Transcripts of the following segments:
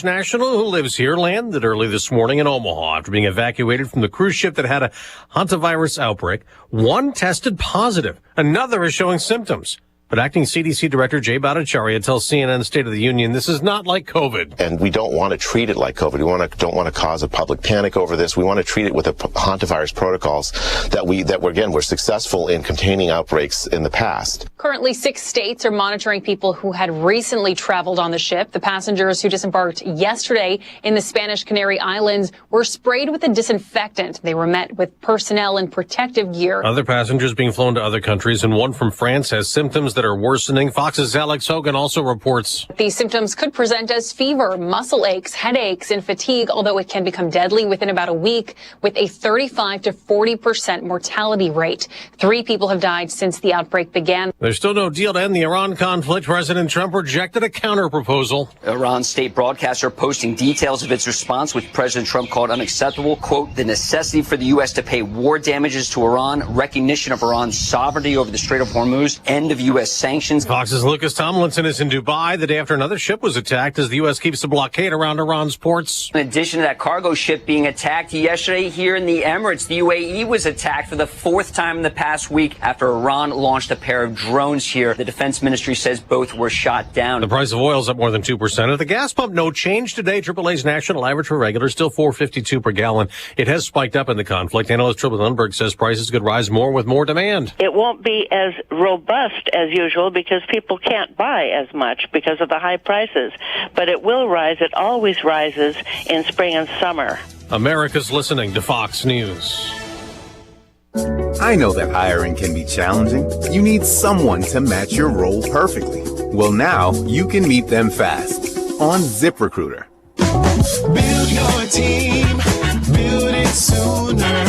National, who lives here, landed early this morning in Omaha after being evacuated from the cruise ship that had a hantavirus outbreak. One tested positive. Another is showing symptoms. But acting CDC Director Jay Bhattacharya tells CNN State of the Union this is not like COVID. And we don't want to treat it like COVID. We don't want to cause a public panic over this. We want to treat it with the hantavirus protocols that we're successful in containing outbreaks in the past. Currently, 6 states are monitoring people who had recently traveled on the ship. The passengers who disembarked yesterday in the Spanish Canary Islands were sprayed with a disinfectant. They were met with personnel in protective gear. Other passengers being flown to other countries, and one from France has symptoms that are worsening. Fox's Alex Hogan also reports these symptoms could present as fever, muscle aches, headaches, and fatigue, although it can become deadly within about a week with a 35 to 40% mortality rate. 3 people have died since the outbreak began. There's still no deal to end the Iran conflict. President Trump rejected a counter-proposal. Iran's state broadcaster posting details of its response, which President Trump called unacceptable. Quote, the necessity for the U.S. to pay war damages to Iran, recognition of Iran's sovereignty over the Strait of Hormuz, end of U.S. sanctions. Fox's Lucas Tomlinson is in Dubai the day after another ship was attacked as the U.S. keeps a blockade around Iran's ports. In addition to that cargo ship being attacked yesterday here in the Emirates, the UAE was attacked for the 4th time in the past week after Iran launched a pair of drones here. The defense ministry says both were shot down. The price of oil is up more than 2%. At the gas pump, no change today. AAA's national average for regular still $4.52 per gallon. It has spiked up in the conflict. Analyst Triple Lundberg says prices could rise more with more demand. It won't be as robust as usual because people can't buy as much because of the high prices. But it will rise. It always rises in spring and summer. America's listening to Fox News. I know that hiring can be challenging. You need someone to match your role perfectly. Well, now you can meet them fast on ZipRecruiter. Build your team, build it sooner.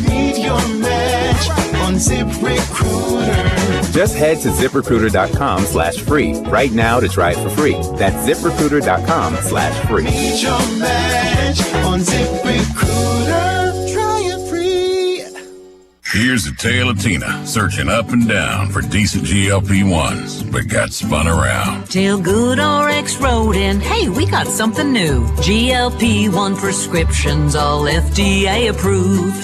Meet your match on ZipRecruiter. Just head to ZipRecruiter.com/free right now to try it for free. That's ZipRecruiter.com/free. Meet your match on ZipRecruiter. Try it free. Here's a tale of Tina searching up and down for decent GLP-1s, but got spun around. Till Good RX wrote in, hey, we got something new. GLP-1 prescriptions, all FDA approved.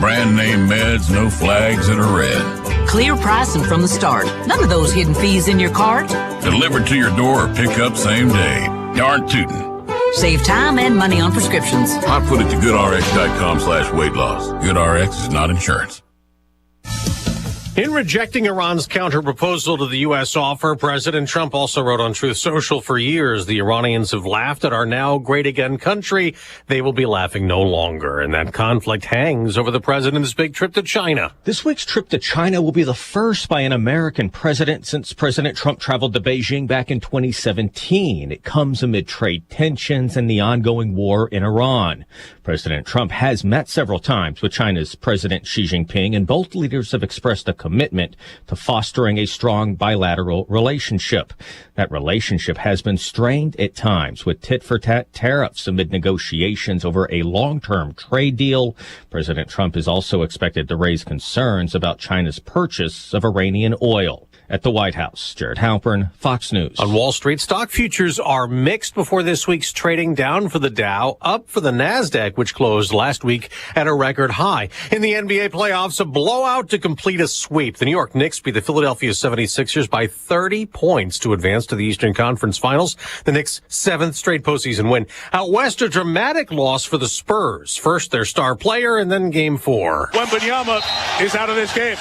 Brand name meds, no flags that are red. Clear pricing from the start. None of those hidden fees in your cart. Delivered to your door or pick up same day. Darn tootin'. Save time and money on prescriptions. I put it to goodrx.com/weight loss. GoodRx is not insurance. In rejecting Iran's counter-proposal to the U.S. offer, President Trump also wrote on Truth Social, for years, the Iranians have laughed at our now great again country. They will be laughing no longer. And that conflict hangs over the president's big trip to China. This week's trip to China will be the first by an American president since President Trump traveled to Beijing back in 2017. It comes amid trade tensions and the ongoing war in Iran. President Trump has met several times with China's President Xi Jinping, and both leaders have expressed a commitment to fostering a strong bilateral relationship. That relationship has been strained at times with tit-for-tat tariffs amid negotiations over a long-term trade deal. President Trump is also expected to raise concerns about China's purchase of Iranian oil. At the White House, Jared Halpern, Fox News. On Wall Street, stock futures are mixed before this week's trading, down for the Dow, up for the NASDAQ, which closed last week at a record high. In the NBA playoffs, a blowout to complete a sweep. The New York Knicks beat the Philadelphia 76ers by 30 points to advance to the Eastern Conference Finals. The Knicks' 7th straight postseason win. Out west, a dramatic loss for the Spurs. First, their star player, and then Game 4. Wembanyama is out of this game.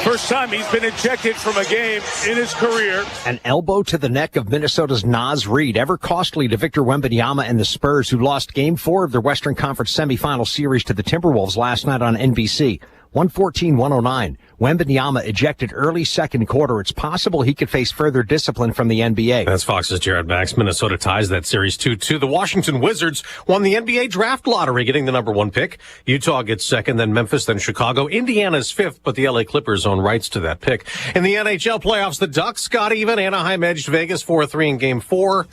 First time he's been ejected from a game in his career. An elbow to the neck of Minnesota's Naz Reid, ever costly to Victor Wembanyama and the Spurs, who lost Game 4 of their Western Conference semifinal series to the Timberwolves last night on NBC. 114-109. Wembanyama ejected early second quarter. It's possible he could face further discipline from the NBA. That's Fox's Jared Max. Minnesota ties that series 2-2. The Washington Wizards won the NBA draft lottery, getting the number 1 pick. Utah gets second, then Memphis, then Chicago. Indiana's 5th, but the LA Clippers own rights to that pick. In the NHL playoffs, the Ducks got even. Anaheim edged Vegas 4-3 in Game 4.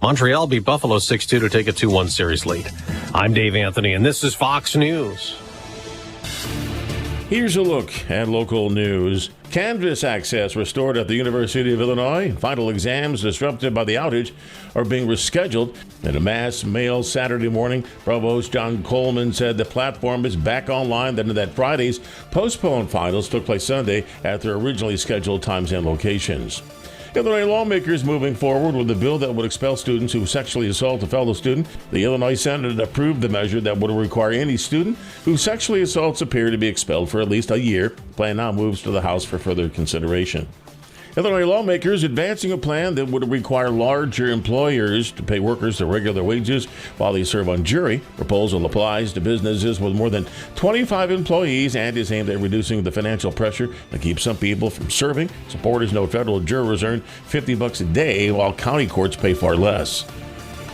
Montreal beat Buffalo 6-2 to take a 2-1 series lead. I'm Dave Anthony, and this is Fox News. Here's a look at local news. Canvas access restored at the University of Illinois. Final exams disrupted by the outage are being rescheduled. In a mass mail Saturday morning, Provost John Coleman said the platform is back online, and that Friday's postponed finals took place Sunday at their originally scheduled times and locations. Illinois lawmakers moving forward with a bill that would expel students who sexually assault a fellow student. The Illinois Senate approved the measure that would require any student who sexually assaults a peer to be expelled for at least a year. The plan now moves to the House for further consideration. Illinois lawmakers advancing a plan that would require larger employers to pay workers their regular wages while they serve on jury. Proposal applies to businesses with more than 25 employees and is aimed at reducing the financial pressure that keeps some people from serving. Supporters note federal jurors earn $50 a day while county courts pay far less.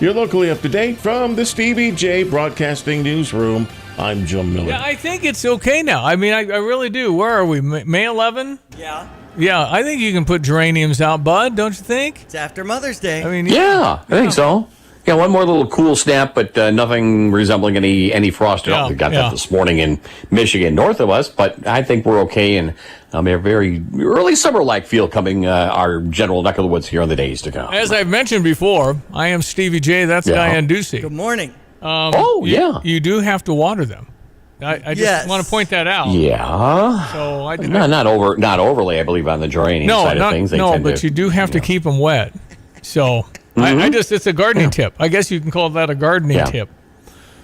You're locally up to date from the Stevie J Broadcasting Newsroom. I'm Jim Miller. Yeah, I think it's okay now. I mean, I really do. Where are we? May 11? Yeah. Yeah, I think you can put geraniums out, bud, don't you think? It's after Mother's Day. I mean, I think so. Yeah, one more little cool snap, but nothing resembling any frost at all. We got that this morning in Michigan, north of us, but I think we're okay, and a very early summer-like feel coming our general neck of the woods here in the days to come. As I've mentioned before, I am Stevie J. That's Diane Ducey. Good morning. You do have to water them. I just want to point that out. Yeah. So not overly, I believe, on the geranium side of things. But you do have to keep them wet. So it's a gardening tip. I guess you can call that a gardening tip.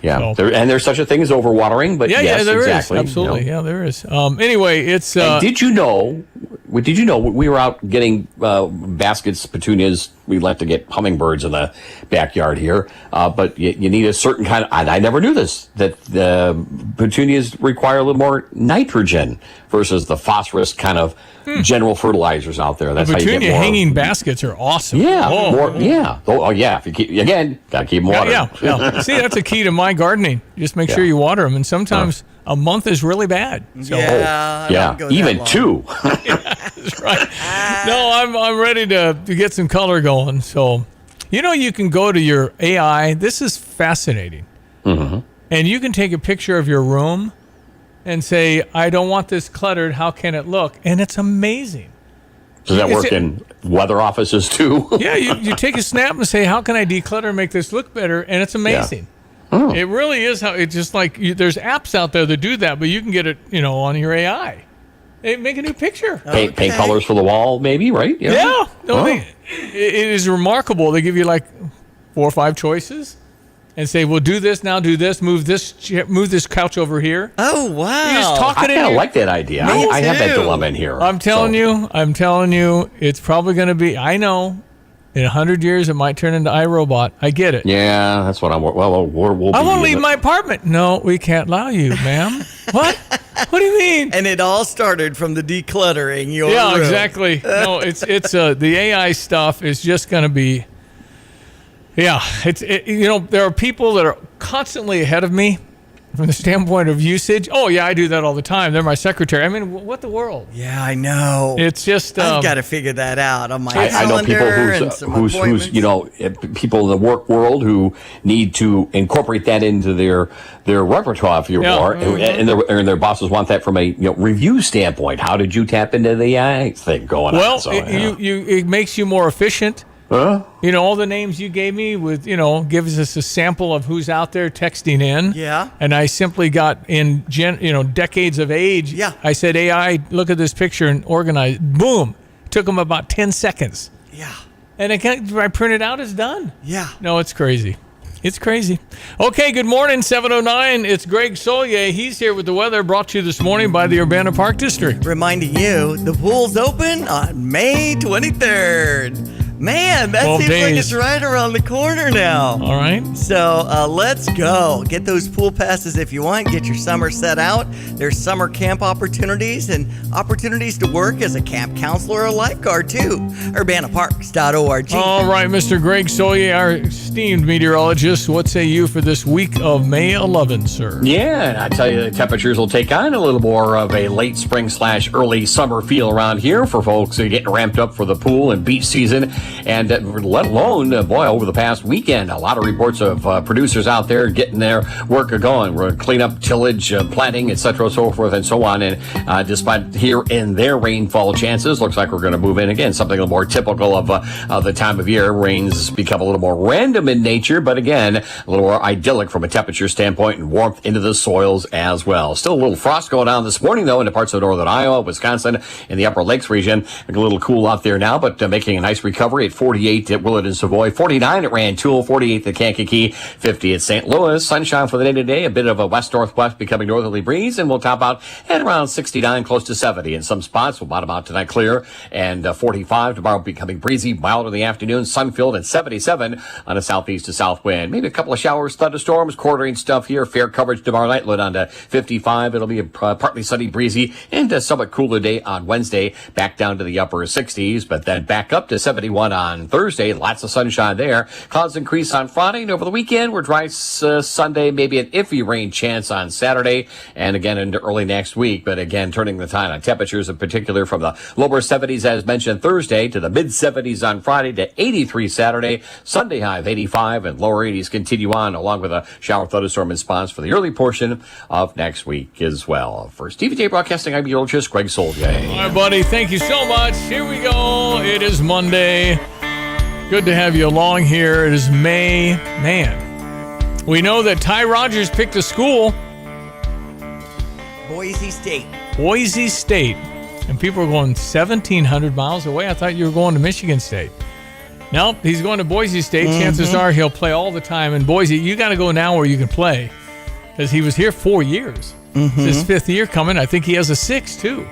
Yeah, there's such a thing as overwatering, but yes, there exactly. is. Absolutely, there is. Anyway, it's. Did you know we were out getting baskets, petunias? We like to get hummingbirds in the backyard here, but you need a certain kind of. And I never knew this, that the petunias require a little more nitrogen versus the phosphorus kind of general fertilizers out there. That's the petunia how you get more hanging baskets are awesome. Yeah, If you keep gotta keep them watered. Yeah. See, that's a key to my gardening. Just make sure you water them, and sometimes a month is really bad. So, even 2. That's right. No, I'm ready to get some color going. So, you can go to your AI. This is fascinating. Mm-hmm. And you can take a picture of your room and say, I don't want this cluttered. How can it look? And it's amazing. Does that work in weather offices too? Yeah, you take a snap and say, how can I declutter and make this look better? And it's amazing. Yeah. Oh. It really is. It's just like there's apps out there that do that, but you can get it, on your AI. Hey, make a new picture. Paint colors for the wall, maybe, right? Yeah. It is remarkable. They give you like 4 or 5 choices and say, well, do this now, do this, move this couch over here. Oh, wow. You just talk it I kind of like that idea. I have that dilemma in here. I'm telling you, it's probably going to be, I know, in 100 years, it might turn into iRobot. I get it. Yeah, that's what I'm, we'll be. I won't leave my apartment. No, we can't allow you, ma'am. What? What do you mean? And it all started from the decluttering your room. Exactly. No, it's the AI stuff is just going to be, there are people that are constantly ahead of me from the standpoint of usage. Oh, yeah, I do that all the time. They're my secretary. I mean, what the world? Yeah, I know. It's just... I've got to figure that out on my calendar. I know people who's people in the work world who need to incorporate that into their repertoire, if you will, and their bosses want that from a review standpoint. How did you tap into the AI thing going on? Well, it makes you more efficient. All the names you gave me gives us a sample of who's out there texting in. Yeah. And I simply got in decades of age. Yeah. I said, AI, look at this picture and organize. Boom. It took them about 10 seconds. Yeah. And I print it out, it's done. Yeah. No, it's crazy. It's crazy. Okay, good morning, 7:09. It's Greg Solier. He's here with the weather brought to you this morning by the Urbana Park District. Reminding you, the pool's open on May 23rd. Man, that seems like it's right around the corner now. All right. So let's go. Get those pool passes if you want. Get your summer set out. There's summer camp opportunities and opportunities to work as a camp counselor or lifeguard too. UrbanaParks.org. All right, Mr. Greg Solier, our esteemed meteorologist. What say you for this week of May 11th, sir? Yeah, I tell you, the temperatures will take on a little more of a late spring / early summer feel around here for folks who are getting ramped up for the pool and beach season. And let alone, over the past weekend, a lot of reports of producers out there getting their work going. We're going to clean up tillage, planting, etc., so forth and so on. And despite here and there rainfall chances, looks like we're going to move in again, something a little more typical of the time of year. Rains become a little more random in nature, but again, a little more idyllic from a temperature standpoint and warmth into the soils as well. Still a little frost going on this morning, though, in the parts of northern Iowa, Wisconsin, in the upper lakes region. A little cool out there now, but making a nice recovery at 48 at Willett and Savoy, 49 at Rantoul, 48 at Kankakee, 50 at St. Louis. Sunshine for the day today, a bit of a west-northwest becoming northerly breeze, and we'll top out at around 69, close to 70 in some spots. We'll bottom out tonight clear, and 45 tomorrow becoming breezy, mild in the afternoon, sun-filled, and 77 on a southeast to south wind. Maybe a couple of showers, thunderstorms, quartering stuff here. Fair coverage tomorrow night, low down to 55. It'll be a partly sunny, breezy, and a somewhat cooler day on Wednesday, back down to the upper 60s, but then back up to 71 on Thursday. Lots of sunshine there. Clouds increase on Friday, and over the weekend, we're dry Sunday, maybe an iffy rain chance on Saturday, and again into early next week. But again, turning the tide on temperatures in particular from the lower 70s, as mentioned, Thursday to the mid 70s on Friday to 83 Saturday. Sunday high of 85, and lower 80s continue on, along with a shower thunderstorm response for the early portion of next week as well. For Stevie J Broadcasting, I'm meteorologist Greg Soldier. All right, buddy. Thank you so much. Here we go. It is Monday. Good to have you along here. It is May. Man, we know that Ty Rogers picked a school. Boise State. Boise State. And people are going 1,700 miles away. I thought you were going to Michigan State. Nope, he's going to Boise State. Chances are he'll play all the time in Boise. You got to go now where you can play, because he was here 4 years. It's his 5th year coming. I think he has a 6th, too.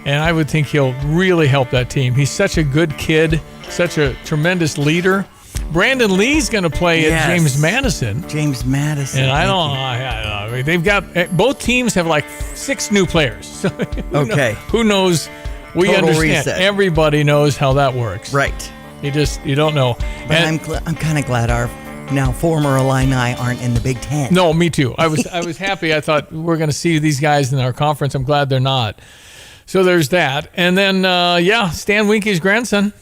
And I would think he'll really help that team. He's such a good kid, such a tremendous leader. Brandon Lee's going to play at James Madison. James Madison. And I don't know. They've got, both teams have like 6 new players. So who knows? We Total understand. reset. Everybody knows how that works. Right. You don't know. But I'm kind of glad our now former Illini aren't in the Big Ten. No, me too. I was happy. I thought we're going to see these guys in our conference. I'm glad they're not. So there's that. And then, Stan Winky's grandson.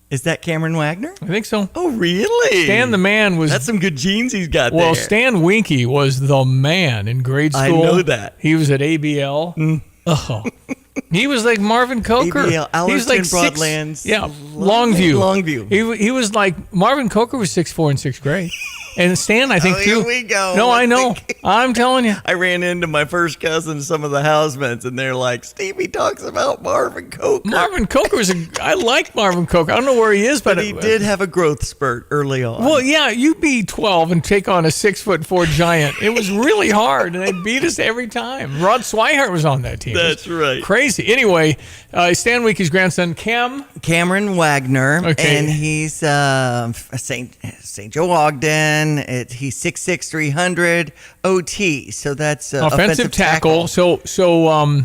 Is that Cameron Wagner? I think so. Oh, really? Stan the man was... That's some good genes he's got there. Well, Stan Winky was the man in grade school. I know that. He was at ABL. Oh. He was like Marvin Coker. ABL, Allerton, he was like Broadlands. Longview. He was like... Marvin Coker was 6'4" in 6th grade. And Stan, I think, too. Here we go. No, I know. I'm telling you. I ran into my first cousin, some of the housemates, and they're like, Stevie talks about Marvin Coker. Marvin Coker I like Marvin Coker. I don't know where he is, but he did have a growth spurt early on. Well, yeah, you be 12 and take on a 6'4" giant. It was really hard, and they beat us every time. Rod Swihart was on that team. That's right. Crazy. Anyway, Stan Winky's grandson, Cameron Wagner, and he's St. Joe Ogden. He's 6'6", 300 OT. So that's offensive tackle. So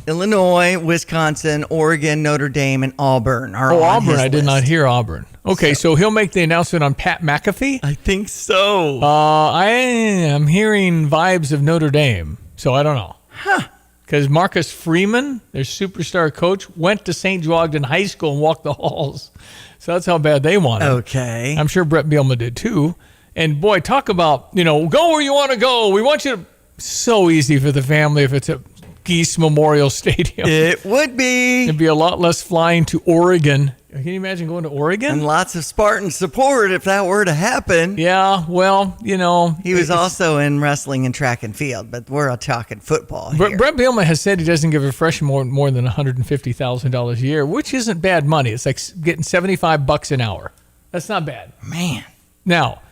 Illinois, Wisconsin, Oregon, Notre Dame, and Auburn are on Auburn. his I did list. not hear Auburn. Okay, so he'll make the announcement on Pat McAfee? I think so. I am hearing vibes of Notre Dame, so I don't know. Huh. Because Marcus Freeman, their superstar coach, went to St. Joe Ogden High School and walked the halls. So that's how bad they want it. Okay. I'm sure Brett Bielema did too. And boy, talk about, go where you want to go. We want you to... So easy for the family if it's at Geese Memorial Stadium. It would be. It'd be a lot less flying to Oregon. Can you imagine going to Oregon? And lots of Spartan support if that were to happen. Yeah, well, He was also in wrestling and track and field, but we're talking football here. Brett Bielema has said he doesn't give a freshman more than $150,000 a year, which isn't bad money. It's like getting $75 an hour. That's not bad. Man. Now,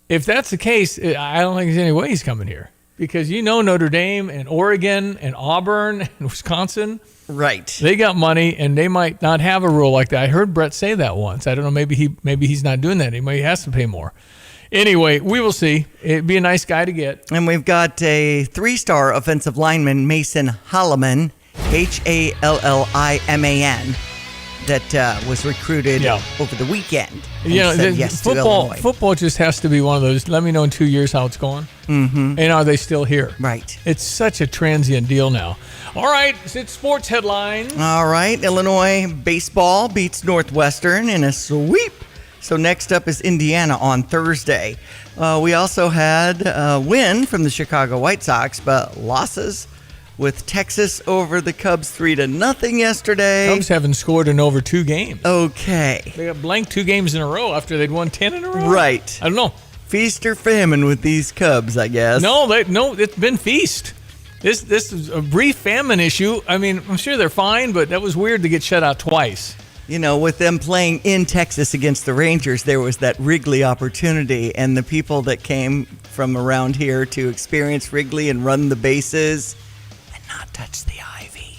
if that's the case, I don't think there's any way he's coming here. Because Notre Dame and Oregon and Auburn and Wisconsin, right? They got money, and they might not have a rule like that. I heard Brett say that once. I don't know. Maybe he's not doing that anymore. He has to pay more. Anyway, we will see. It'd be a nice guy to get. And we've got a 3-star offensive lineman, Mason Holloman, Halliman. that was recruited over the weekend. You know, said yes to Illinois. Football just has to be one of those. Let me know in 2 years how it's going. Mm-hmm. And are they still here? Right. It's such a transient deal now. All right, it's sports headlines. All right, Illinois baseball beats Northwestern in a sweep. So next up is Indiana on Thursday. We also had a win from the Chicago White Sox, but losses with Texas over the Cubs 3-0 yesterday. Cubs haven't scored in over 2 games. Okay. They got blanked 2 games in a row after they'd won 10 in a row. Right. I don't know. Feast or famine with these Cubs, I guess. No, it's been feast. This is a brief famine issue. I mean, I'm sure they're fine, but that was weird to get shut out twice. You know, with them playing in Texas against the Rangers, there was that Wrigley opportunity, and the people that came from around here to experience Wrigley and run the bases and not touch the ivy.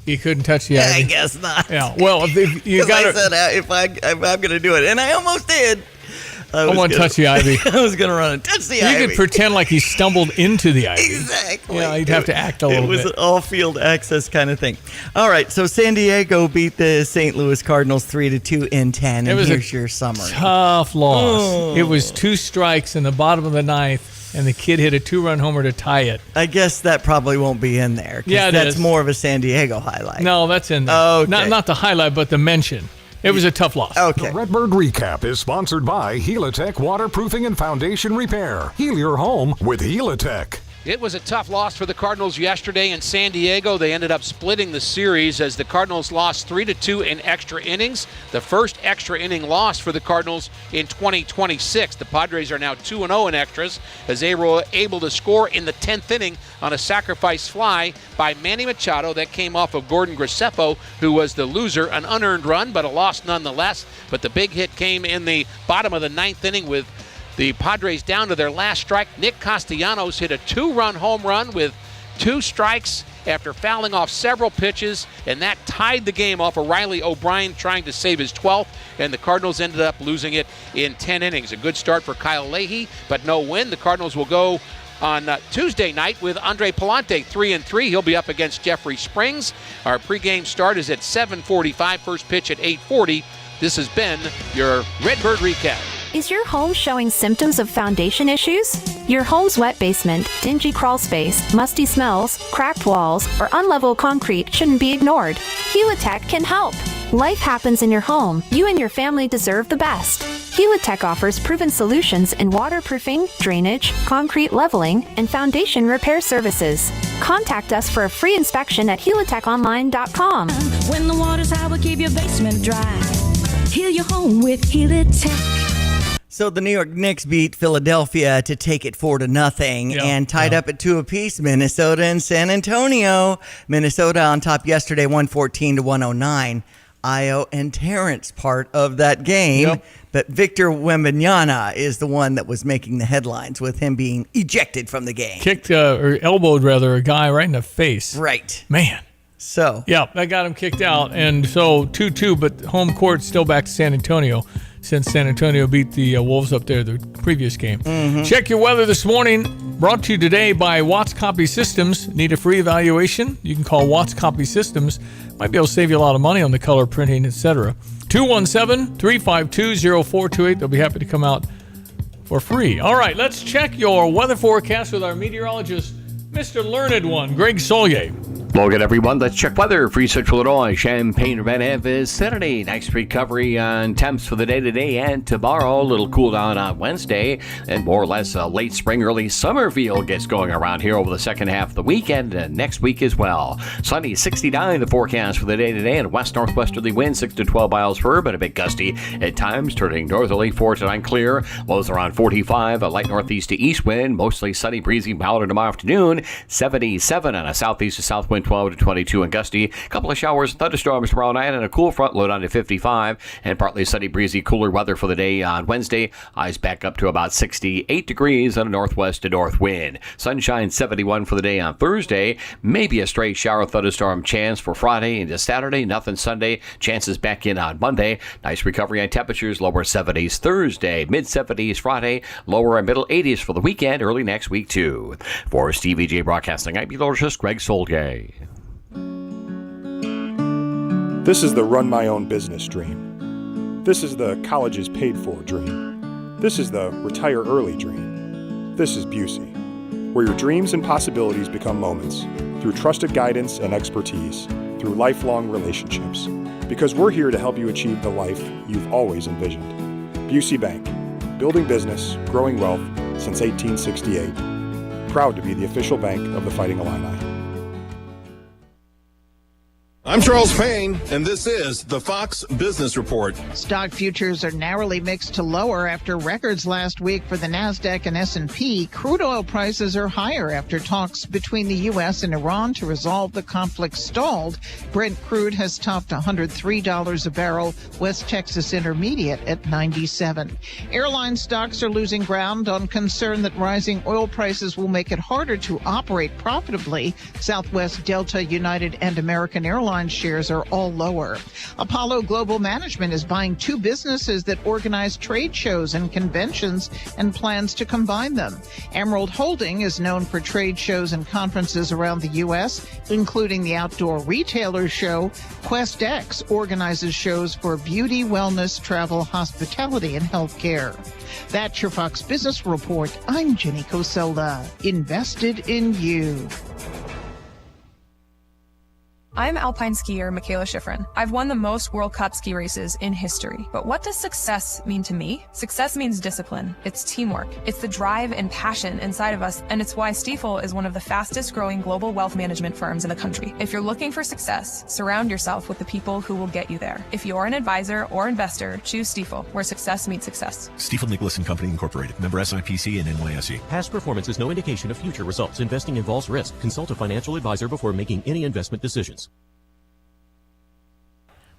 You couldn't touch the ivy? I guess not. Yeah. Well, if you got I said if I'm going to do it, and I almost did. I want to touch the ivy. I was going to run and touch the ivy. You could pretend like he stumbled into the ivy. Exactly. Yeah, you'd have to act a little bit. It was an all-field access kind of thing. All right, so San Diego beat the St. Louis Cardinals 3-2 in 10, and here's your summary. Tough loss. Oh. It was 2 strikes in the bottom of the 9th, and the kid hit a 2-run homer to tie it. I guess that probably won't be in there. Yeah, that's more of a San Diego highlight. No, that's in there. Okay. Not the highlight, but the mention. It was a tough loss. Okay. The Redbird Recap is sponsored by Helitech Waterproofing and Foundation Repair. Heal your home with Helitech. It was a tough loss for the Cardinals yesterday in San Diego. They ended up splitting the series as the Cardinals lost 3-2 in extra innings. The first extra inning loss for the Cardinals in 2026. The Padres are now 2-0 in extras as they were able to score in the 10th inning on a sacrifice fly by Manny Machado that came off of Gordon Graceffo, who was the loser. An unearned run, but a loss nonetheless. But the big hit came in the bottom of the 9th inning with the Padres down to their last strike. Nick Castellanos hit a 2-run home run with 2 strikes after fouling off several pitches, and that tied the game off of Riley O'Brien trying to save his 12th, and the Cardinals ended up losing it in 10 innings. A good start for Kyle Leahy, but no win. The Cardinals will go on Tuesday night with Andre Palante, 3-3. He'll be up against Jeffrey Springs. Our pregame start is at 7:45, first pitch at 8:40. This has been your Redbird Recap. Is your home showing symptoms of foundation issues? Your home's wet basement, dingy crawl space, musty smells, cracked walls, or unlevel concrete shouldn't be ignored. Helitech can help. Life happens in your home. You and your family deserve the best. Helitech offers proven solutions in waterproofing, drainage, concrete leveling, and foundation repair services. Contact us for a free inspection at helitechonline.com. When the water's high, we'll keep your basement dry. Heal your home with Helitech. So the New York Knicks beat Philadelphia to take it 4-0 and tied up at 2 apiece, Minnesota and San Antonio. Minnesota on top yesterday, 114-109. Io and Terrence part of that game. But Victor Wembanyama is the one that was making the headlines with him being ejected from the game. Kicked, or elbowed rather, a guy right in the face. Right. Man. So. Yeah, that got him kicked out. And so 2-2, but home court still back to San Antonio, since San Antonio beat the Wolves up there the previous game. Mm-hmm. Check your weather this morning. Brought to you today by Watts Copy Systems. Need a free evaluation? You can call Watts Copy Systems. Might be able to save you a lot of money on the color printing, etc. 217-352-0428. They'll be happy to come out for free. All right, let's check your weather forecast with our meteorologist, Mr. Learned One, Greg Solier. Well, good, everyone. Let's check weather for Central Illinois. Champaign-Urbana vicinity. Nice recovery on temps for the day today and tomorrow. A little cool down on Wednesday. And more or less a late spring, early summer feel gets going around here over the second half of the weekend and next week as well. Sunny, 69 the forecast for the day today, and west-northwesterly wind 6 to 12 miles per hour, but a bit gusty at times, turning northerly 4 to 9 clear. Lows around 45, a light northeast to east wind, mostly sunny, breezy, powder tomorrow afternoon. 77 on a southeast to south wind, 12 to 22 and gusty. A couple of showers and thunderstorms tomorrow night, and a cool front low down to 55, and partly sunny, breezy, cooler weather for the day on Wednesday. Highs back up to about 68 degrees on a northwest to north wind. Sunshine 71 for the day on Thursday. Maybe a stray shower thunderstorm chance for Friday into Saturday. Nothing Sunday. Chances back in on Monday. Nice recovery on temperatures. Lower 70s Thursday. Mid 70s Friday. Lower and middle 80s for the weekend. Early next week too. For Stevie J Broadcasting, I'm meteorologist Greg Solgay. This is the run my own business dream. This is the college is paid for dream. This is the retire early dream. This is Busey, where your dreams and possibilities become moments through trusted guidance and expertise, through lifelong relationships. Because we're here to help you achieve the life you've always envisioned. Busey Bank, building business, growing wealth since 1868. Proud to be the official bank of the Fighting Illini. I'm Charles Payne, and this is the Fox Business Report. Stock futures are narrowly mixed to lower after records last week for the NASDAQ and S&P. Crude oil prices are higher after talks between the U.S. and Iran to resolve the conflict stalled. Brent crude has topped $103 a barrel, West Texas Intermediate at 97. Airline stocks are losing ground on concern that rising oil prices will make it harder to operate profitably. Southwest, Delta, United, and American Airlines shares are all lower. Apollo Global Management is buying two businesses that organize trade shows and conventions and plans to combine them. Emerald Holding is known for trade shows and conferences around the U.S., including the Outdoor Retailers Show. QuestX organizes shows for beauty, wellness, travel, hospitality, and healthcare. That's your Fox Business Report. I'm Jenny Coselda. Invested in you. I'm alpine skier Michaela Schifrin. I've won the most World Cup ski races in history. But what does success mean to me? Success means discipline. It's teamwork. It's the drive and passion inside of us, and it's why Stifel is one of the fastest growing global wealth management firms in the country. If you're looking for success, surround yourself with the people who will get you there. If you're an advisor or investor, choose Stifel, where success meets success. Stifel Nicholas and Company Incorporated. Member SIPC and NYSE. Past performance is no indication of future results. Investing involves risk. Consult a financial advisor before making any investment decisions.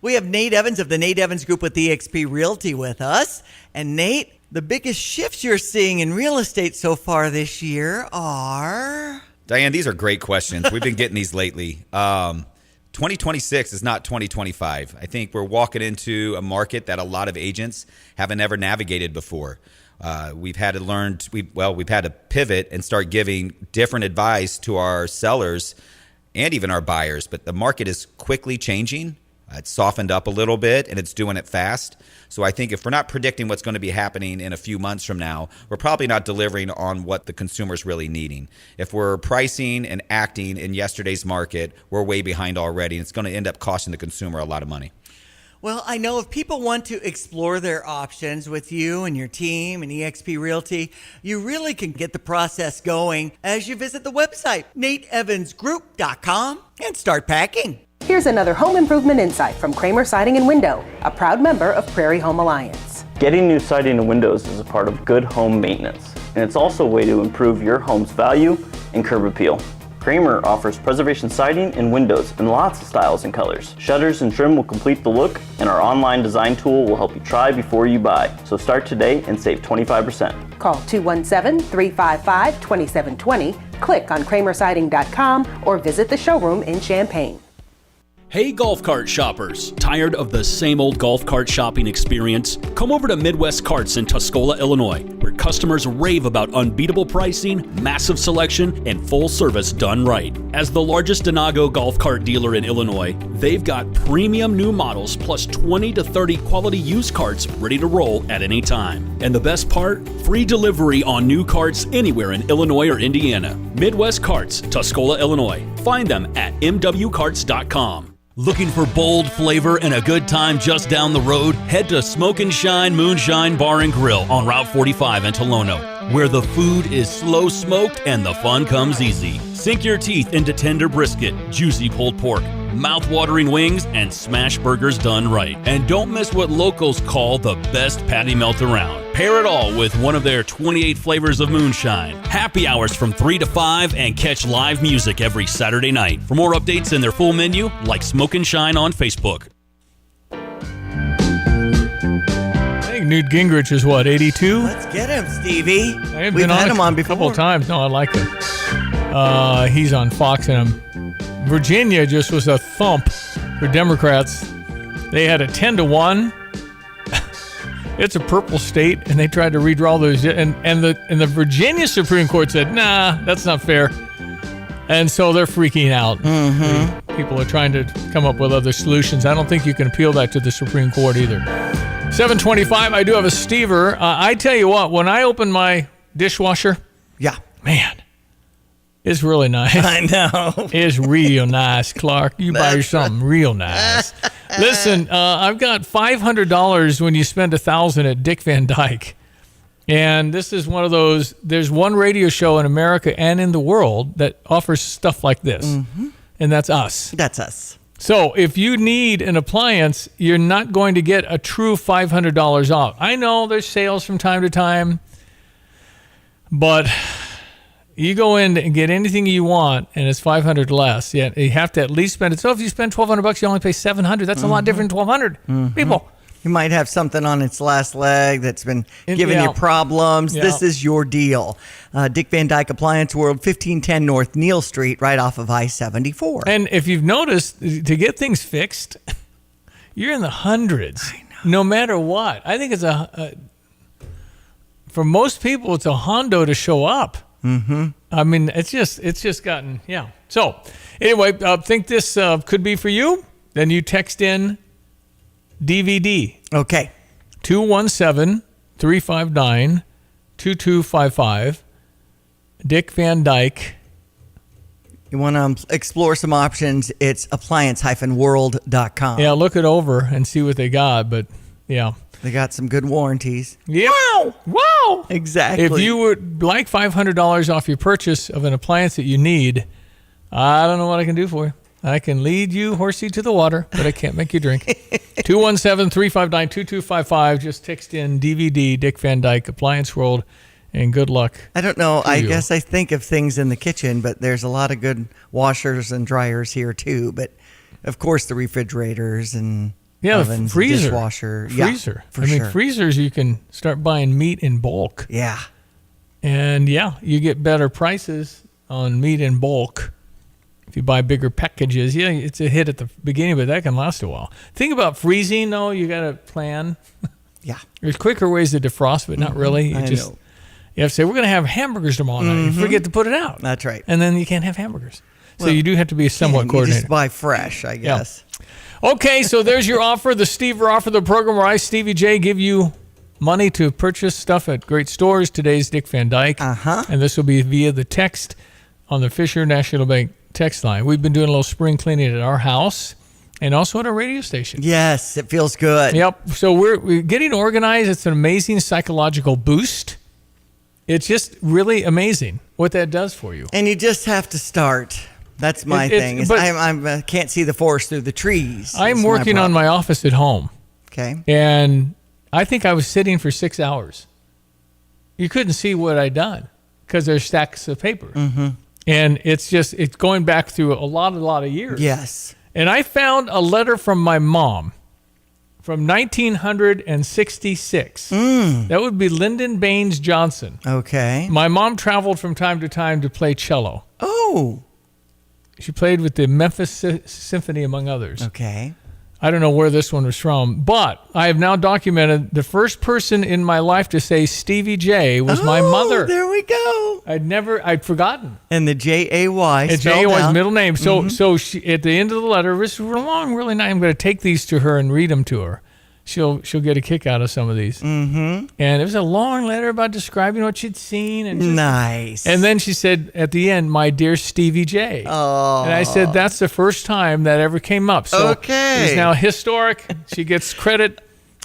We have Nate Evans of the Nate Evans Group with eXp Realty with us. And Nate, the biggest shifts you're seeing in real estate so far this year are... Diane, these are great questions. We've been getting these lately. 2026 is not 2025. I think we're walking into a market that a lot of agents haven't ever navigated before. We've had to pivot and start giving different advice to our sellers and even our buyers. But the market is quickly changing. It's softened up a little bit, and it's doing it fast. So I think if we're not predicting what's going to be happening in a few months from now, we're probably not delivering on what the consumer's really needing. If we're pricing and acting in yesterday's market, we're way behind already, and it's going to end up costing the consumer a lot of money. Well, I know if people want to explore their options with you and your team and eXp Realty, you really can get the process going as you visit the website, nateevansgroup.com, and start packing. Here's another home improvement insight from Kramer Siding and Window, a proud member of Prairie Home Alliance. Getting new siding and windows is a part of good home maintenance, and it's also a way to improve your home's value and curb appeal. Kramer offers preservation siding and windows in lots of styles and colors. Shutters and trim will complete the look, and our online design tool will help you try before you buy. So start today and save 25%. Call 217-355-2720, click on kramersiding.com, or visit the showroom in Champaign. Hey golf cart shoppers, tired of the same old golf cart shopping experience? Come over to Midwest Carts in Tuscola, Illinois, where customers rave about unbeatable pricing, massive selection, and full service done right. As the largest Denago golf cart dealer in Illinois, they've got premium new models plus 20 to 30 quality used carts ready to roll at any time. And the best part? Free delivery on new carts anywhere in Illinois or Indiana. Midwest Carts, Tuscola, Illinois. Find them at mwcarts.com. Looking for bold flavor and a good time just down the road? Head to Smoke and Shine Moonshine Bar and Grill on Route 45 in Tolono, where the food is slow smoked and the fun comes easy. Sink your teeth into tender brisket, juicy pulled pork, mouth-watering wings, and smash burgers done right. And don't miss what locals call the best patty melt around. Pair it all with one of their 28 flavors of moonshine. Happy hours from 3 to 5 and catch live music every Saturday night. For more updates and their full menu, like Smoke and Shine on Facebook. I think Newt Gingrich is what, 82? Let's get him, Stevie. We've had him on before. A couple of times. No, I like him. He's on Fox, and Virginia just was a thump for Democrats. They had a 10-1. It's a purple state, and they tried to redraw those. And the Virginia Supreme Court said, nah, that's not fair. And so they're freaking out. Mm-hmm. people are trying to come up with other solutions. I don't think you can appeal that to the Supreme Court either. 7:25. I do have a Stever. I tell you what, when I open my dishwasher, man, it's really nice. I know. It's real nice, Clark. You buy her something real nice. Listen, I've got $500 when you spend $1,000 at Dick Van Dyke. And this is one of those, there's one radio show in America and in the world that offers stuff like this. Mm-hmm. And that's us. That's us. So if you need an appliance, you're not going to get a true $500 off. I know there's sales from time to time, but you go in and get anything you want, and it's $500 less. Yeah, you have to at least spend it. So if you spend $1,200, you only pay $700. That's a lot different than $1,200. People. You might have something on its last leg that's been giving you problems. Yeah. This is your deal. Dick Van Dyke Appliance World, 1510 North Neal Street, right off of I-74. And if you've noticed, to get things fixed, you're in the hundreds. I know. No matter what. I think it's for most people, it's a hondo to show up. Mm-hmm. I mean, it's just gotten, So anyway, think this could be for you. Then you text in DVD. Okay. 217-359-2255. Dick Van Dyke. You want to explore some options, it's appliance-world.com. Yeah, look it over and see what they got, but yeah. They got some good warranties. Yeah. Wow. Exactly. If you would like $500 off your purchase of an appliance that you need, I don't know what I can do for you. I can lead you, horsey, to the water, but I can't make you drink. 217-359-2255. Just text in DVD, Dick Van Dyke, Appliance World, and good luck. I don't know. I guess I think of things in the kitchen, but there's a lot of good washers and dryers here, too. But, of course, the refrigerators and ovens, freezer. Dishwasher. Freezer. Yeah, for sure. Freezers, you can start buying meat in bulk. Yeah. And, you get better prices on meat in bulk. If you buy bigger packages, it's a hit at the beginning, but that can last a while. Think about freezing, though. You got to plan. Yeah. There's quicker ways to defrost, but not really. You know. You have to say, we're going to have hamburgers tomorrow night. You forget to put it out. That's right. And then you can't have hamburgers. So you do have to be somewhat You coordinated. just buy fresh, I guess. Yeah. Okay, so there's your offer, the Stever offer, the program where I, Stevie J, give you money to purchase stuff at great stores. Today's Dick Van Dyke. Uh-huh. And this will be via the text on the Fisher National Bank text line. We've been doing a little spring cleaning at our house and also at our radio station. Yes, it feels good. Yep. So we're getting organized. It's an amazing psychological boost. It's just really amazing what that does for you. And you just have to start. That's my thing. I can't see the forest through the trees. I'm working on my office at home. Okay. And I think I was sitting for 6 hours. You couldn't see what I'd done because there's stacks of paper. Mm-hmm. And it's going back through a lot of years. Yes. And I found a letter from my mom from 1966. That would be Lyndon Baines Johnson. Okay. My mom traveled from time to time to play cello. Oh. She played with the Memphis Symphony, among others. Okay. I don't know where this one was from, but I have now documented the first person in my life to say Stevie J was my mother. There we go. I'd forgotten. And the J-A-Y. And J-A-Y's middle name. So she, at the end of the letter, this is long, really nice. I'm going to take these to her and read them to her. She'll get a kick out of some of these. Mm-hmm. And it was a long letter about describing what she'd seen. And nice. And then she said at the end, "My dear Stevie J." Oh. And I said, that's the first time that ever came up. So okay. It's now historic. She gets credit.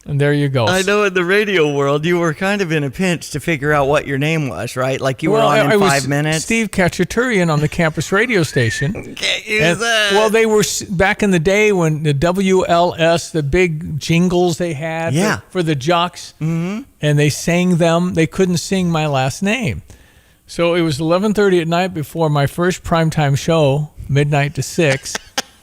And there you go. I know in the radio world, you were kind of in a pinch to figure out what your name was, right? Like you were on in 5 minutes. Steve Kachaturian on the campus radio station. Can't use that. Well, they were back in the day when the WLS, the big jingles they had for the jocks, and they sang them. They couldn't sing my last name. So it was 11:30 at night before my first primetime show, midnight to 6.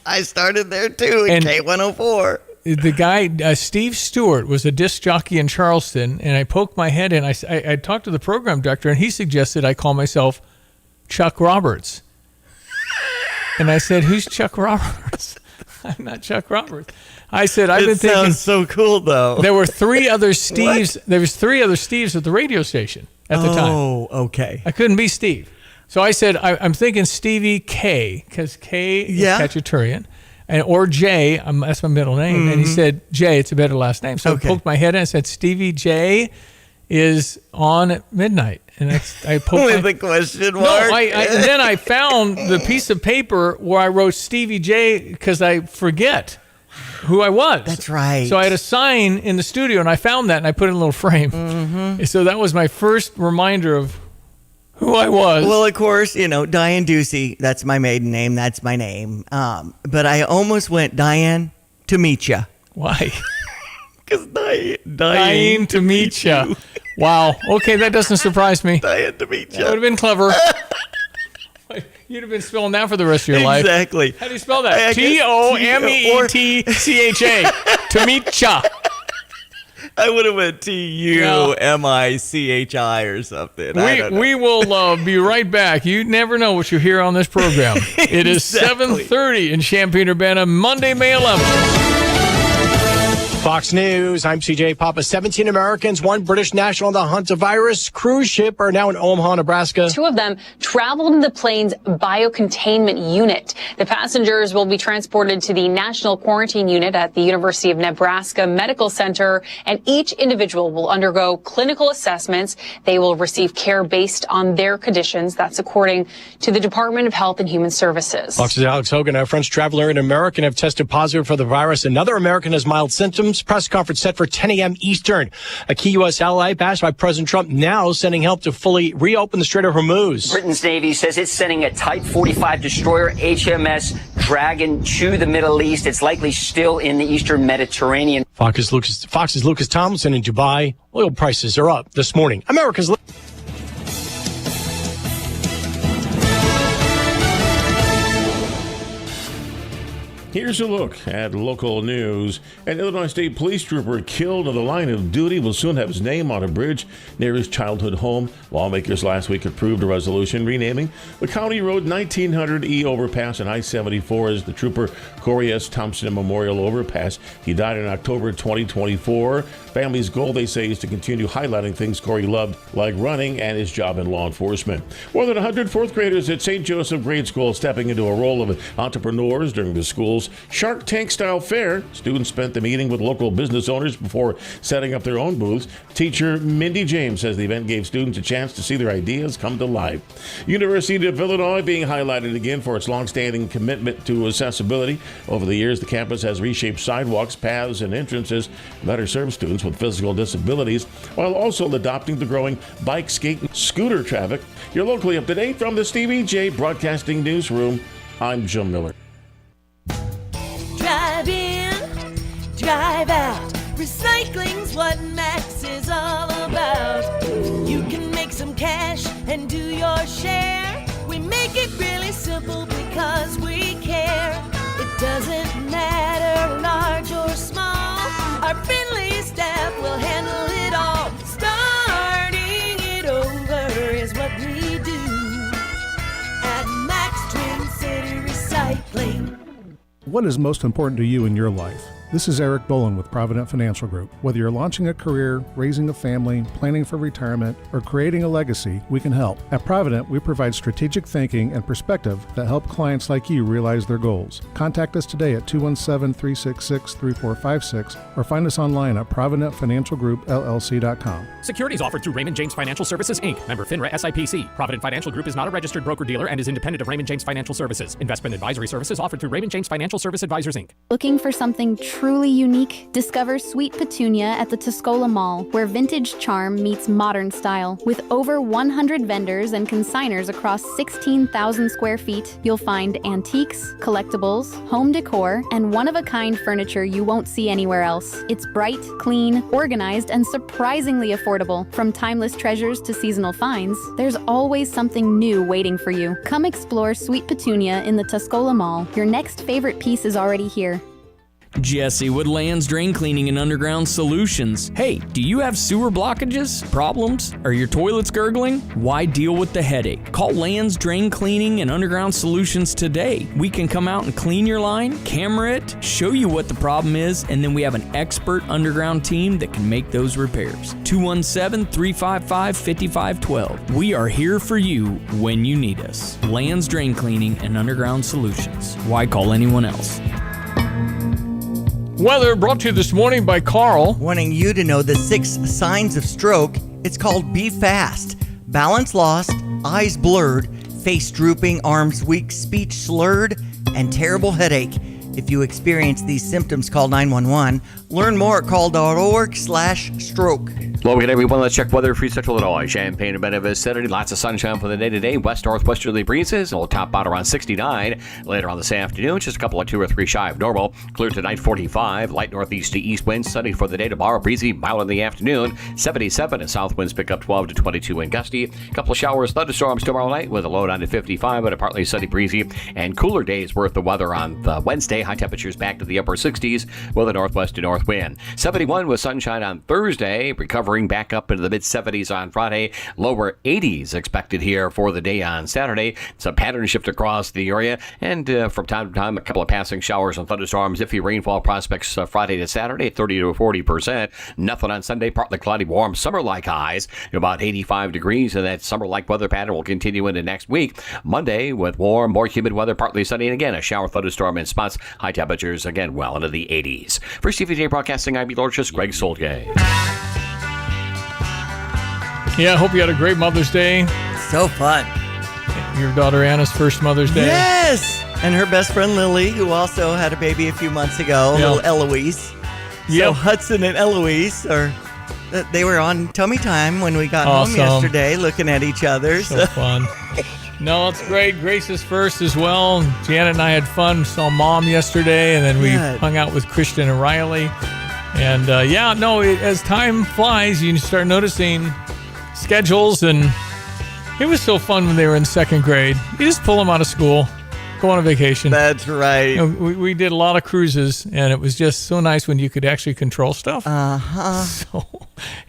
I started there too in K104. The guy, Steve Stewart, was a disc jockey in Charleston, and I poked my head in. I talked to the program director, and he suggested I call myself Chuck Roberts. And I said, "Who's Chuck Roberts?" I'm not Chuck Roberts. I said, "I've been thinking." Sounds so cool, though. There were 3 other Steves. There was 3 other Steves at the radio station at the time. Oh, okay. I couldn't be Steve. So I said, I'm thinking Stevie K, because K is Khachaturian. Or J, that's my middle name. Mm-hmm. And he said, J, it's a better last name. So I poked my head in and said, Stevie J is on at midnight. And I poked with a question mark. No, and then I found the piece of paper where I wrote Stevie J because I forget who I was. That's right. So I had a sign in the studio, and I found that, and I put it in a little frame. Mm-hmm. So that was my first reminder of who I was. Well, of course, Diane Ducey, that's my maiden name. That's my name. But I almost went Diane to meet ya. Why? Because Diane to meet ya. Wow. Okay, that doesn't surprise me. Diane to meet ya. That would have been clever. You'd have been spelling that for the rest of your life. Exactly. How do you spell that? Tomeetcha. Tomeetcha. I would have went Tumichi or something. We will be right back. You never know what you hear on this program. It is 7:30 in Champaign-Urbana, Monday, May 11th. Fox News, I'm CJ Papa. 17 Americans, one British national on the hantavirus cruise ship are now in Omaha, Nebraska. 2 of them traveled in the plane's biocontainment unit. The passengers will be transported to the National Quarantine Unit at the University of Nebraska Medical Center, and each individual will undergo clinical assessments. They will receive care based on their conditions. That's according to the Department of Health and Human Services. Fox's Alex Hogan, a French traveler and American, have tested positive for the virus. Another American has mild symptoms. Press conference set for 10 a.m. Eastern. A key U.S. ally passed by President Trump now sending help to fully reopen the Strait of Hormuz. Britain's Navy says it's sending a Type 45 destroyer HMS Dragon to the Middle East. It's likely still in the Eastern Mediterranean. Fox's Lucas Tomlinson in Dubai. Oil prices are up this morning. America's... Here's a look at local news. An Illinois State Police trooper killed in the line of duty will soon have his name on a bridge near his childhood home. Lawmakers last week approved a resolution renaming the County Road 1900 E overpass on I-74 as the trooper Corey S. Thompson Memorial Overpass. He died in October 2024. Family's goal, they say, is to continue highlighting things Corey loved, like running and his job in law enforcement. More than 100 fourth graders at St. Joseph Grade School stepping into a role of entrepreneurs during the school's Shark Tank-style fair. Students spent the meeting with local business owners before setting up their own booths. Teacher Mindy James says the event gave students a chance to see their ideas come to life. University of Illinois being highlighted again for its longstanding commitment to accessibility. Over the years, the campus has reshaped sidewalks, paths, and entrances to better serve students with physical disabilities, while also adopting the growing bike, skate, and scooter traffic. You're locally up to date from the Stevie J Broadcasting Newsroom. I'm Jim Miller. Drive in, drive out. Recycling's what Max is all about. You can make some cash and do your share. We make it really simple because we care. It doesn't matter large or small. Our friendly staff will handle it all. Starting it over is what we do at Max Twin City Recycling. What is most important to you in your life? This is Eric Boland with Provident Financial Group. Whether you're launching a career, raising a family, planning for retirement, or creating a legacy, we can help. At Provident, we provide strategic thinking and perspective that help clients like you realize their goals. Contact us today at 217-366-3456 or find us online at providentfinancialgroupllc.com. Securities offered through Raymond James Financial Services, Inc., member FINRA SIPC. Provident Financial Group is not a registered broker-dealer and is independent of Raymond James Financial Services. Investment advisory services offered through Raymond James Financial Service Advisors, Inc. Looking for something truly unique? Discover Sweet Petunia at the Tuscola Mall, where vintage charm meets modern style. With over 100 vendors and consigners across 16,000 square feet, you'll find antiques, collectibles, home decor, and one-of-a-kind furniture you won't see anywhere else. It's bright, clean, organized, and surprisingly affordable. From timeless treasures to seasonal finds, there's always something new waiting for you. Come explore Sweet Petunia in the Tuscola Mall. Your next favorite piece is already here. Jesse with Land's Drain Cleaning and Underground Solutions. Hey, do you have sewer blockages, problems? Are your toilets gurgling? Why deal with the headache? Call Land's Drain Cleaning and Underground Solutions today. We can come out and clean your line, camera it, show you what the problem is, and then we have an expert underground team that can make those repairs. 217-355-5512. We are here for you when you need us. Land's Drain Cleaning and Underground Solutions. Why call anyone else? Weather brought to you this morning by Carl. Wanting you to know the 6 signs of stroke. It's called Be Fast. Balance lost, eyes blurred, face drooping, arms weak, speech slurred, and terrible headache. If you experience these symptoms, call 911. Learn more at call.org/stroke. Hello again, everyone. Let's check weather for Central Illinois. Champaign and Bennett vicinity. Lots of sunshine for the day today. West-northwesterly breezes. It'll top out around 69. Later on this afternoon, just a couple of 2 or 3 shy of normal. Clear tonight, 45. Light northeast to east winds. Sunny for the day tomorrow. Breezy, mild in the afternoon. 77. And south winds pick up 12 to 22 and gusty. A couple of showers, thunderstorms tomorrow night with a low down to 55, but a partly sunny, breezy, and cooler days worth of weather on the Wednesday. High temperatures back to the upper 60s with a northwest to north wind. 71 with sunshine on Thursday. Recovering back up into the mid-70s on Friday. Lower 80s expected here for the day on Saturday. Some pattern shift across the area. And from time to time, a couple of passing showers and thunderstorms. Iffy rainfall prospects Friday to Saturday, 30 to 40%. Nothing on Sunday. Partly cloudy, warm, summer-like highs. About 85 degrees. And that summer-like weather pattern will continue into next week. Monday with warm, more humid weather. Partly sunny. And again, a shower, thunderstorm in spots. High temperatures, again, well into the 80s. For CVJ Broadcasting, I'm Lorchus, Greg Solgay. Yeah, I hope you had a great Mother's Day. So fun. Your daughter Anna's first Mother's Day. Yes! And her best friend Lily, who also had a baby a few months ago, little Eloise. So Hudson and Eloise they were on tummy time when we got home yesterday, looking at each other. So fun. No, it's great. Grace is first as well. Janet and I had fun. Saw Mom yesterday, and then we hung out with Christian and Riley. And as time flies, you start noticing schedules, and it was so fun when they were in 2nd grade. You just pull them out of school, go on a vacation. That's right. You know, we did a lot of cruises, and it was just so nice when you could actually control stuff. So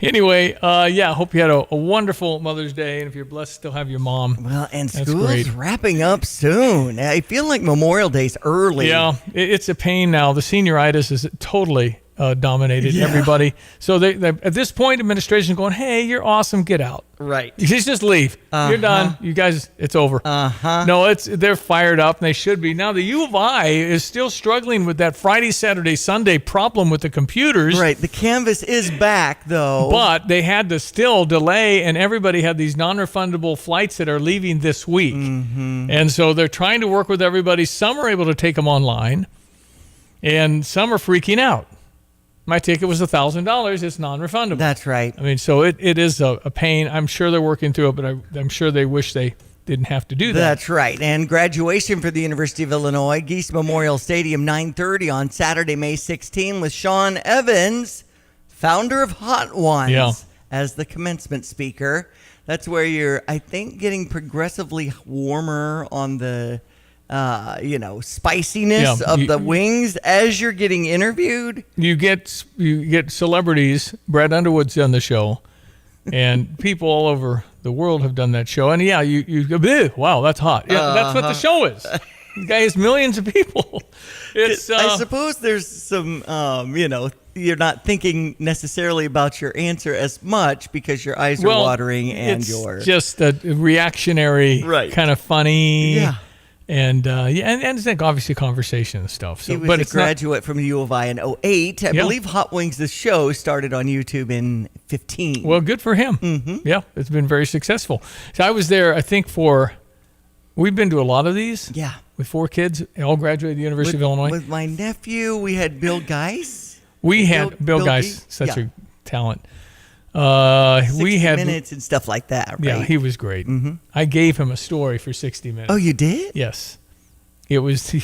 anyway, I hope you had a wonderful Mother's Day, and if you're blessed, still have your mom. Well, and school's wrapping up soon. I feel like Memorial Day's early. Yeah, it's a pain now. The senioritis is totally dominated everybody. So they at this point, administration is going, hey, you're awesome, get out. Right. You just leave. You're done. You guys, it's over. No, they're fired up, and they should be. Now, the U of I is still struggling with that Friday, Saturday, Sunday problem with the computers. Right. The Canvas is back, though. But they had to still delay, and everybody had these non-refundable flights that are leaving this week. And so they're trying to work with everybody. Some are able to take them online, and some are freaking out. My ticket was $1,000. It's non-refundable. That's right. I mean, so it is a pain. I'm sure they're working through it, but I'm sure they wish they didn't have to do that. That's right. And graduation for the University of Illinois, Geese Memorial Stadium, 9:30 on Saturday, May 16, with Sean Evans, founder of Hot Ones, as the commencement speaker. That's where you're, I think, getting progressively warmer on the spiciness of the wings as you're getting interviewed. You get celebrities. Brad Underwood's on the show, and people all over the world have done that show. And you go, wow, that's hot. Yeah, that's what the show is. The guy has millions of people. I suppose there's some, you're not thinking necessarily about your answer as much because your eyes are watering and it's just a reactionary kind of funny. Yeah. And and it's like obviously conversation and stuff. So, he was a graduate from U of I in 2008. I believe Hot Wings, the show, started on YouTube in 2015. Well, good for him. Mm-hmm. Yeah, it's been very successful. So I was there, I think, we've been to a lot of these. Yeah. With 4 kids, they all graduated the University of Illinois. With my nephew, we had Bill Geis. We had Bill Geis, such a talent. 60 Minutes and stuff like that, right? Yeah, he was great. Mm-hmm. I gave him a story for 60 Minutes. Oh, you did? Yes. It was the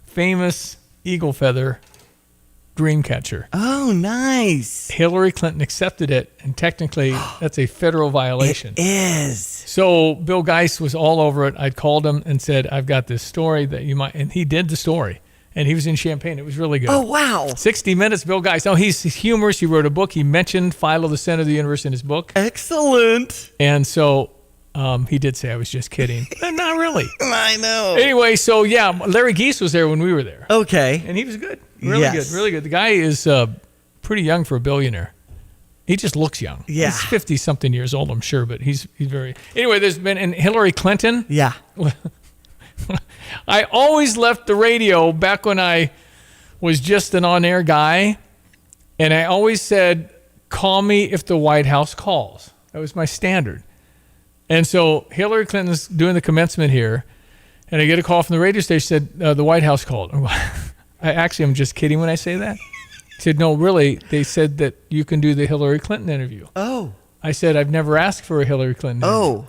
famous eagle feather dream catcher. Oh, nice. Hillary Clinton accepted it, and technically that's a federal violation. It is. So Bill Geis was all over it. I called him and said, I've got this story that you might, and he did the story. And he was in Champaign. It was really good. Oh, wow. 60 Minutes, Bill Geist. Oh, he's humorous. He wrote a book. He mentioned Philo, the Center of the Universe in his book. Excellent. And so he did say I was just kidding. But not really. I know. Anyway, so yeah, Larry Geese was there when we were there. Okay. And he was good. Really good. The guy is pretty young for a billionaire. He just looks young. Yeah. He's 50-something years old, I'm sure, but he's very... Anyway, there's been... And Hillary Clinton... Yeah. I always left the radio back when I was just an on-air guy, and I always said, call me if the White House calls. That was my standard. And so Hillary Clinton's doing the commencement here, and I get a call from the radio station, said, the White House called. I'm just kidding when I say that. I said, no, really, they said that you can do the Hillary Clinton interview. Oh. I said, I've never asked for a Hillary Clinton interview. Oh.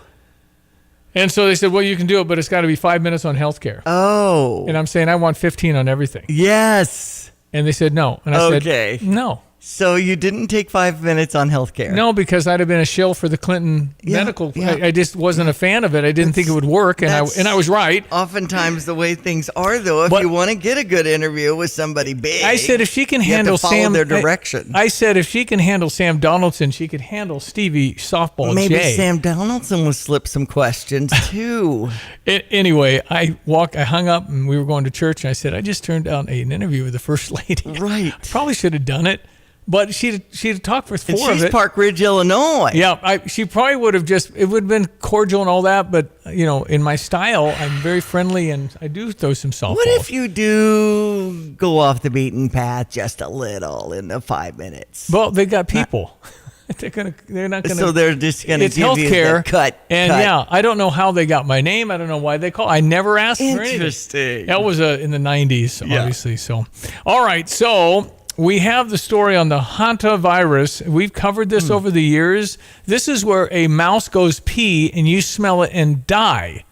And so they said, well, you can do it, but it's got to be 5 minutes on healthcare. Oh. And I'm saying, I want 15 on everything. Yes. And they said no. And I said, no. So you didn't take 5 minutes on healthcare? No, because I'd have been a shill for the Clinton medical. Yeah. I just wasn't a fan of it. I didn't think it would work, and I was right. Oftentimes the way things are, though, if you want to get a good interview with somebody big, I said if she can handle you have to follow Sam, their direction. I said if she can handle Sam Donaldson, she could handle Stevie Softball Maybe J. Sam Donaldson will slip some questions too. Anyway, I hung up, and we were going to church, and I said, I just turned down an interview with the First Lady. Right. I probably should have done it. But she'd talked for four of it. She's Park Ridge, Illinois. Yeah, she probably would have it would have been cordial and all that, but, in my style, I'm very friendly and I do throw some softballs. What if you do go off the beaten path just a little in the 5 minutes? Well, they got people. They're not gonna. So they're just gonna It's give you healthcare. the cut. And yeah, I don't know how they got my name. I don't know why they call. I never asked for anything. Interesting. That was in the 90s, obviously. So, all right. So we have the story on the hantavirus. We've covered this over the years. This is where a mouse goes pee and you smell it and die.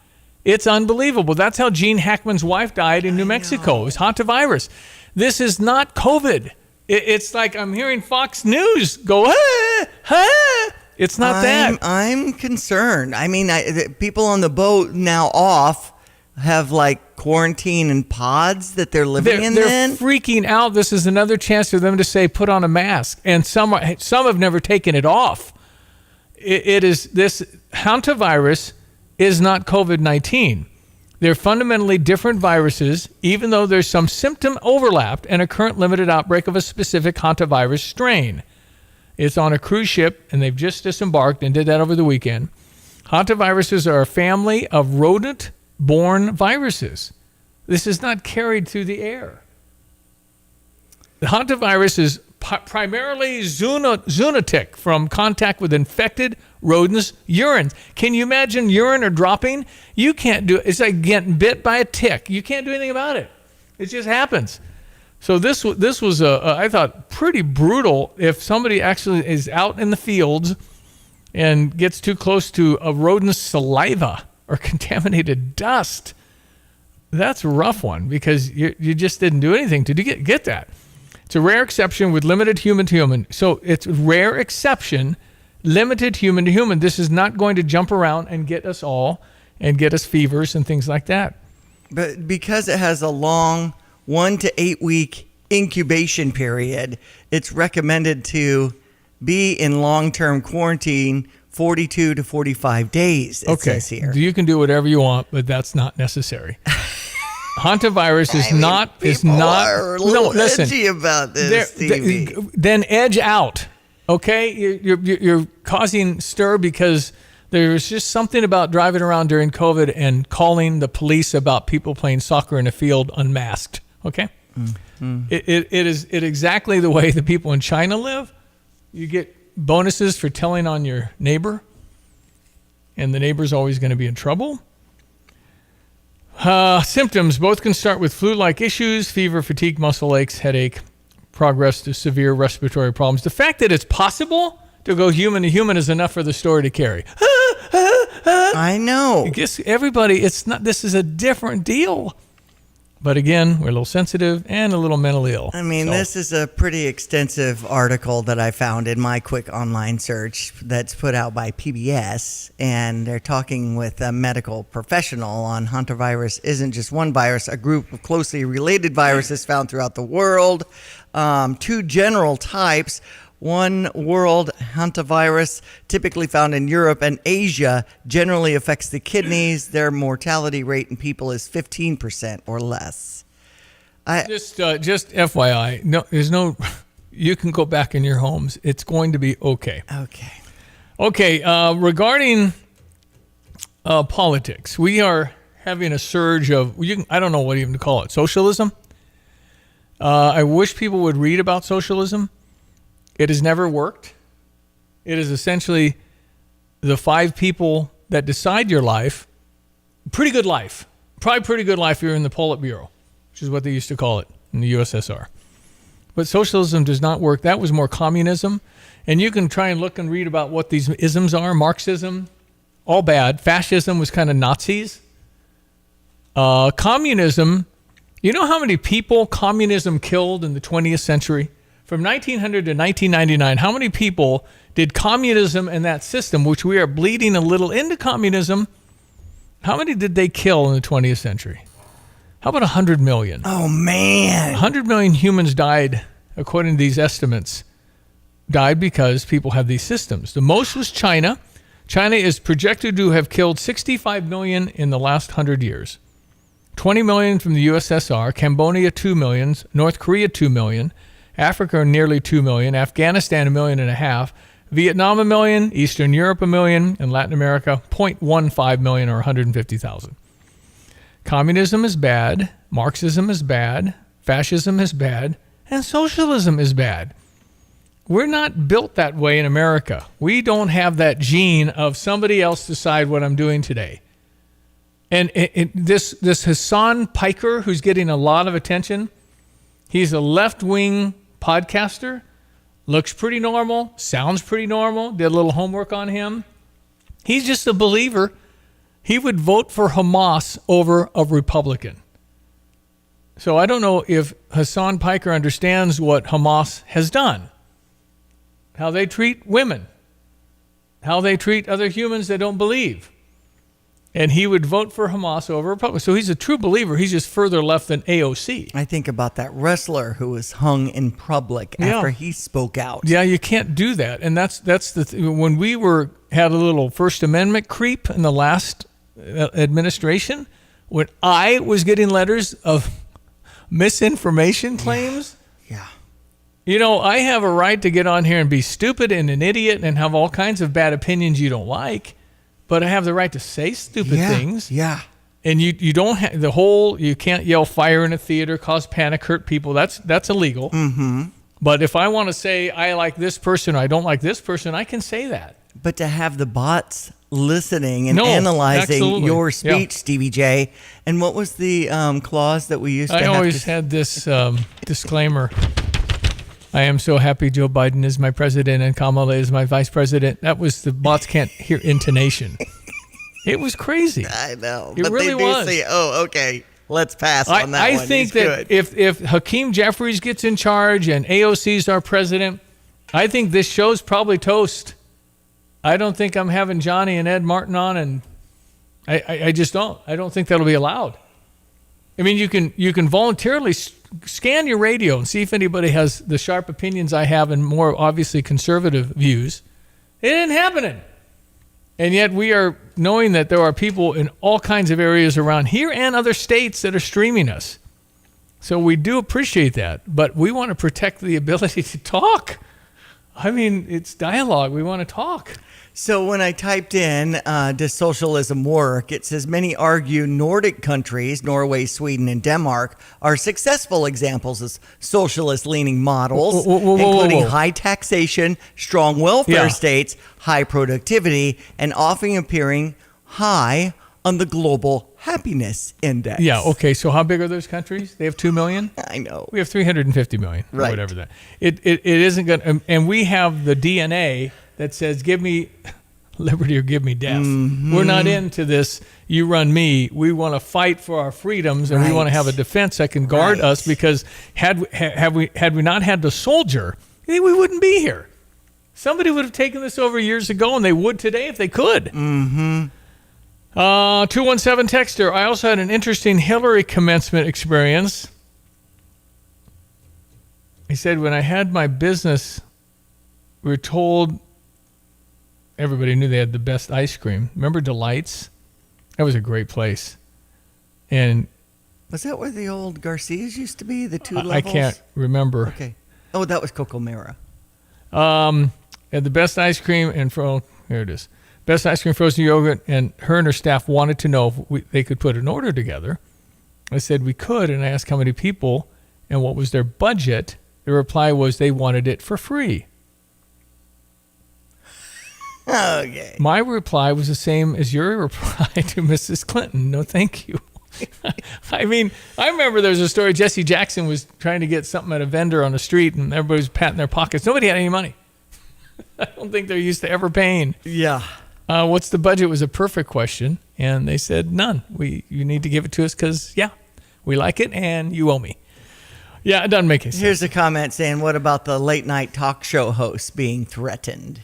It's unbelievable. That's how Gene Hackman's wife died in New Mexico. It was hantavirus. This is not COVID. It's like I'm hearing Fox News go, It's not that. I'm concerned. I mean, people on the boat now off have like quarantine and pods that they're living in. They're freaking out. This is another chance for them to say, put on a mask. And some have never taken it off. This hantavirus is not COVID-19. They're fundamentally different viruses, even though there's some symptom overlap and a current limited outbreak of a specific hantavirus strain. It's on a cruise ship, and they've just disembarked and did that over the weekend. Hantaviruses are a family of rodent-borne viruses. This is not carried through the air. The hantavirus is primarily zoonotic from contact with infected rodents' urine. Can you imagine urine or dropping? You can't do it. It's like getting bit by a tick. You can't do anything about it. It just happens. So this was I thought, pretty brutal. If somebody actually is out in the fields and gets too close to a rodent's saliva or contaminated dust, that's a rough one because you just didn't do anything to get that. It's a rare exception with limited human to human. So it's a rare exception, limited human to human. This is not going to jump around and get us all and get us fevers and things like that. But because it has a long 1 to 8 week incubation period, it's recommended to be in long-term quarantine 42 to 45 days, it says here. You can do whatever you want, but that's not necessary. Hantavirus is not. Are a little edgy about this, Stevie. Then edge out. Okay, you're causing stir because there's just something about driving around during COVID and calling the police about people playing soccer in a field unmasked. Okay, It is exactly the way the people in China live. You get bonuses for telling on your neighbor, and the neighbor's always going to be in trouble. Symptoms both can start with flu-like issues, fever, fatigue, muscle aches, headache, progress to severe respiratory problems. The fact that it's possible to go human to human is enough for the story to carry. I know. I guess everybody, it's not. This is a different deal. But again, we're a little sensitive and a little mentally ill. I mean, this is a pretty extensive article that I found in my quick online search that's put out by PBS, and they're talking with a medical professional on hantavirus isn't just one virus, a group of closely related viruses found throughout the world. 2 general types. One world hantavirus, typically found in Europe and Asia, generally affects the kidneys. Their mortality rate in people is 15% or less. Just FYI, there's no. You can go back in your homes. It's going to be okay. Okay. Regarding politics, we are having a surge of. I don't know what even to call it. Socialism. I wish people would read about socialism. It has never worked. It is essentially the 5 people that decide your life. Pretty good life. Probably pretty good life if you're in the Politburo, which is what they used to call it in the USSR. But socialism does not work. That was more communism. And you can try and look and read about what these isms are. Marxism, all bad. Fascism was kind of Nazis. Communism, you know how many people communism killed in the 20th century? From 1900 to 1999, how many people did communism and that system, which we are bleeding a little into communism, how many did they kill in the 20th century? How about 100 million? Oh, man. 100 million humans died, according to these estimates, died because people have these systems. The most was China. China is projected to have killed 65 million in the last 100 years. 20 million from the USSR, Cambodia 2 million, North Korea 2 million, Africa nearly 2 million, Afghanistan 1.5 million, Vietnam 1 million, Eastern Europe 1 million, and Latin America 0.15 million or 150,000. Communism is bad, Marxism is bad, fascism is bad, and socialism is bad. We're not built that way in America. We don't have that gene of somebody else decide what I'm doing today. And this Hassan Piker, who's getting a lot of attention, he's a left-wing podcaster, looks pretty normal, sounds pretty normal, did a little homework on him. He's just a believer. He would vote for Hamas over a Republican. So I don't know if Hassan Piker understands what Hamas has done, how they treat women, how they treat other humans that don't believe. And he would vote for Hamas over Republican. So he's a true believer. He's just further left than AOC. I think about that wrestler who was hung in public after he spoke out. Yeah, you can't do that. And that's when we had a little First Amendment creep in the last administration, when I was getting letters of misinformation claims. Yeah. You know, I have a right to get on here and be stupid and an idiot and have all kinds of bad opinions you don't like. But I have the right to say stupid things. Yeah. And you don't have you can't yell fire in a theater, cause panic, hurt people. That's illegal. Mm-hmm. But if I want to say I like this person or I don't like this person, I can say that. But to have the bots listening and analyzing your speech, Stevie J, and what was the clause that we used to have? I always had this disclaimer. I am so happy Joe Biden is my president and Kamala is my vice president. That was the bots can't hear intonation. It was crazy. I know. It really was. Say, oh, okay, let's pass on that one. I think that if Hakeem Jeffries gets in charge and AOC is our president, I think this show's probably toast. I don't think I'm having Johnny and Ed Martin on, and I just don't. I don't think that'll be allowed. I mean, you can voluntarily scan your radio and see if anybody has the sharp opinions I have and more obviously conservative views. It ain't happening. And yet we are knowing that there are people in all kinds of areas around here and other states that are streaming us. So we do appreciate that, but we want to protect the ability to talk. I mean, it's dialogue. We want to talk. So when I typed in, does socialism work? It says many argue Nordic countries, Norway, Sweden, and Denmark, are successful examples of socialist-leaning models, including high taxation, strong welfare states, high productivity, and often appearing high on the global happiness index. Yeah, okay. So how big are those countries? They have 2 million? I know. We have 350 million, or whatever that. It isn't going to, and we have the DNA that says, give me liberty or give me death. We're not into this, you run me. We want to fight for our freedoms, and we want to have a defense that can guard us, because had we not had the soldier, we wouldn't be here. Somebody would have taken this over years ago, and they would today if they could. 217 texter, I also had an interesting Hillary commencement experience. He said, when I had my business, we were told everybody knew they had the best ice cream. Remember Delight's? That was a great place. And was that where the old Garcias used to be, the two levels? I can't remember. Okay. Oh, that was Coco Mira. Had the best ice cream and here it is. Best ice cream, frozen yogurt, and her and her staff wanted to know if they could put an order together. I said we could, and I asked how many people and what was their budget. The reply was they wanted it for free. Okay. My reply was the same as your reply to Mrs. Clinton. No, thank you. I mean, I remember there was a story. Jesse Jackson was trying to get something at a vendor on the street, and everybody was patting their pockets. Nobody had any money. I don't think they're used to ever paying. Yeah. What's the budget was a perfect question, and they said none. You need to give it to us because, we like it, and you owe me. Yeah, it doesn't make any sense. Here's a comment saying, what about the late night talk show hosts being threatened?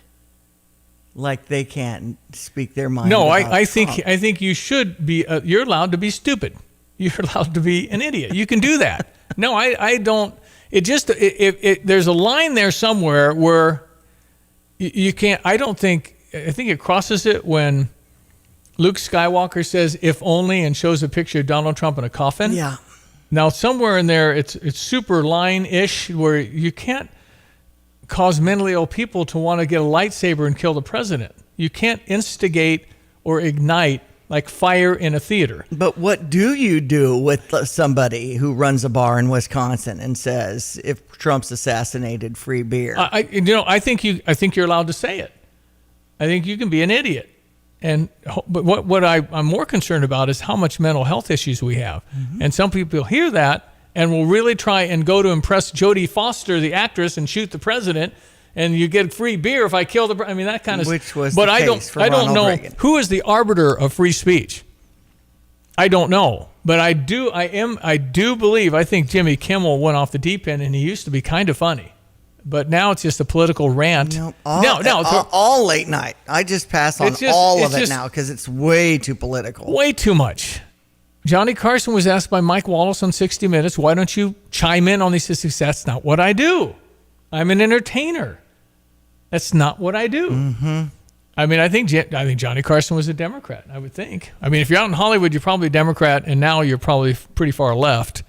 Like they can't speak their mind. No, I think you should be. You're allowed to be stupid. You're allowed to be an idiot. You can do that. No, I don't. It just there's a line there somewhere where you can't. I think it crosses it when Luke Skywalker says "if only" and shows a picture of Donald Trump in a coffin. Yeah. Now somewhere in there, it's super line-ish where you can't cause mentally ill people to want to get a lightsaber and kill the president. You can't instigate or ignite like fire in a theater. But what do you do with somebody who runs a bar in Wisconsin and says, if Trump's assassinated, free beer? I think you're allowed to say it. I think you can be an idiot. But what I'm more concerned about is how much mental health issues we have. And some people hear that and will really try and go to impress Jodie Foster, the actress, and shoot the president, and you get free beer if I kill the president. I mean, that kind of stuff. Which was the case for Ronald don't know Reagan. Who is the arbiter of free speech. I don't know, but I do believe. I think Jimmy Kimmel went off the deep end, and he used to be kind of funny, but now it's just a political rant. All late night. I just pass on all of it now because it's way too political. Way too much. Johnny Carson was asked by Mike Wallace on 60 Minutes, why don't you chime in on these issues? That's not what I do. I'm an entertainer. That's not what I do. I mean, I think Johnny Carson was a Democrat, I would think. I mean, if you're out in Hollywood, you're probably a Democrat, and now you're probably pretty far left.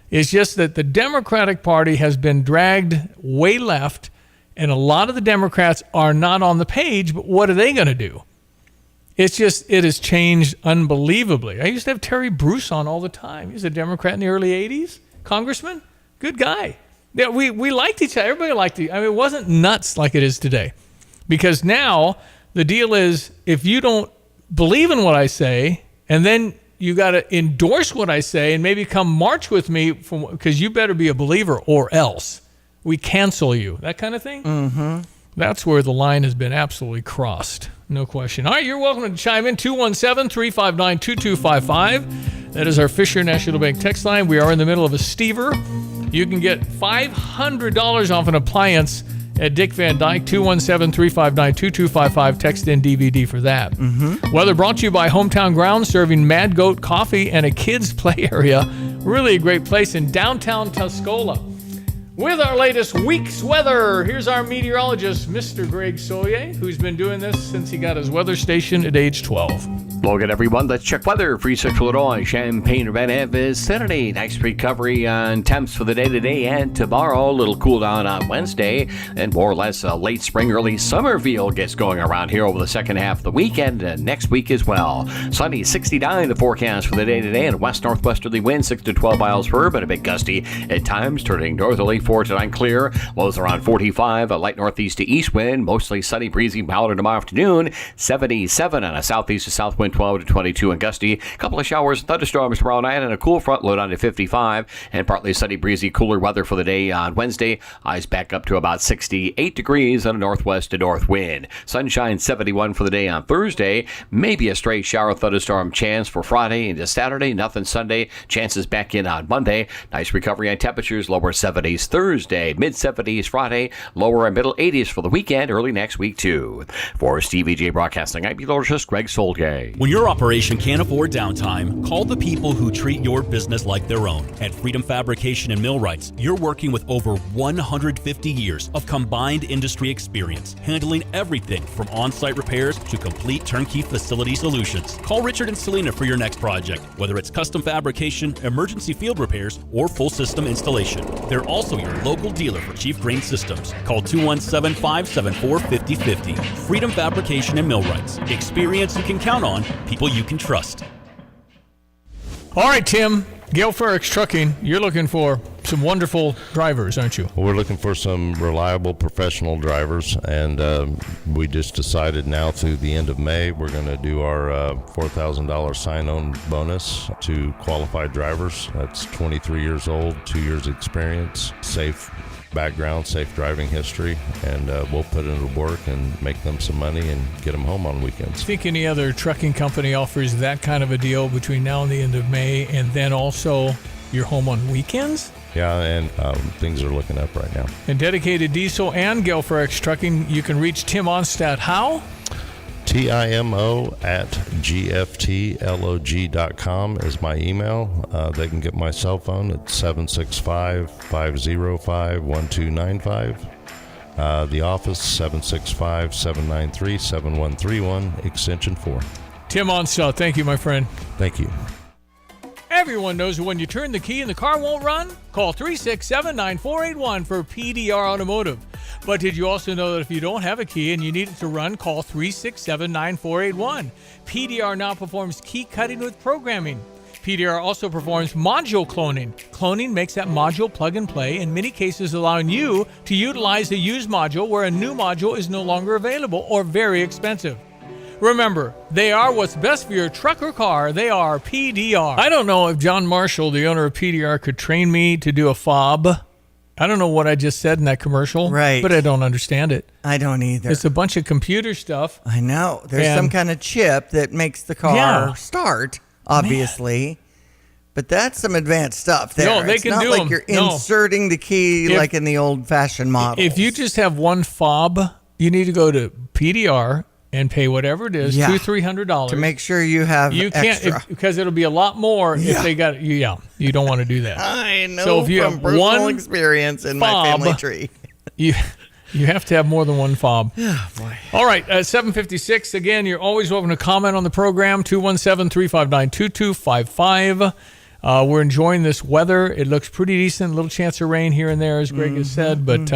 It's just that the Democratic Party has been dragged way left, and a lot of the Democrats are not on the page, but what are they going to do? It has changed unbelievably. I used to have Terry Bruce on all the time. He was a Democrat in the early 80s. Congressman, good guy. Yeah, we liked each other. Everybody liked each other. I mean, it wasn't nuts like it is today. Because now the deal is if you don't believe in what I say, and then you got to endorse what I say and maybe come march with me because you better be a believer or else we cancel you. That kind of thing. That's where the line has been absolutely crossed. No question. All right, you're welcome to chime in. 217-359-2255. That is our Fisher National Bank text line. We are in the middle of a Stever. You can get $500 off an appliance at Dick Van Dyke. 217-359-2255. Text in DVD for that. Weather brought to you by Hometown Grounds, serving Mad Goat Coffee and a kids' play area. Really a great place in downtown Tuscola. With our latest week's weather, here's our meteorologist, Mr. Greg Soye, who's been doing this since he got his weather station at age 12. Hello again, everyone. Let's check weather for East Central Illinois. Champaign-Urbana vicinity. Nice recovery on temps for the day today and tomorrow. A little cool down on Wednesday. And more or less a late spring, early summer feel gets going around here over the second half of the weekend and next week as well. Sunny, 69 the forecast for the day today, and west-northwesterly wind 6 to 12 miles per hour, but a bit gusty at times, turning northerly 4 to 9 clear. Lows around 45, a light northeast to east wind, mostly sunny, breezy, mild tomorrow afternoon. 77 on a southeast to south wind between 12 to 22 and gusty. A couple of showers and thunderstorms tomorrow night, and a cool front low down to 55. And partly sunny, breezy, cooler weather for the day on Wednesday. Highs back up to about 68 degrees on a northwest to north wind. Sunshine 71 for the day on Thursday. Maybe a stray shower thunderstorm chance for Friday into Saturday. Nothing Sunday. Chances back in on Monday. Nice recovery on temperatures. Lower 70s Thursday. Mid 70s Friday. Lower and middle 80s for the weekend. Early next week too. For Stevie J Broadcasting, I'm meteorologist Greg Solgay. When your operation can't afford downtime, call the people who treat your business like their own. At Freedom Fabrication and Millwrights, you're working with over 150 years of combined industry experience, handling everything from on-site repairs to complete turnkey facility solutions. Call Richard and Selena for your next project, whether it's custom fabrication, emergency field repairs, or full system installation. They're also your local dealer for Chief Crane Systems. Call 217-574-5050. Freedom Fabrication and Millwrights. Experience you can count on, people you can trust. All right, Tim, Gale Ferrex Trucking, you're looking for some wonderful drivers, aren't you? Well, we're looking for some reliable professional drivers, and we just decided now through the end of May we're going to do our $4,000 sign-on bonus to qualified drivers. That's 23 years old, 2 years experience, safe background, safe driving history, and we'll put it into work and make them some money and get them home on weekends. Think any other trucking company offers that kind of a deal between now and the end of May, and then also you're home on weekends? Yeah, and things are looking up right now. And Dedicated Diesel and Gale Ferrex Trucking, you can reach Tim Onstadt how? TIMO@gftlog.com is my email. They can get my cell phone at 765-505-1295. The office, 765-793-7131, extension 4. Tim Onstadt, thank you, my friend. Thank you. Everyone knows that when you turn the key and the car won't run, call 367-9481 for PDR Automotive. But did you also know that if you don't have a key and you need it to run, call 367-9481. PDR now performs key cutting with programming. PDR also performs module cloning. Cloning makes that module plug and play, in many cases allowing you to utilize a used module where a new module is no longer available or very expensive. Remember, they are what's best for your truck or car. They are PDR. I don't know if John Marshall, the owner of PDR, could train me to do a fob. I don't know what I just said in that commercial, right? But I don't understand it. I don't either. It's a bunch of computer stuff. I know. There's some kind of chip that makes the car start, obviously. Man. But that's some advanced stuff there. No, they it's can not do like them. You're inserting the key like in the old-fashioned model. If you just have one fob, you need to go to PDR and pay whatever it is, $200-$300 to make sure you have extra. Because it'll be a lot more if they got you. Yeah, you don't want to do that. I know so if you from have personal one experience in my family tree. you have to have more than one fob. Oh, boy. All right, 7:56. Again, you're always welcome to comment on the program. 217-359-2255. We're enjoying this weather. It looks pretty decent. A little chance of rain here and there, as Greg has said, but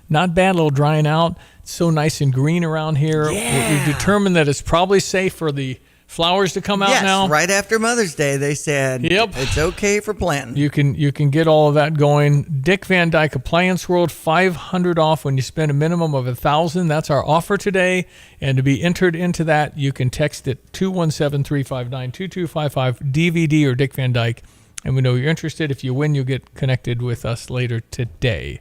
not bad. A little drying out. It's so nice and green around here. Yeah. We've determined that it's probably safe for the flowers to come out now. Yes, right after Mother's Day, they said it's okay for planting. You can get all of that going. Dick Van Dyke Appliance World, $500 off when you spend a minimum of $1,000. That's our offer today. And to be entered into that, you can text it 217-359-2255, DVD or Dick Van Dyke. And we know you're interested. If you win, you'll get connected with us later today.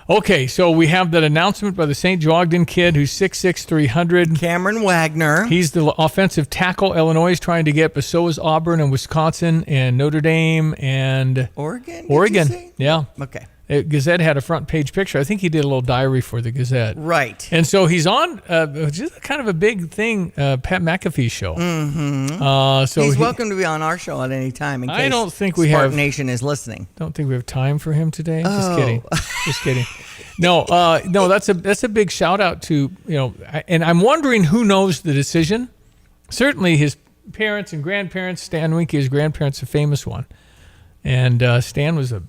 Okay, so we have that announcement by the St. Joe Ogden kid who's 6'6", 300. Cameron Wagner. He's the offensive tackle Illinois is trying to get, but so is Auburn and Wisconsin and Notre Dame and Oregon. Yeah. Okay. Gazette had a front page picture. I think he did a little diary for the Gazette. Right. And so he's on just kind of a big thing, Pat McAfee's show. Mm-hmm. So he's welcome to be on our show at any time in case I don't think we Spartan have Nation is listening. Don't think we have time for him today. Just Oh. kidding. Just kidding. No, that's a big shout out to, and I'm wondering who knows the decision. Certainly his parents and grandparents. Stan Winke, his grandparents, a famous one. And Stan was a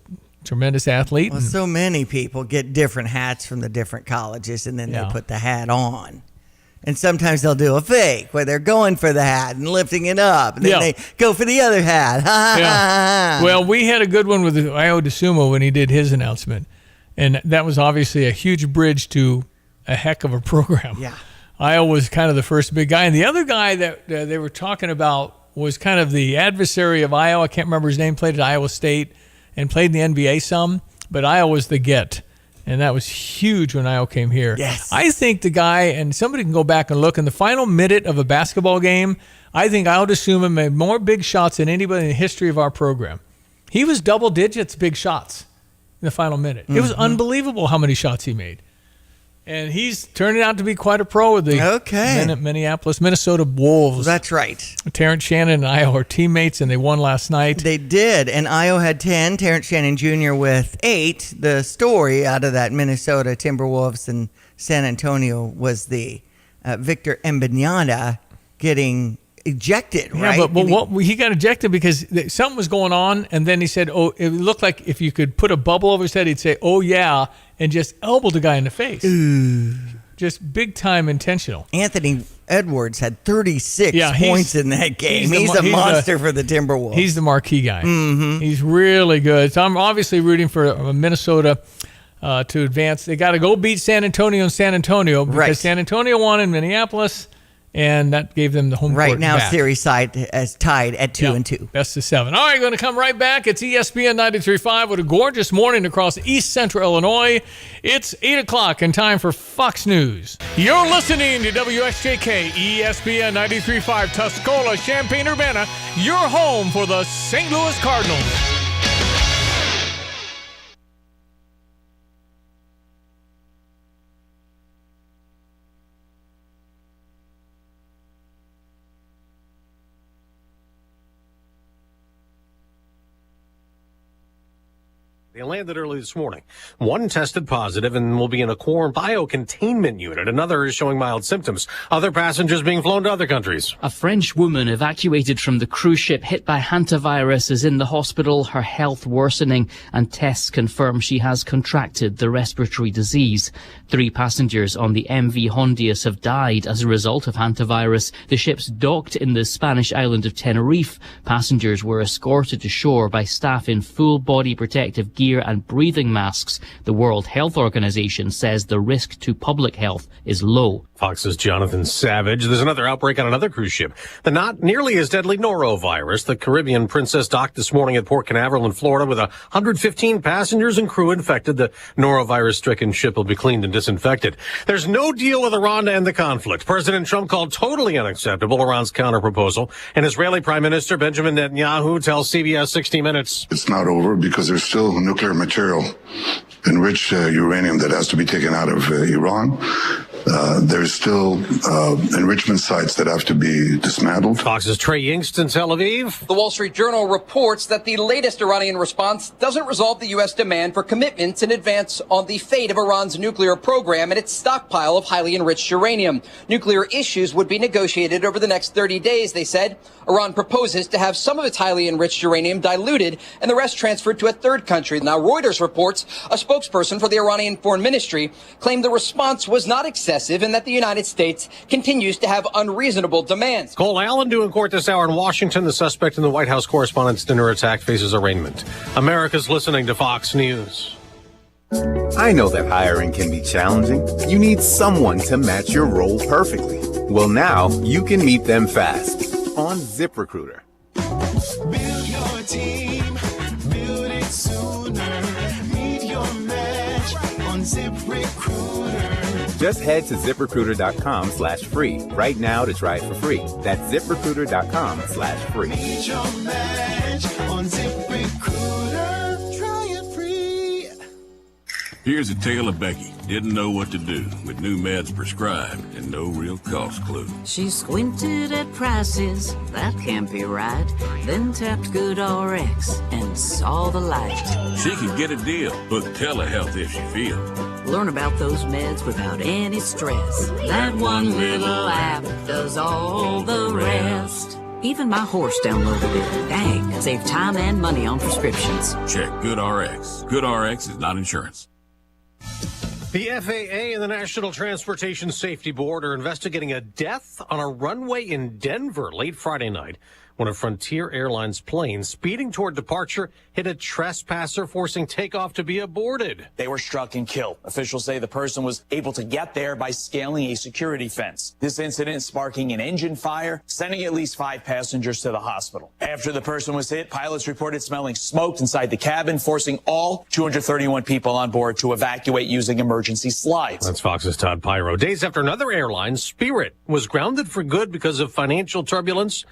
tremendous athlete. Well, so many people get different hats from the different colleges, and then they put the hat on. And sometimes they'll do a fake where they're going for the hat and lifting it up, and then they go for the other hat. Well, we had a good one with Io DeSumo when he did his announcement, and that was obviously a huge bridge to a heck of a program. Yeah. Iowa was kind of the first big guy. And the other guy that they were talking about was kind of the adversary of Iowa. I can't remember his name, played at Iowa State and played in the NBA some, but Iowa was the get. And that was huge when Iowa came here. Yes. I think the guy, and somebody can go back and look, in the final minute of a basketball game, I think Iowa Desuma made more big shots than anybody in the history of our program. He was double digits big shots in the final minute. It was unbelievable how many shots he made. And he's turning out to be quite a pro with the Minnesota Wolves. That's right. Terrence Shannon and Iowa are teammates, and they won last night. They did, and Iowa had 10, Terrence Shannon Jr. with 8. The story out of that Minnesota Timberwolves and San Antonio was the Victor Wembanyama getting ejected, right? Yeah, but he got ejected because something was going on, and then he said, it looked like if you could put a bubble over his head, he'd say, oh, yeah, and just elbowed the guy in the face. Ooh. Just big-time intentional. Anthony Edwards had 36 points in that game. He's a monster for the Timberwolves. He's the marquee guy. Mm-hmm. He's really good. So I'm obviously rooting for Minnesota to advance. They got to go beat San Antonio because San Antonio won in Minneapolis, and that gave them the home court right now back. Series tied at 2-2. Best of 7. All right, going to come right back. It's ESPN 93.5 with a gorgeous morning across East Central Illinois. It's 8 o'clock and time for Fox News. You're listening to WSJK ESPN 93.5 Tuscola, Champaign-Urbana, your home for the St. Louis Cardinals. They landed early this morning. One tested positive and will be in a biocontainment unit. Another is showing mild symptoms. Other passengers being flown to other countries. A French woman evacuated from the cruise ship hit by hantavirus is in the hospital, her health worsening, and tests confirm she has contracted the respiratory disease. 3 passengers on the MV Hondius have died as a result of hantavirus. The ship's docked in the Spanish island of Tenerife. Passengers were escorted to shore by staff in full body protective gear and breathing masks. The World Health Organization says the risk to public health is low. Fox's Jonathan Savage. There's another outbreak on another cruise ship. The not nearly as deadly norovirus. The Caribbean Princess docked this morning at Port Canaveral in Florida with 115 passengers and crew infected. The norovirus-stricken ship will be cleaned and disinfected. There's no deal with Iran to end the conflict. President Trump called totally unacceptable Iran's counterproposal. And Israeli Prime Minister Benjamin Netanyahu tells CBS 60 Minutes. It's not over because there's still nuclear material, enriched uranium that has to be taken out of Iran. There's still enrichment sites that have to be dismantled. Fox's Trey Yingst in Tel Aviv. The Wall Street Journal reports that the latest Iranian response doesn't resolve the U.S. demand for commitments in advance on the fate of Iran's nuclear program and its stockpile of highly enriched uranium. Nuclear issues would be negotiated over the next 30 days, they said. Iran proposes to have some of its highly enriched uranium diluted and the rest transferred to a third country. Now, Reuters reports a spokesperson for the Iranian Foreign Ministry claimed the response was not excessive and that the United States continues to have unreasonable demands. Cole Allen due in court this hour in Washington. The suspect in the White House Correspondents' Dinner attack faces arraignment. America's listening to Fox News. I know that hiring can be challenging. You need someone to match your role perfectly. Well, now you can meet them fast on ZipRecruiter. Build your team, build it sooner. Meet your match on ZipRecruiter. Just head to ZipRecruiter.com/free right now to try it for free. That's ZipRecruiter.com/free. Meet your match on ZipRecruiter. Try it free. Here's a tale of Becky. Didn't know what to do with new meds prescribed and no real cost clue. She squinted at prices, that can't be right. Then tapped GoodRx and saw the light. She could get a deal. Book telehealth if she feels. Learn about those meds without any stress. That one little app does all the rest. Even my horse downloaded it. Dang, save time and money on prescriptions. Check GoodRx. GoodRx is not insurance. The FAA and the National Transportation Safety Board are investigating a death on a runway in Denver late Friday night when a Frontier Airlines plane speeding toward departure hit a trespasser, forcing takeoff to be aborted. They were struck and killed. Officials say the person was able to get there by scaling a security fence. This incident sparking an engine fire, sending at least 5 passengers to the hospital. After the person was hit, pilots reported smelling smoke inside the cabin, forcing all 231 people on board to evacuate using emergency slides. That's Fox's Todd Pyro. Days after another airline, Spirit, was grounded for good because of financial turbulence,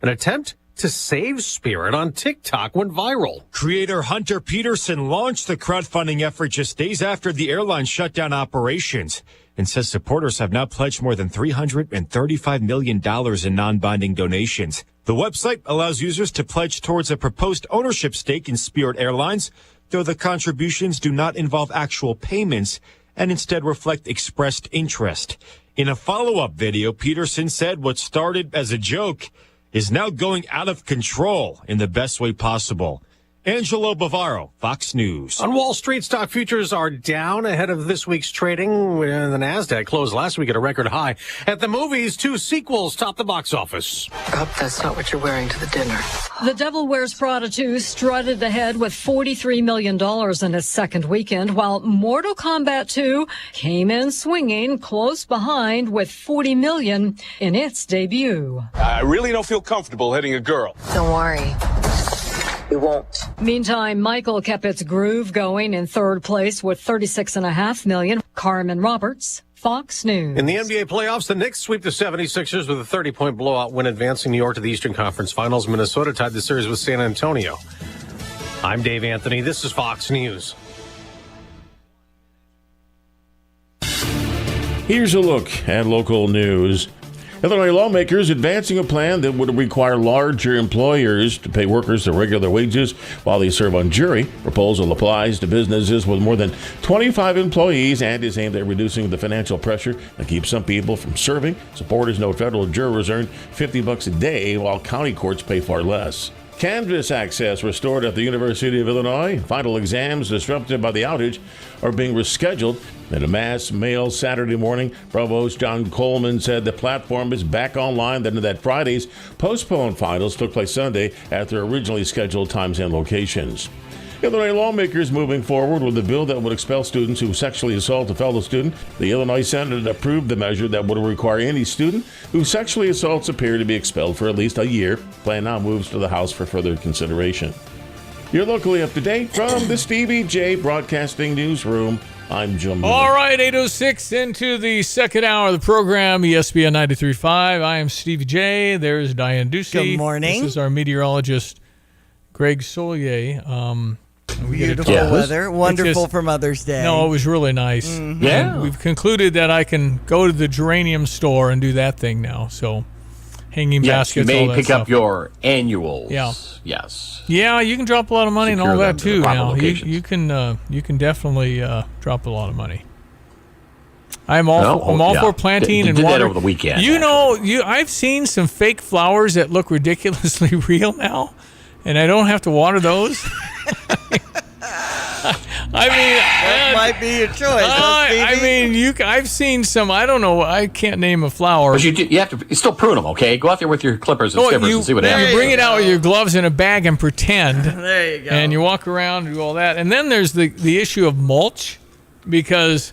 an attempt to save Spirit on TikTok went viral. Creator Hunter Peterson launched the crowdfunding effort just days after the airline shut down operations and says supporters have now pledged more than $335 million in non-binding donations. The website allows users to pledge towards a proposed ownership stake in Spirit Airlines, though the contributions do not involve actual payments and instead reflect expressed interest. In a follow-up video, Peterson said what started as a joke is now going out of control in the best way possible. Angelo Bavaro, Fox News. On Wall Street, stock futures are down ahead of this week's trading. The Nasdaq closed last week at a record high. At the movies, 2 sequels topped the box office. I hope that's not what you're wearing to the dinner. The Devil Wears Prada 2 strutted ahead with $43 million in its second weekend, while Mortal Kombat 2 came in swinging close behind with $40 million in its debut. I really don't feel comfortable hitting a girl. Don't worry. We won't. Meantime, Michael kept its groove going in third place with $36.5 million. Carmen Roberts, Fox News. In the NBA playoffs, the Knicks sweep the 76ers with a 30-point blowout win, advancing New York to the Eastern Conference Finals. Minnesota tied the series with San Antonio. I'm Dave Anthony. This is Fox News. Here's a look at local news. Illinois lawmakers advancing a plan that would require larger employers to pay workers their regular wages while they serve on jury. Proposal applies to businesses with more than 25 employees and is aimed at reducing the financial pressure that keeps some people from serving. Supporters note federal jurors earn $50 a day while county courts pay far less. Canvas access restored at the University of Illinois. Final exams disrupted by the outage are being rescheduled. In a mass mail Saturday morning, Provost John Coleman said the platform is back online, then that Friday's postponed finals took place Sunday at their originally scheduled times and locations. Illinois lawmakers moving forward with a bill that would expel students who sexually assault a fellow student. The Illinois Senate approved the measure that would require any student who sexually assaults a peer to be expelled for at least a year. Plan now moves to the House for further consideration. You're locally up to date from the Stevie J Broadcasting Newsroom. I'm Jim Miller. All right, 8:06 into the second hour of the program, ESPN 93.5. I am Stevie J. There's Diane Ducey. Good morning. This is our meteorologist, Greg Solier. Beautiful weather. Wonderful for Mother's Day. No, it was really nice. Mm-hmm. Yeah. And we've concluded that I can go to the geranium store and do that thing now. So hanging baskets, you may all that pick stuff. up your annuals. Yeah. Yes. Yeah, you can drop a lot of money and all Secure that them to the too. proper Now locations. you can definitely drop a lot of money. I'm all for planting and did water. that over the weekend. I've seen some fake flowers that look ridiculously real now, and I don't have to water those. I mean, that might be your choice. I've seen some. I don't know. I can't name a flower. But you have to still prune them, okay? Go out there with your clippers and stibbers and see what happens. You bring it out with your gloves in a bag and pretend. There you go. And you walk around and do all that. And then there's the issue of mulch, because,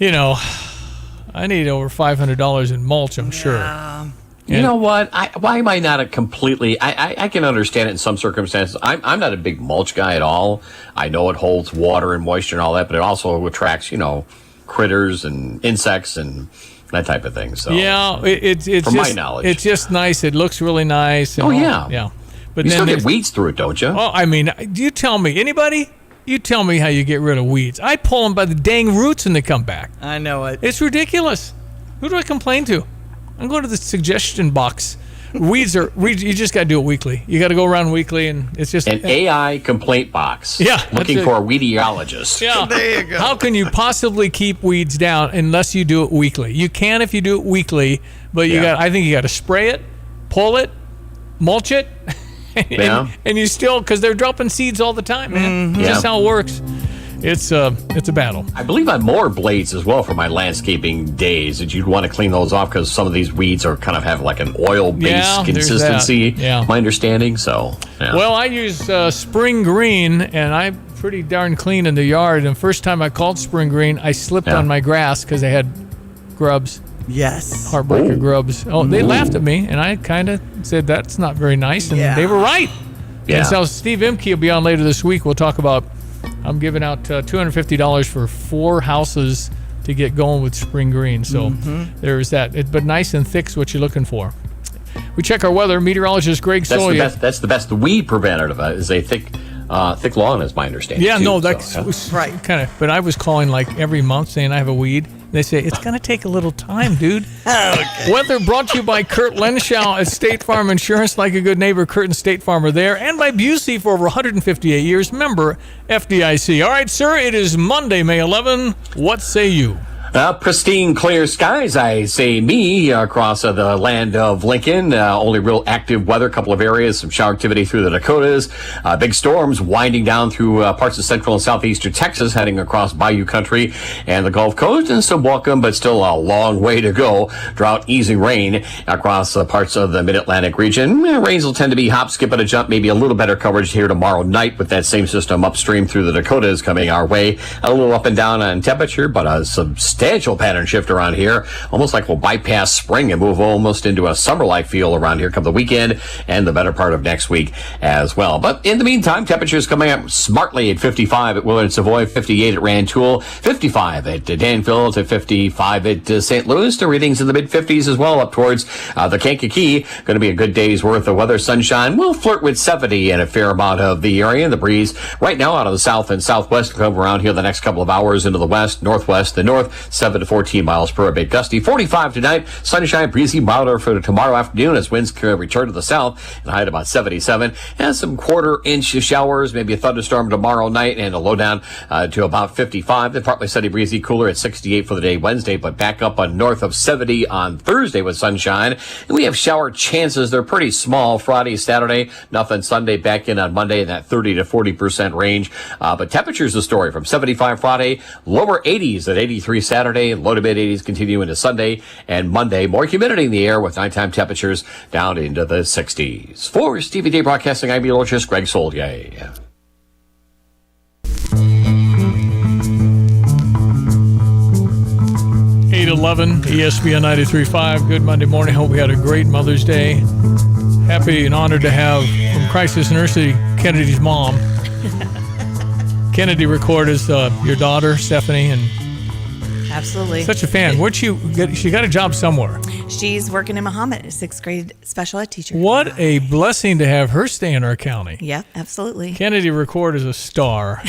I need over $500 in mulch, I'm sure. You know what? Why am I not a completely... I can understand it in some circumstances. I'm not a big mulch guy at all. I know it holds water and moisture and all that, but it also attracts, critters and insects and that type of thing. So yeah, it's from just, my knowledge. it's just nice. It looks really nice. And yeah. But you then still get weeds through it, don't you? Oh, I mean, you tell me. Anybody? You tell me how you get rid of weeds. I pull them by the dang roots and they come back. I know it. It's ridiculous. Who do I complain to? I'm going to the suggestion box. Weeds, you just got to do it weekly. You got to go around weekly, and it's just an AI complaint box. Yeah, looking for a weediologist. Yeah, there you go. How can you possibly keep weeds down unless you do it weekly? You can if you do it weekly, but I think you got to spray it, pull it, mulch it, and you still, because they're dropping seeds all the time, man. Mm-hmm. Just how it works. it's a battle. I believe on more blades as well for my landscaping days that you'd want to clean those off because some of these weeds are kind of have like an oil-based consistency. Yeah. My understanding. So, yeah. Well, I use Spring Green, and I'm pretty darn clean in the yard. And first time I called Spring Green, I slipped on my grass because I had grubs. Yes. Heartbreaker grubs. Oh, they laughed at me, and I kind of said that's not very nice, and they were right. Yeah. And so Steve Imke will be on later this week. We'll talk about, I'm giving out $250 for 4 houses to get going with Spring Green. So there's that. But nice and thick is what you're looking for. We check our weather. Meteorologist Greg Solia. That's the best weed preventative is a thick lawn, is my understanding. Yeah, too, no, that's right. Kind of. But I was calling like every month saying I have a weed. They say it's going to take a little time, dude. Okay. Weather brought to you by Kurt Lenschow at State Farm Insurance. Like a good neighbor, Kurt and State Farm are there. And by Busey for over 158 years. Member FDIC. All right, sir, it is Monday, May 11. What say you? Pristine clear skies, I say me, across the land of Lincoln. Only real active weather, a couple of areas, some shower activity through the Dakotas. Big storms winding down through parts of central and southeastern Texas, heading across Bayou Country and the Gulf Coast. And some welcome, but still a long way to go. Drought easing rain across parts of the mid-Atlantic region. Rains will tend to be hop, skip, and a jump. Maybe a little better coverage here tomorrow night with that same system upstream through the Dakotas coming our way. A little up and down on temperature, but a substantial pattern shift around here, almost like we'll bypass spring and move almost into a summer-like feel around here come the weekend and the better part of next week as well. But in the meantime, temperatures coming up smartly at 55 at Willard Savoy, 58 at Rantoul, 55 at Danville, to 55 at St. Louis, to readings in the mid-50s as well up towards the Kankakee. Going to be a good day's worth of weather. Sunshine will flirt with 70 in a fair amount of the area. The breeze right now out of the south and southwest come around here the next couple of hours into the west, northwest, the north, 7 to 14 miles per hour, bit gusty. 45 tonight, sunshine, breezy, milder for tomorrow afternoon as winds return to the south and high at about 77. And some quarter-inch showers, maybe a thunderstorm tomorrow night and a low down to about 55. Then partly sunny, breezy, cooler at 68 for the day Wednesday, but back up on north of 70 on Thursday with sunshine. And we have shower chances. They're pretty small. Friday, Saturday, nothing. Sunday back in on Monday in that 30 to 40% range. But temperatures the story from 75 Friday, lower 80s at 83 Saturday, low to mid 80s continue into Sunday and Monday. More humidity in the air with nighttime temperatures down into the 60s. For Stevie Day Broadcasting, I'm meteorologist Greg Solier. 811 ESPN 93.5. Good Monday morning. Hope we had a great Mother's Day. Happy and honored to have from Crisis Nursery, Kennedy's mom. Kennedy Record is your daughter, Stephanie, and absolutely. Such a fan. Where'd she get? She got a job somewhere. She's working in Muhammad, a 6th grade special ed teacher. What a blessing to have her stay in our county. Yep, absolutely. Kennedy Record is a star.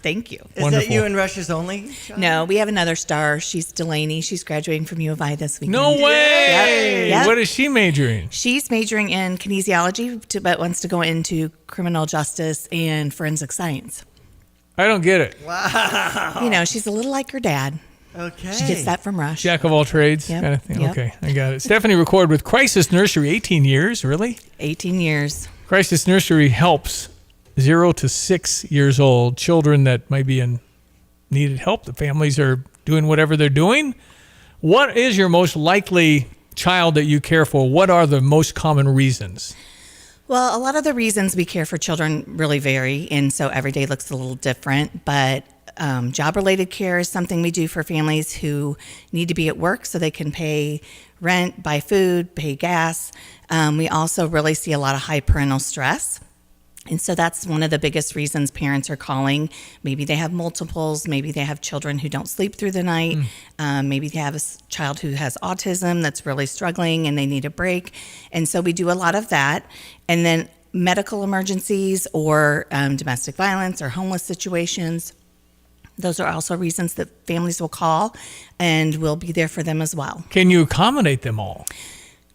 Thank you. Is that you and Rush's only child? No, we have another star. She's Delaney. She's graduating from U of I this weekend. No way! Yep. What is she majoring? She's majoring in kinesiology, but wants to go into criminal justice and forensic science. I don't get it. Wow. You know, she's a little like her dad. Okay. She gets that from Rush. Jack of all trades kind of thing. Yep. Okay, I got it. Stephanie Record with Crisis Nursery, 18 years, really? 18 years. Crisis Nursery helps 0 to 6 years old children that might be in needed help. The families are doing whatever they're doing. What is your most likely child that you care for? What are the most common reasons? Well, a lot of the reasons we care for children really vary, and so every day looks a little different, but job-related care is something we do for families who need to be at work so they can pay rent, buy food, pay gas. We also really see a lot of high parental stress. And so that's one of the biggest reasons parents are calling. Maybe they have multiples. Maybe they have children who don't sleep through the night. Maybe they have a child who has autism that's really struggling and they need a break. And so we do a lot of that. And then medical emergencies or domestic violence or homeless situations. Those are also reasons that families will call, and we'll be there for them as well. Can you accommodate them all?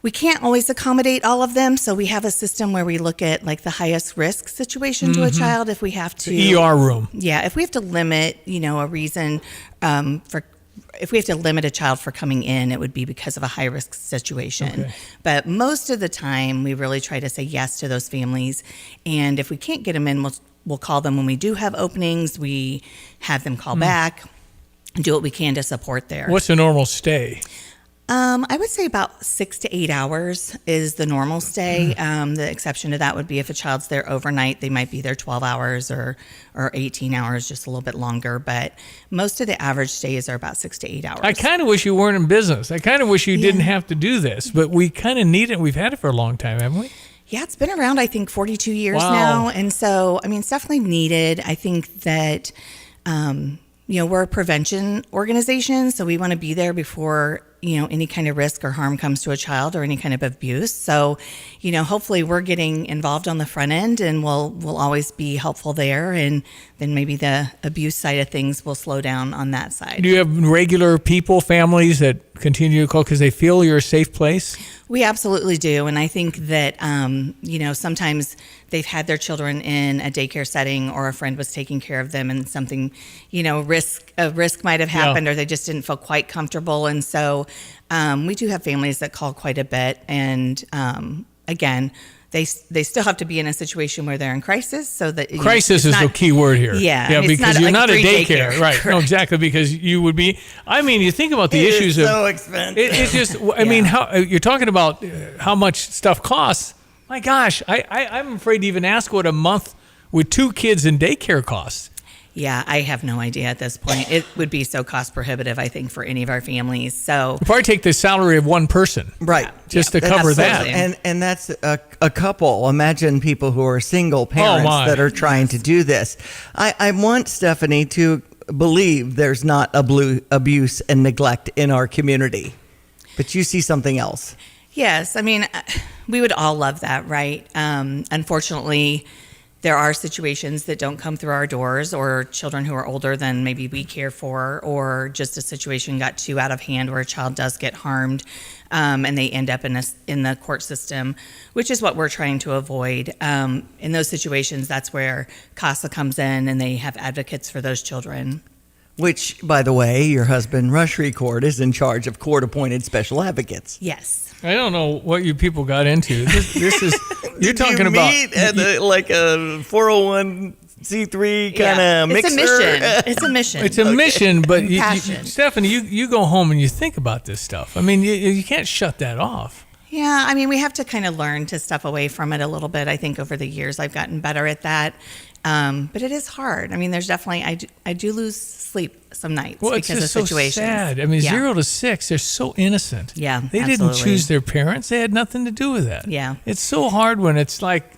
We can't always accommodate all of them, so we have a system where we look at like the highest risk situation to a child. If we have to, the ER room. Yeah, if we have to limit, a reason if we have to limit a child for coming in, it would be because of a high risk situation. Okay. But most of the time, we really try to say yes to those families, and if we can't get them in, we'll we'll call them when we do have openings. We have them call back and do what we can to support there. What's the normal stay? I would say about 6 to 8 hours is the normal stay. The exception to that would be if a child's there overnight, they might be there 12 hours or 18 hours, just a little bit longer. But most of the average stays are about 6 to 8 hours. I kind of wish you weren't in business. I kind of wish you didn't have to do this, but we kind of need it. We've had it for a long time, haven't we? Yeah, it's been around, I think, 42 years Wow. now. And so, I mean, it's definitely needed. I think that, we're a prevention organization, so we want to be there before, any kind of risk or harm comes to a child or any kind of abuse. So, hopefully we're getting involved on the front end and we'll always be helpful there. And then maybe the abuse side of things will slow down on that side. Do you have regular people, families that continue to call because they feel you're a safe place? We absolutely do. And I think that, sometimes they've had their children in a daycare setting or a friend was taking care of them and something, a risk might have happened or they just didn't feel quite comfortable. And so we do have families that call quite a bit. And again, they still have to be in a situation where they're in crisis. So that crisis is the key word here. Yeah, because you're not a daycare, right? Correct. No, exactly. Because you would be. I mean, you think about the issues is of so expensive. It's just. I mean, how you're talking about how much stuff costs. My gosh, I'm afraid to even ask what a month with 2 kids in daycare costs. Yeah, I have no idea at this point. It would be so cost prohibitive, I think, for any of our families. So If I take the salary of one person, Right. just to cover that. And that's a couple. Imagine people who are single parents my. that are trying to do this. I want Stephanie to believe there's not abuse and neglect in our community, but you see something else. yes, I mean, we would all love that, right? Unfortunately, there are situations that don't come through our doors, or children who are older than maybe we care for, or just a situation got too out of hand where a child does get harmed and they end up in the court system, which is what we're trying to avoid. In those situations, that's where CASA comes in and they have advocates for those children. Which, by the way, your husband, Rush Record, is in charge of court-appointed special advocates. Yes. I don't know what you people got into. This is you're talking about meet at like a 401c3 kind of mixer. It's a mission. It's a mission. It's a mission, but Passion. Stephanie, you go home and you think about this stuff. I mean, you can't shut that off. Yeah, I mean, we have to kind of learn to step away from it a little bit. I think over the years I've gotten better at that. But it is hard. I mean, there's definitely, I do lose sleep some nights Well, it's because just of so situations. sad. I mean, Yeah. 0 to 6, they're so innocent. Yeah, They didn't absolutely. choose their parents. They had nothing to do with that. Yeah. It's so hard when it's like,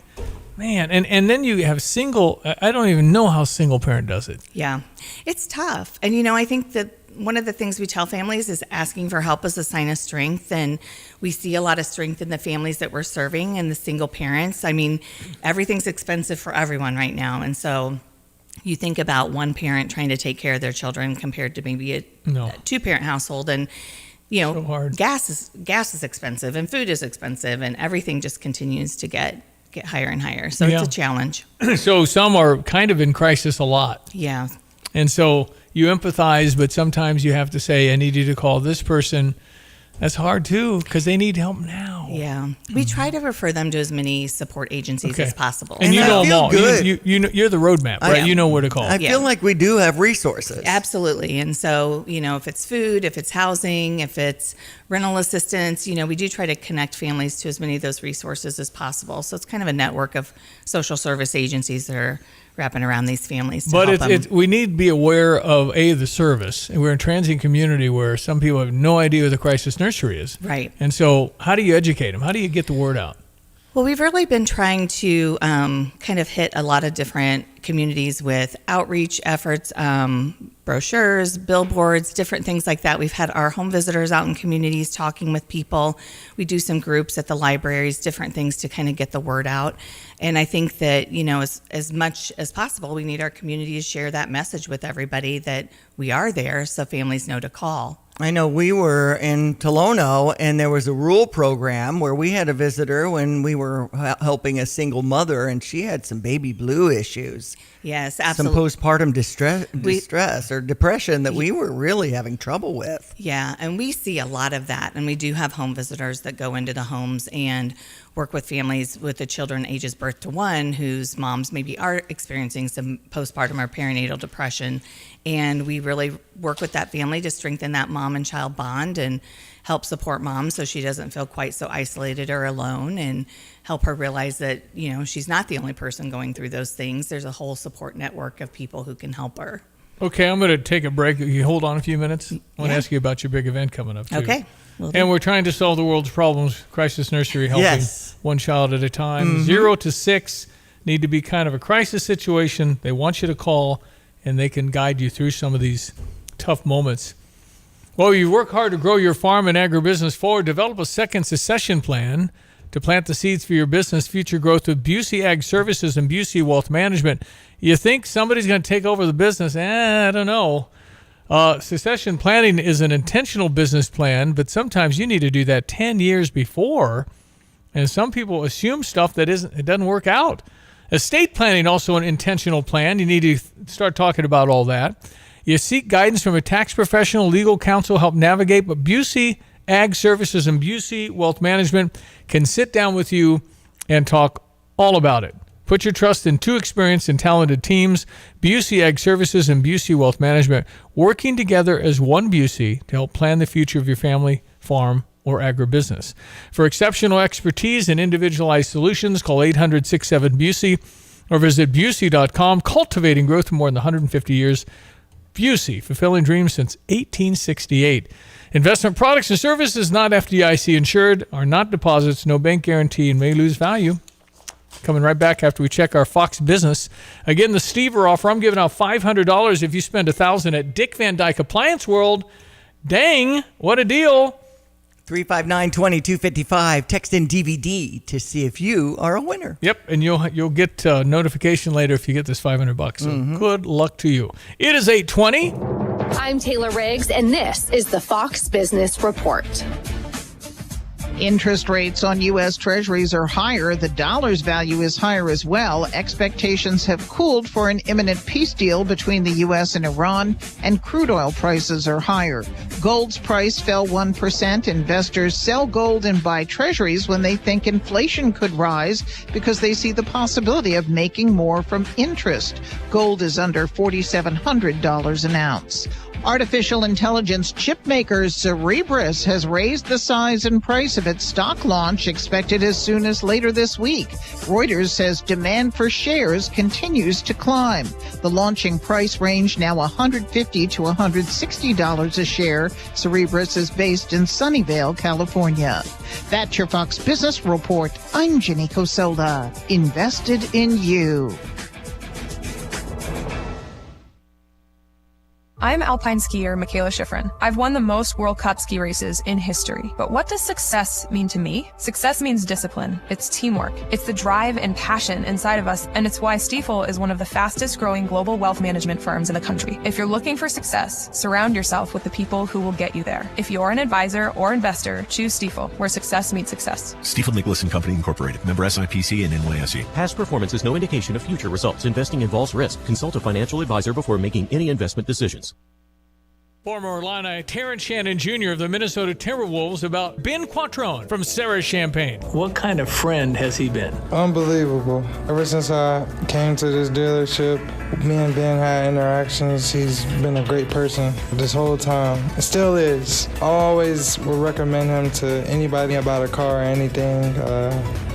man, and then you have single, I don't even know how single parent does it. Yeah, it's tough. And, I think that one of the things we tell families is asking for help is a sign of strength. And we see a lot of strength in the families that we're serving and the single parents. I mean, everything's expensive for everyone right now. And so you think about one parent trying to take care of their children compared to maybe a 2-parent household. And, So hard. gas is expensive and food is expensive and everything just continues to get higher and higher. So Yeah. it's a challenge. So some are kind of in crisis a lot. Yeah. And so you empathize, but sometimes you have to say, I need you to call this person. That's hard too, because they need help now. Yeah. We try to refer them to as many support agencies Okay. as possible. And you I know them feel all. good. You're the roadmap, right? You know where to call. I feel like we do have resources. Absolutely. And so, if it's food, if it's housing, if it's rental assistance, we do try to connect families to as many of those resources as possible. So it's kind of a network of social service agencies that are wrapping around these families to But help them. we need to be aware of the service. And we're in a transient community where some people have no idea what the crisis nursery is. Right. And so how do you educate them? How do you get the word out? Well, we've really been trying to kind of hit a lot of different communities with outreach efforts, brochures, billboards, different things like that. We've had our home visitors out in communities talking with people. We do some groups at the libraries, different things to kind of get the word out. And I think that, as much as possible, we need our community to share that message with everybody that we are there so families know to call. I know we were in Tolono, and there was a rural program where we had a visitor when we were helping a single mother, and she had some baby blue issues. Yes, absolutely. Some postpartum distress or depression that we were really having trouble with. Yeah, and we see a lot of that, and we do have home visitors that go into the homes, and work with families with the children ages birth to 1 whose moms maybe are experiencing some postpartum or perinatal depression. And we really work with that family to strengthen that mom and child bond and help support mom so she doesn't feel quite so isolated or alone, and help her realize that, she's not the only person going through those things. There's a whole support network of people who can help her. Okay, I'm going to take a break. You hold on a few minutes. I want to ask you about your big event coming up, too. Okay. And we're trying to solve the world's problems. Crisis Nursery helping one child at a time. 0 to 6 need to be kind of a crisis situation. They want you to call, and they can guide you through some of these tough moments. Well, you work hard to grow your farm and agribusiness forward. Develop a second succession plan to plant the seeds for your business future growth with Busey Ag Services and Busey Wealth Management. You think somebody's going to take over the business? I don't know. Succession planning is an intentional business plan, but sometimes you need to do that 10 years before. And some people assume stuff that it doesn't work out. Estate planning, also an intentional plan. You need to start talking about all that. You seek guidance from a tax professional, legal counsel, help navigate, but Busey Ag Services and Busey Wealth Management can sit down with you and talk all about it. Put your trust in 2 experienced and talented teams, Busey Ag Services and Busey Wealth Management, working together as one Busey to help plan the future of your family, farm, or agribusiness. For exceptional expertise and individualized solutions, call 800-67-BUSEY or visit Busey.com. Cultivating growth for more than 150 years. Busey, fulfilling dreams since 1868. Investment products and services not FDIC insured, are not deposits, no bank guarantee, and may lose value. Coming right back after we check our Fox Business. Again, the Stever offer. I'm giving out $500 if you spend $1,000 at Dick Van Dyke Appliance World. Dang, what a deal. 359-2255. Text in DVD to see if you are a winner. Yep, and you'll get notification later if you get this $500. So good luck to you. It is 8:20. I'm Taylor Riggs, and this is the Fox Business Report. Interest rates on U.S. Treasuries are higher. The dollar's value is higher as well. Expectations have cooled for an imminent peace deal between the U.S. and Iran, and crude oil prices are higher. Gold's price fell 1%. Investors sell gold and buy treasuries when they think inflation could rise because they see the possibility of making more from interest. Gold is under $4,700 an ounce. Artificial intelligence chip maker Cerebras has raised the size and price of its stock launch, expected as soon as later this week. Reuters says demand for shares continues to climb. The launching price range now $150 to $160 a share. Cerebras is based in Sunnyvale, California. That's your Fox Business Report. I'm Jenny Coselda. Invested in you. I'm alpine skier Michaela Schifrin. I've won the most World Cup ski races in history. But what does success mean to me? Success means discipline. It's teamwork. It's the drive and passion inside of us, and it's why Stifel is one of the fastest growing global wealth management firms in the country. If you're looking for success, surround yourself with the people who will get you there. If you're an advisor or investor, choose Stifel, where success meets success. Stifel Nicholas & Company Incorporated. Member SIPC and NYSE. Past performance is no indication of future results. Investing involves risk. Consult a financial advisor before making any investment decisions. Former Illini Terrence Shannon Jr. of the Minnesota Timberwolves about Ben Quattrone from Sarah Champagne. What kind of friend has he been? Unbelievable. Ever since I came to this dealership, me and Ben had interactions. He's been a great person this whole time. It still is. I always would recommend him to anybody about a car or anything.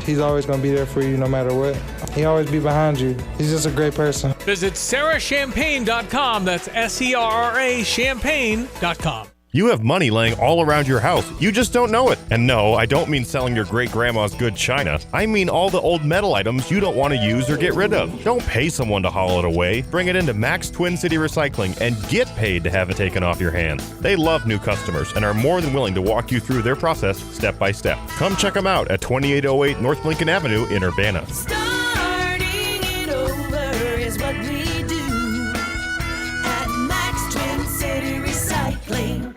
He's always going to be there for you no matter what. He always be behind you. He's just a great person. Visit sarahchampagne.com. That's SERRA champagne.com. You have money laying all around your house. You just don't know it. And no, I don't mean selling your great-grandma's good china. I mean all the old metal items you don't want to use or get rid of. Don't pay someone to haul it away. Bring it into Max Twin City Recycling and get paid to have it taken off your hands. They love new customers and are more than willing to walk you through their process step by step. Come check them out at 2808 North Lincoln Avenue in Urbana. Starting it over is what we do at Max Twin City Recycling.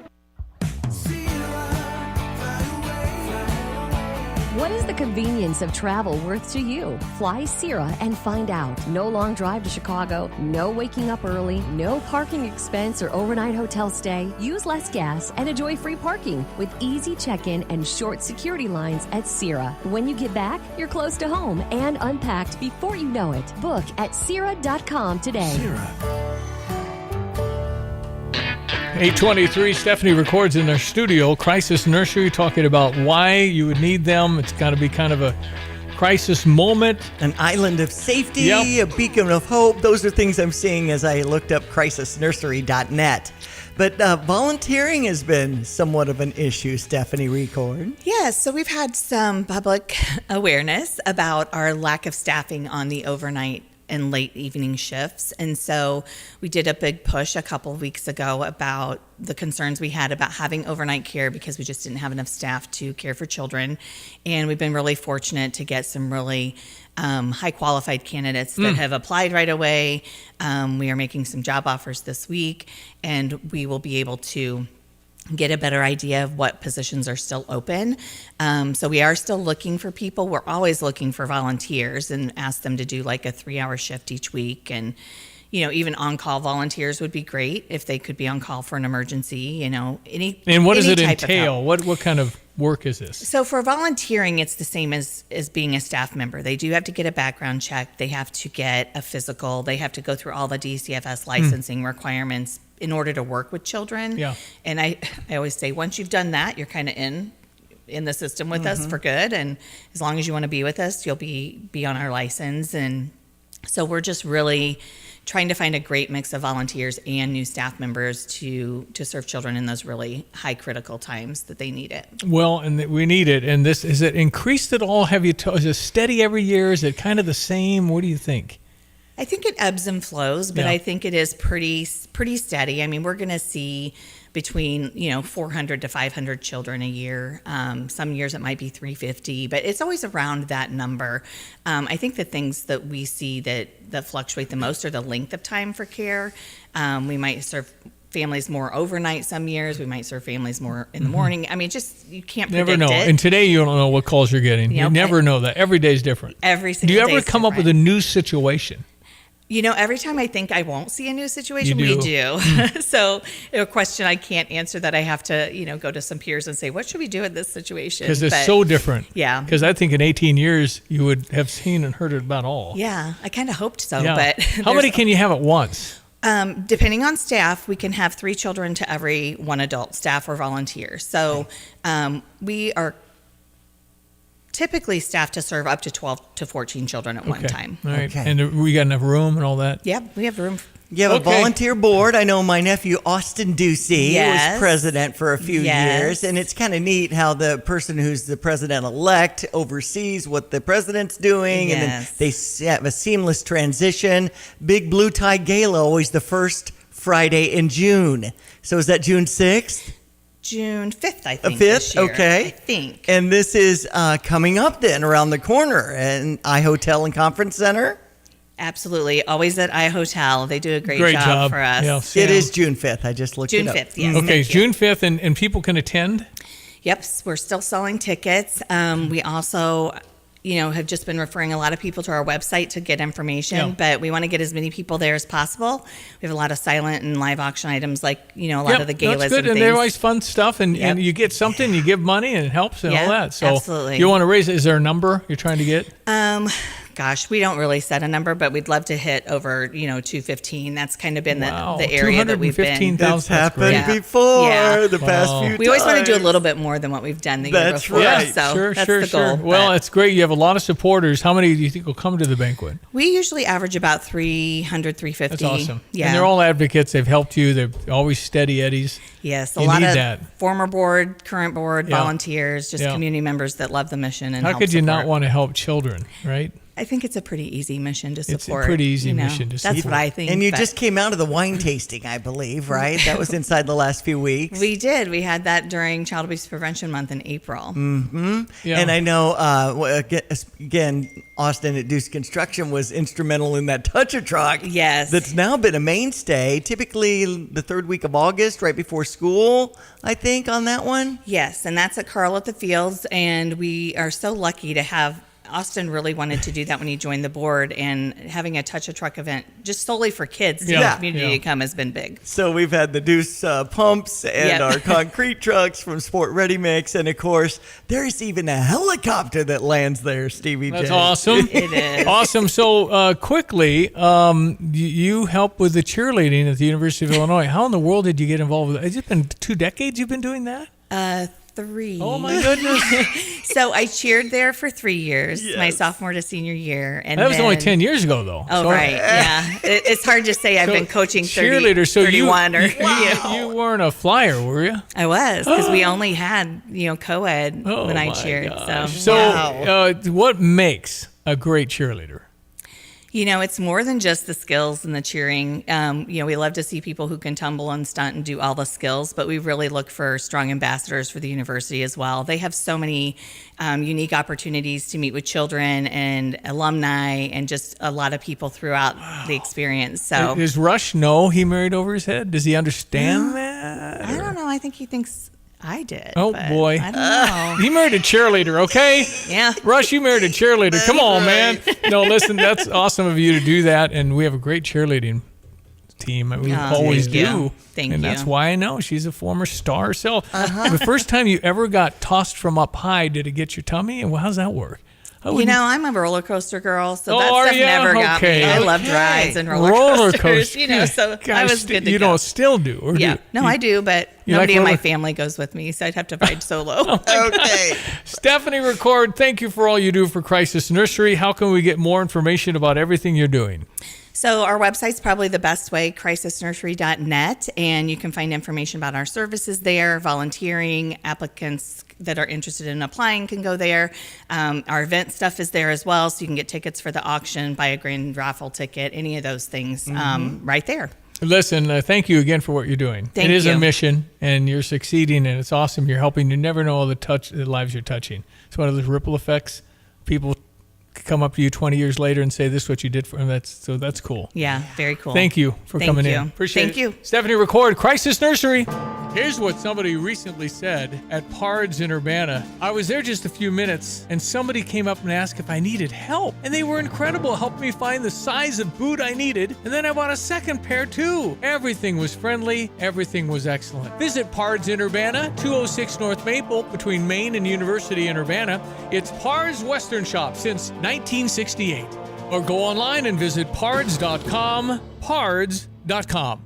What is the convenience of travel worth to you? Fly Sierra and find out. No long drive to Chicago, no waking up early, no parking expense or overnight hotel stay. Use less gas and enjoy free parking with easy check-in and short security lines at Sierra. When you get back, you're close to home and unpacked before you know it. Book at Sierra.com today. 8:23, Stephanie records in their studio, Crisis Nursery, talking about why you would need them. It's got to be kind of a crisis moment. An island of safety, a beacon of hope. Those are things I'm seeing as I looked up crisisnursery.net. But volunteering has been somewhat of an issue, Stephanie Record. Yes, so we've had some public awareness about our lack of staffing on the overnight and late evening shifts. And so we did a big push a couple of weeks ago about the concerns we had about having overnight care because we just didn't have enough staff to care for children. And we've been really fortunate to get some really high qualified candidates that have applied right away. We are making some job offers this week, and we will be able to get a better idea of what positions are still open. So we are still looking for people. We're always looking for volunteers and ask them to do like a 3-hour shift each week. And, you know, even on-call volunteers would be great if they could be on call for an emergency, you know, And what does it type of entail? help. What kind of work is this? So for volunteering, it's the same as being a staff member. They do have to get a background check. They have to get a physical. They have to go through all the DCFS licensing requirements in order to work with children. Yeah. And I always say, once you've done that, you're kind of in the system with us for good. And as long as you want to be with us, you'll be on our license. And so we're just really trying to find a great mix of volunteers and new staff members to serve children in those really high critical times that they need it. Well, and we need it. And this, is it increased at all? Is it steady every year? Is it kind of the same? What do you think? I think it ebbs and flows, but I think it is pretty steady. I mean, we're going to see between 400 to 500 children a year. Some years it might be 350, but it's always around that number. I think the things that we see that fluctuate the most are the length of time for care. We might serve families more overnight some years. We might serve families more in the morning. I mean, just you can't Never predict know. it. And today you don't know what calls you're getting. You never know that. Every day is different. Every single Do you day ever is come up with a new situation? Every time I think I won't see a new situation, You we do. do. So a question I can't answer that I have to, go to some peers and say, what should we do in this situation? Because it's But, so different. Yeah. Because I think in 18 years you would have seen and heard about all. Yeah, I kind of hoped so. Yeah. But How many can you have at once? Depending on staff, we can have 3 children to every 1 adult, staff or volunteer. So we are typically staffed to serve up to 12 to 14 children at one time. All right. And we got enough room and all that? Yep, we have room. You have a volunteer board. I know my nephew, Austin Ducey, Yes. was president for a few years. And it's kind of neat how the person who's the president-elect oversees what the president's doing. Yes. And then they have a seamless transition. Big Blue Tie Gala, always the first Friday in June. So is that June 6th? June 5th, I think. 5th? This year, Okay. I think. And this is coming up then around the corner at iHotel and Conference Center. Absolutely. Always at iHotel. They do a great Great job job. for us. Yeah, It is June 5th. I just looked June it up. 5th, yes. Okay, Thank you. June 5th, and people can attend? Yep, we're still selling tickets. We also, have just been referring a lot of people to our website to get information, but we want to get as many people there as possible. We have a lot of silent and live auction items like, a lot of the galas that's good. and And things. they're always fun stuff, and you get something, you give money, and it helps and all that. So absolutely. You want to raise it. Is there a number you're trying to get? Gosh, we don't really set a number, but we'd love to hit over, 215. That's kind of been Wow, the area that we've been. 215,000. It's happened before the past few times. We always want to do a little bit more than what we've done the year That's before. right. So that's the goal. Well, it's great. You have a lot of supporters. How many do you think will come to the banquet? We usually average about 300, 350. That's awesome. Yeah. And they're all advocates. They've helped you. They're always steady Eddies. Yes, a You lot need of that. former board, current board, Yeah. volunteers, just Yeah. community members that love the mission and How help could you not support. want to help children, right? I think it's a pretty easy mission to support. It's a pretty easy mission to support. That's what I think. And you just came out of the wine tasting, I believe, right? That was inside the last few weeks. We did. We had that during Child Abuse Prevention Month in April. Mm-hmm. Yeah. And I know, again, Austin at Deuce Construction was instrumental in that touch-a truck. Yes. That's now been a mainstay, typically the third week of August, right before school, I think, on that one. Yes, and that's at Carl at the Fields, and we are so lucky to have Austin really wanted to do that when he joined the board, and having a touch-a-truck event just solely for kids in the community to come has been big. So we've had the Deuce pumps and our concrete trucks from Sport Ready Mix, and of course, there's even a helicopter that lands there, Stevie J. That's awesome. It is. Awesome. So quickly, you help with the cheerleading at the University of Illinois. How in the world did you get involved with that? Has it been 2 decades you've been doing that? 3. Oh my goodness. So I cheered there for 3 years, my sophomore to senior year. And that was only 10 years ago, though. Oh, right. Yeah. It's hard to say I've been coaching 31 or... You weren't a flyer, were you? I was, because we only had, co-ed when I cheered. So what makes a great cheerleader? It's more than just the skills and the cheering. We love to see people who can tumble and stunt and do all the skills, but we really look for strong ambassadors for the university as well. They have so many unique opportunities to meet with children and alumni and just a lot of people throughout the experience. So does Rush know he married over his head? Does he understand that? I don't know. I think he thinks I did. Oh, boy. I don't know. You married a cheerleader, okay? Yeah. Rush, you married a cheerleader. Come on, man. No, listen, that's awesome of you to do that. And we have a great cheerleading team. We always do. Thank and you. that's why I know she's a former star herself. The first time you ever got tossed from up high, did it get your tummy? And how's that work? I'm a roller coaster girl, so that stuff never got me. I loved rides and roller coasters. So I was good to go. You don't still do, or do you? No, I do, but nobody in my family goes with me, so I'd have to ride solo. Okay. Stephanie Record, thank you for all you do for Crisis Nursery. How can we get more information about everything you're doing? So our website's probably the best way, crisisnursery.net, and you can find information about our services there, volunteering, applicants that are interested in applying can go there. Our event stuff is there as well, so you can get tickets for the auction, buy a grand raffle ticket, any of those things right there. Listen, thank you again for what you're doing. Thank you. It is you. a mission, and you're succeeding, and it's awesome. You're helping. You never know all the lives you're touching. It's one of those ripple effects. People come up to you 20 years later and say, this is what you did for them. That's cool. Yeah, very cool. Thank you for coming in. Appreciate it. Thank you. Stephanie Record, Crisis Nursery. Here's what somebody recently said at Pards in Urbana. I was there just a few minutes, and somebody came up and asked if I needed help. And they were incredible, helped me find the size of boot I needed. And then I bought a second pair, too. Everything was friendly. Everything was excellent. Visit Pards in Urbana, 206 North Maple, between Main and University in Urbana. It's Pards Western Shop since 1968. Or go online and visit pards.com, pards.com.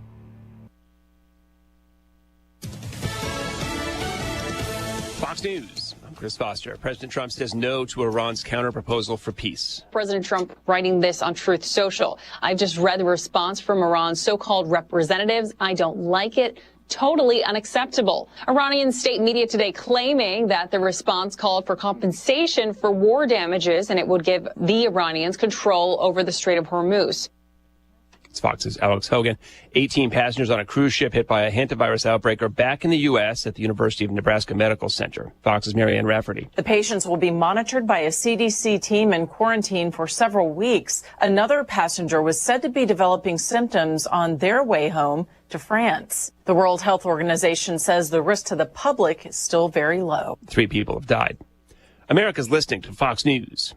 Fox News. I'm Chris Foster. President Trump says no to Iran's counterproposal for peace. President Trump writing this on Truth Social. I've just read the response from Iran's so-called representatives. I don't like it. Totally unacceptable. Iranian state media today claiming that the response called for compensation for war damages and it would give the Iranians control over the Strait of Hormuz. It's Fox's Alex Hogan. 18 passengers on a cruise ship hit by a hantavirus outbreak are back in the U.S. at the University of Nebraska Medical Center. Fox's Marianne Rafferty. The patients will be monitored by a CDC team and quarantined for several weeks. Another passenger was said to be developing symptoms on their way home to France. The World Health Organization says the risk to the public is still very low. 3 people have died. America's listening to Fox News.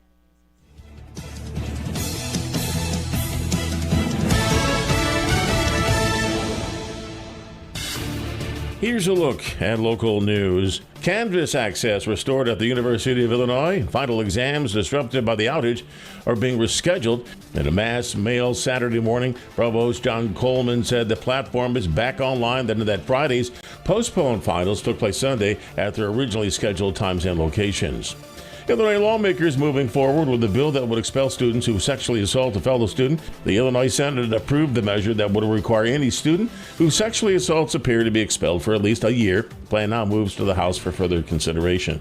Here's a look at local news. Canvas access restored at the University of Illinois. Final exams disrupted by the outage are being rescheduled. In a mass mail Saturday morning, Provost John Coleman said the platform is back online and that Friday's postponed finals took place Sunday at their originally scheduled times and locations. Illinois lawmakers moving forward with a bill that would expel students who sexually assault a fellow student. The Illinois Senate approved the measure that would require any student who sexually assaults a peer to be expelled for at least a year. The plan now moves to the House for further consideration.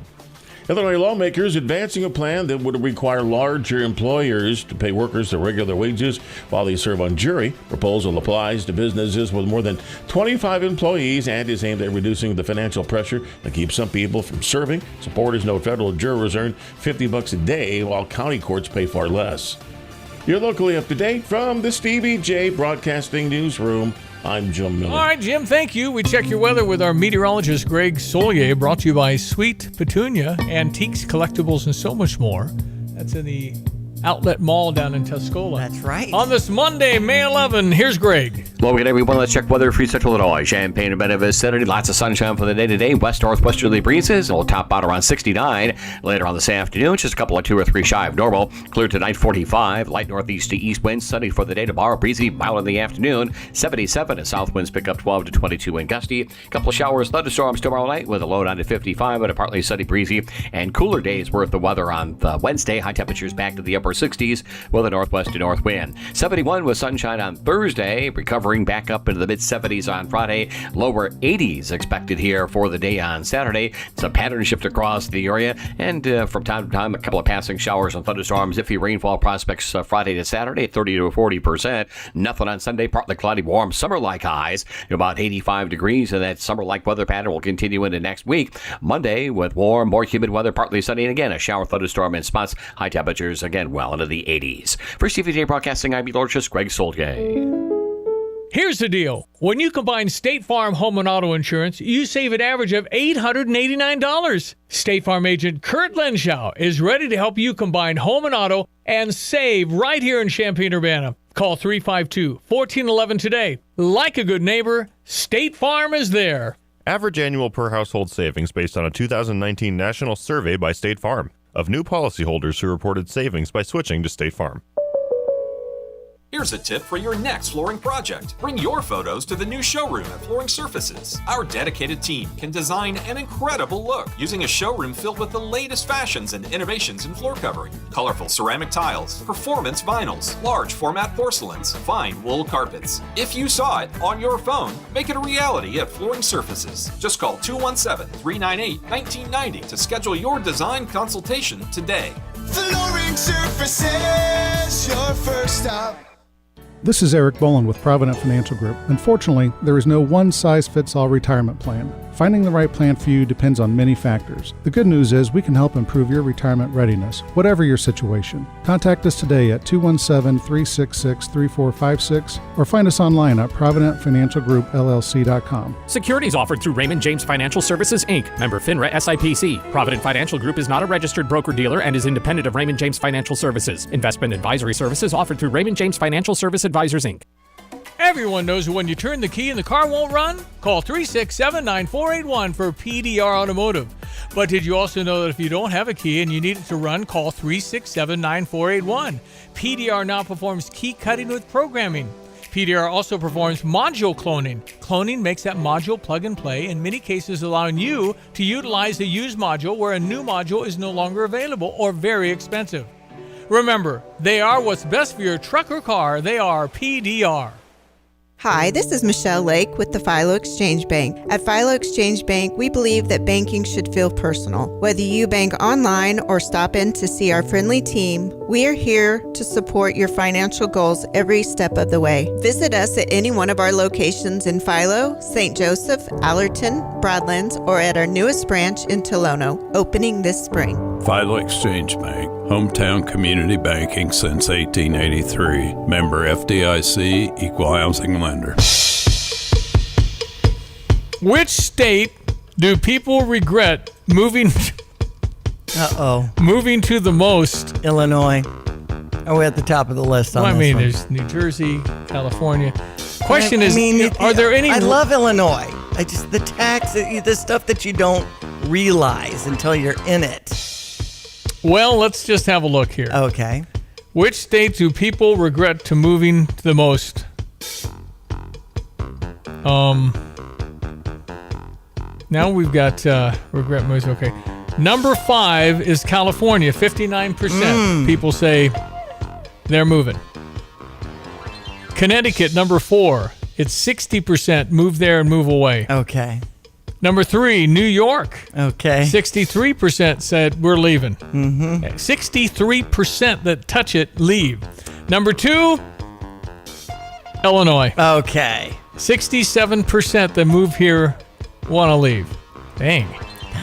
Illinois lawmakers advancing a plan that would require larger employers to pay workers their regular wages while they serve on jury. Proposal applies to businesses with more than 25 employees and is aimed at reducing the financial pressure that keeps some people from serving. Supporters note federal jurors earn $50 a day while county courts pay far less. You're locally up to date from the Stevie J Broadcasting Newsroom. I'm Jim Miller. All right, Jim, thank you. We check your weather with our meteorologist, Greg Solier, brought to you by Sweet Petunia, Antiques, Collectibles, and so much more. That's in the Outlet Mall down in Tuscola. That's right. On this Monday, May 11, here's Greg. Hello again, everyone. Let's check weather for Central Illinois. Champaign and Benton vicinity. Lots of sunshine for the day today. West-northwesterly breezes. It'll top out around 69. Later on this afternoon, just a couple of 2 or 3 shy of normal. Clear tonight, 45. Light northeast to east winds. Sunny for the day tomorrow. Breezy, mild in the afternoon. 77 as south winds pick up 12 to 22 and gusty. A couple of showers, thunderstorms tomorrow night with a low down to 55, but a partly sunny, breezy, and cooler days worth of weather on Wednesday. High temperatures back to the upper 60s. With a northwest to north wind. 71 with sunshine on Thursday, recovering back up into the mid-70s on Friday. Lower 80s expected here for the day on Saturday. It's a pattern shift across the area, and from time to time, a couple of passing showers and thunderstorms. Iffy rainfall prospects Friday to Saturday, 30 to 40%. Nothing on Sunday, partly cloudy, warm, summer-like highs, about 85 degrees, and that summer-like weather pattern will continue into next week. Monday with warm, more humid weather, partly sunny, and again, a shower thunderstorm in spots. High temperatures, again, well into the 80s. For CVJ Broadcasting, I'm meteorologist Greg Solgay. Here's the deal. When you combine State Farm home and auto insurance, you save an average of $889. State Farm agent Kurt Lenschow is ready to help you combine home and auto and save right here in Champaign-Urbana. Call 352-1411 today. Like a good neighbor, State Farm is there. Average annual per household savings based on a 2019 national survey by State Farm of new policyholders who reported savings by switching to State Farm. Here's a tip for your next flooring project. Bring your photos to the new showroom at Flooring Surfaces. Our dedicated team can design an incredible look using a showroom filled with the latest fashions and innovations in floor covering. Colorful ceramic tiles, performance vinyls, large format porcelains, fine wool carpets. If you saw it on your phone, make it a reality at Flooring Surfaces. Just call 217-398-1990 to schedule your design consultation today. Flooring Surfaces, your first stop. This is Eric Boland with Provident Financial Group. Unfortunately, there is no one-size-fits-all retirement plan. Finding the right plan for you depends on many factors. The good news is we can help improve your retirement readiness, whatever your situation. Contact us today at 217-366-3456 or find us online at providentfinancialgroupllc.com. Securities offered through Raymond James Financial Services, Inc., member FINRA SIPC. Provident Financial Group is not a registered broker-dealer and is independent of Raymond James Financial Services. Investment advisory services offered through Raymond James Financial Service Advisors, Inc. Everyone knows when you turn the key and the car won't run? Call 367-9481 for PDR Automotive. But did you also know that if you don't have a key and you need it to run, call 367-9481. PDR now performs key cutting with programming. PDR also performs module cloning. Cloning makes that module plug and play, in many cases allowing you to utilize a used module where a new module is no longer available or very expensive. Remember, they are what's best for your truck or car. They are PDR. Hi, this is Michelle Lake with the Philo Exchange Bank. At Philo Exchange Bank, we believe that banking should feel personal. Whether you bank online or stop in to see our friendly team, we are here to support your financial goals every step of the way. Visit us at any one of our locations in Philo, St. Joseph, Allerton, Broadlands, or at our newest branch in Tolono, opening this spring. Philo Exchange Bank, hometown community banking since 1883. Member FDIC, equal housing lender. Which state do people regret moving moving to the most? Illinois. Are we at the top of the list on this one? There's New Jersey, California. Question is, are there any... I love Illinois. The tax, the stuff that you don't realize until you're in it. Well, let's just have a look here. Okay. Which state do people regret to moving the most? Now we've got regret moves. Okay. Number 5 is California. 59% people say they're moving. Connecticut, number 4. It's 60% move there and move away. Okay. Number 3, New York. Okay. 63% said we're leaving. Mm-hmm. 63% that touch it leave. Number 2, Illinois. Okay. 67% that move here want to leave. Dang.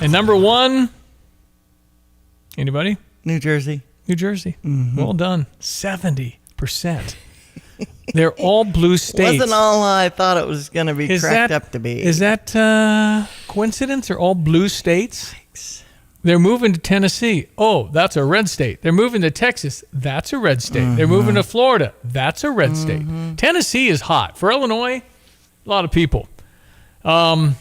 And number 1, anybody? New Jersey. New Jersey. Mm-hmm. Well done. 70%. They're all blue states. Wasn't all I thought it was going to be cracked up to be. Is that coincidence? They're all blue states? They're moving to Tennessee. Oh, that's a red state. They're moving to Texas. That's a red state. They're moving to Florida. That's a red state. Tennessee is hot. For Illinois, a lot of people. Yeah,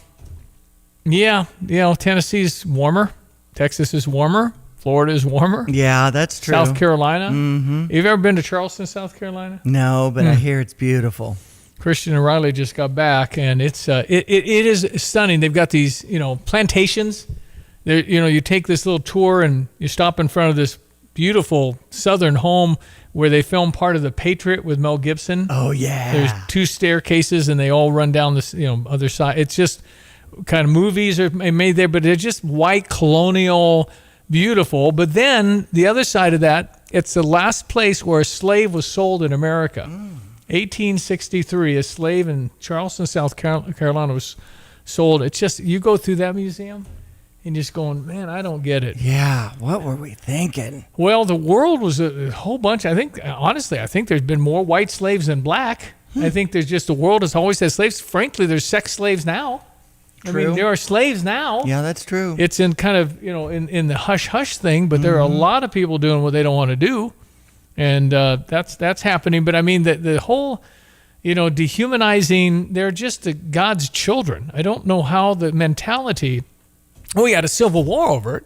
Tennessee's warmer. Texas is warmer. Florida is warmer. Yeah, that's true. South Carolina. Mm-hmm. You've ever been to Charleston, South Carolina? No, but I hear it's beautiful. Christian and Riley just got back, and it's it is stunning. They've got these plantations. There, you take this little tour and you stop in front of this beautiful southern home where they filmed part of The Patriot with Mel Gibson. Oh yeah. There's 2 staircases and they all run down this other side. It's just kind of movies are made there, but they're just white colonial. Beautiful. But then the other side of that, it's the last place where a slave was sold in America. 1863, a slave in Charleston, South Carolina was sold. It's just, you go through that museum and just going, man, I don't get it. Yeah. What were we thinking? Well, the world was a whole bunch. I think there's been more white slaves than black. I think there's just, the world has always had slaves. Frankly, there's sex slaves now. True. I mean, there are slaves now. Yeah, that's true. It's in kind of, in the hush-hush thing, but there are a lot of people doing what they don't want to do. And that's happening. But I mean, the whole, dehumanizing, they're just God's children. I don't know how the mentality, we had a civil war over it.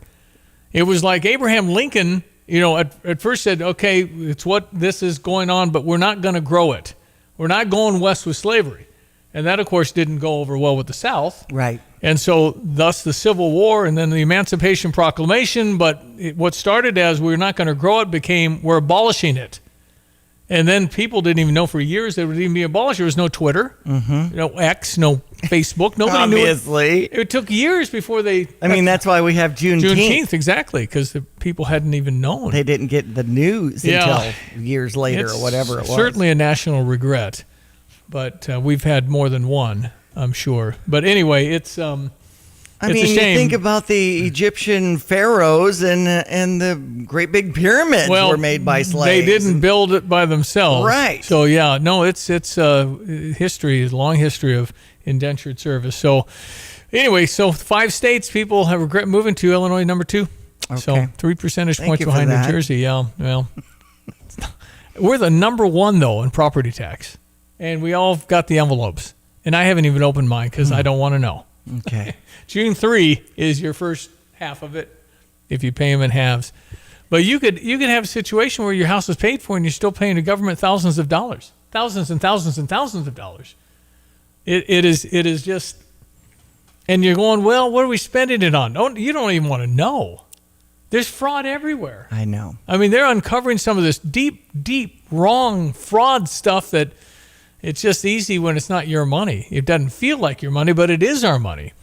It was like Abraham Lincoln, at first said, okay, it's what this is going on, but we're not going to grow it. We're not going west with slavery. And that, of course, didn't go over well with the South. Right. And so thus the Civil War and then the Emancipation Proclamation. But what started as we're not going to grow it became we're abolishing it. And then people didn't even know for years that it would even be abolished. There was no Twitter, no X, no Facebook. Nobody Obviously. knew it. It took years before they... that's why we have Juneteenth. Juneteenth, exactly, because the people hadn't even known. They didn't get the news until years later or whatever it was. Certainly a national regret. But we've had more than one, I'm sure. But anyway, it's a shame. You think about the Egyptian pharaohs and the great big pyramids were made by slaves. They didn't build it by themselves. Right. So, it's history, a long history of indentured service. So, anyway, 5 states, people have regret moving to Illinois, number 2. Okay. So, 3 percentage Thank points you behind for that. New Jersey. Yeah, well. We're the number 1, though, in property tax. And we all got the envelopes. And I haven't even opened mine because I don't want to know. Okay. June 3 is your first half of it if you pay them in halves. But you could have a situation where your house is paid for and you're still paying the government thousands of dollars. Thousands and thousands and thousands of dollars. It is just, and you're going, well, what are we spending it on? You don't even want to know. There's fraud everywhere. I know. I mean, they're uncovering some of this deep, deep, wrong fraud stuff that it's just easy when it's not your money. It doesn't feel like your money, but it is our money.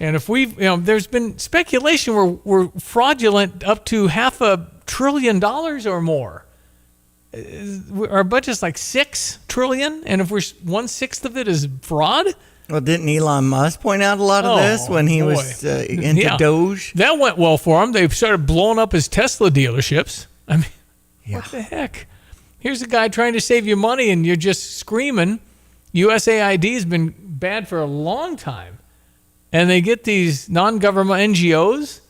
And if there's been speculation where we're fraudulent up to $500 billion or more. Our budget's like $6 trillion, and if we're 1/6 of it is fraud. Well, didn't Elon Musk point out a lot of this when he was into Doge? That went well for him. They started blowing up his Tesla dealerships. I mean, what the heck? Here's a guy trying to save you money, and you're just screaming. USAID has been bad for a long time. And they get these non-government NGOs,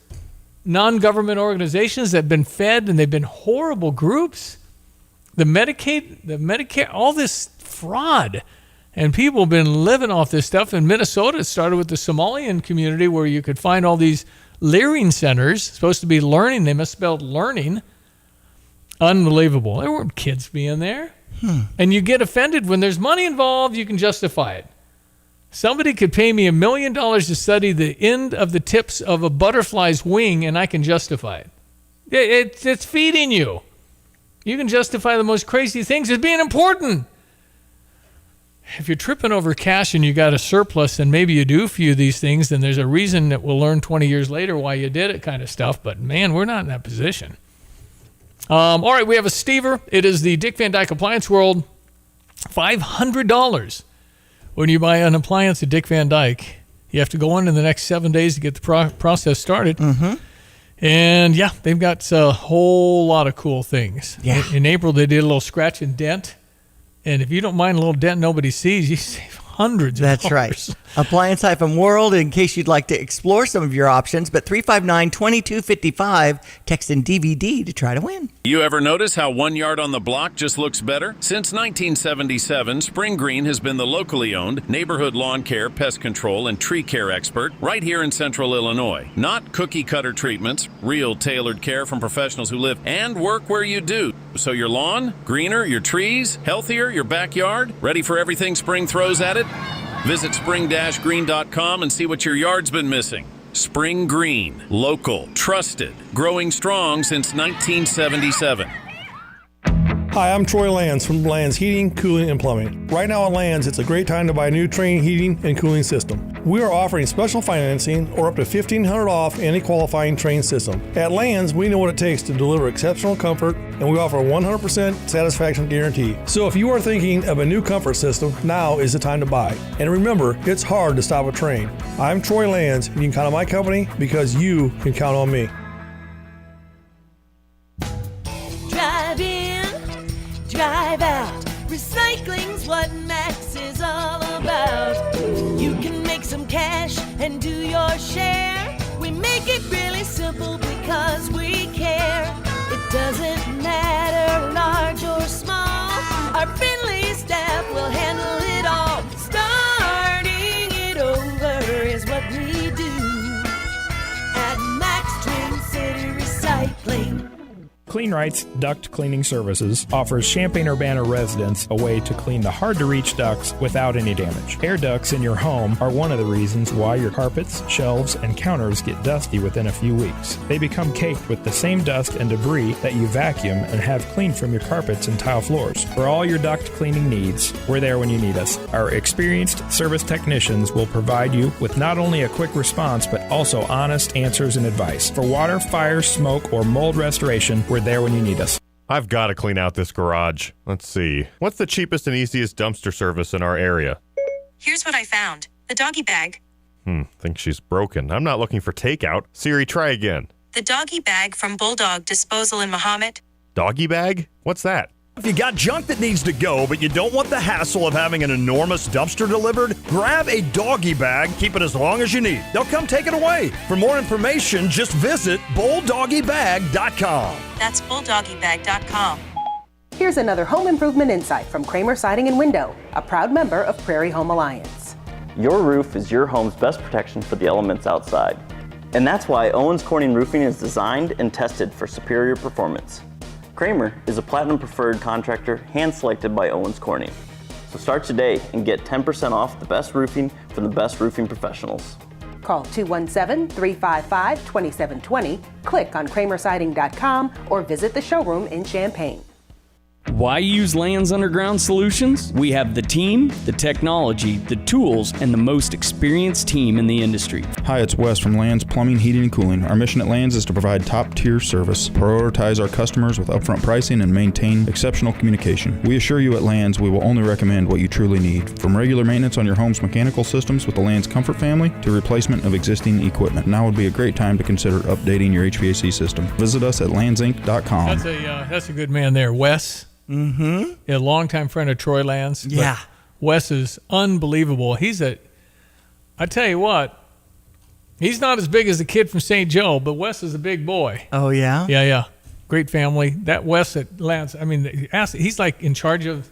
non-government organizations that have been fed, and they've been horrible groups. The Medicaid, the Medicare, all this fraud. And people have been living off this stuff. In Minnesota, it started with the Somalian community where you could find all these learning centers, supposed to be learning. They misspelled learning. Unbelievable. There weren't kids being there. And you get offended when there's money involved, you can justify it. Somebody could pay me $1 million to study the end of the tips of a butterfly's wing, and I can justify it. It's feeding you. You can justify the most crazy things as being important. if you're tripping over cash and you got a surplus, then maybe you do a few of these things, then there's a reason that we'll learn 20 years later why you did it kind of stuff. But, man, we're not in that position. All right, we have a Stever. It is the Dick Van Dyke Appliance World. $500 when you buy an appliance at Dick Van Dyke. You have to go in the next 7 days to get the process started. Mm-hmm. And, yeah, they've got a whole lot of cool things. Yeah. In April, they did a little scratch and dent. And if you don't mind a little dent nobody sees, you save hundreds of That's dollars. right. Appliance-World, in case you'd like to explore some of your options, but 359-2255, text in DVD to try to win. You ever notice how 1 yard on the block just looks better? Since 1977, Spring Green has been the locally owned neighborhood lawn care, pest control, and tree care expert right here in Central Illinois. Not cookie-cutter treatments, real tailored care from professionals who live and work where you do. So your lawn, greener, your trees, healthier, your backyard, ready for everything spring throws at it? Visit spring-green.com and see what your yard's been missing. Spring Green, local, trusted, growing strong since 1977. Hi, I'm Troy Lands from Lands Heating, Cooling, and Plumbing. Right now at Lands, it's a great time to buy a new Trane heating and cooling system. We are offering special financing or up to $1,500 off any qualifying Trane system. At Lands, we know what it takes to deliver exceptional comfort, and we offer a 100% satisfaction guarantee. So if you are thinking of a new comfort system, now is the time to buy. And remember, it's hard to stop a Trane. I'm Troy Lands, and you can count on my company because you can count on me. Drive in, drive out. Recycling's what Max is all about. You can make some cash and do your share. We make it really simple because we care. It doesn't matter large or small. Our friendly staff will handle it all. Starting it over is what we do at Max Twin City Recycling. Clean Rights Duct Cleaning Services offers Champaign-Urbana residents a way to clean the hard-to-reach ducts without any damage. Air ducts in your home are one of the reasons why your carpets, shelves, and counters get dusty within a few weeks. They become caked with the same dust and debris that you vacuum and have cleaned from your carpets and tile floors. For all your duct cleaning needs, we're there when you need us. Our experienced service technicians will provide you with not only a quick response, but also honest answers and advice. For water, fire, smoke, or mold restoration, we're there when you need us. I've got to clean out this garage. Let's see. What's the cheapest and easiest dumpster service in our area? Here's what I found. The doggy bag. Think she's broken. I'm not looking for takeout. Siri, try again. The doggy bag from Bulldog Disposal in Mahomet. Doggy bag? What's that? If you got junk that needs to go, but you don't want the hassle of having an enormous dumpster delivered, grab a doggy bag, keep it as long as you need. They'll come take it away. For more information, just visit bulldoggybag.com. That's bulldoggybag.com. Here's another home improvement insight from Kramer Siding and Window, a proud member of Prairie Home Alliance. Your roof is your home's best protection for the elements outside. And that's why Owens Corning Roofing is designed and tested for superior performance. Kramer is a platinum preferred contractor hand-selected by Owens Corning. So start today and get 10% off the best roofing from the best roofing professionals. Call 217-355-2720, click on kramersiding.com, or visit the showroom in Champaign. Why use Land's Underground Solutions? We have the team, the technology, the tools, and the most experienced team in the industry. Hi, it's Wes from Land's Plumbing, Heating, and Cooling. Our mission at Land's is to provide top-tier service, prioritize our customers with upfront pricing, and maintain exceptional communication. We assure you at Land's we will only recommend what you truly need, from regular maintenance on your home's mechanical systems with the Land's Comfort family to replacement of existing equipment. Now would be a great time to consider updating your HVAC system. Visit us at landsinc.com. That's a good man there, Wes. Mm-hmm. A longtime friend of Troy Lands. Yeah. Wes is unbelievable. I tell you what, he's not as big as the kid from St. Joe, but Wes is a big boy. Oh, yeah? Yeah. Great family. That Wes at Lands, I mean, he's like in charge of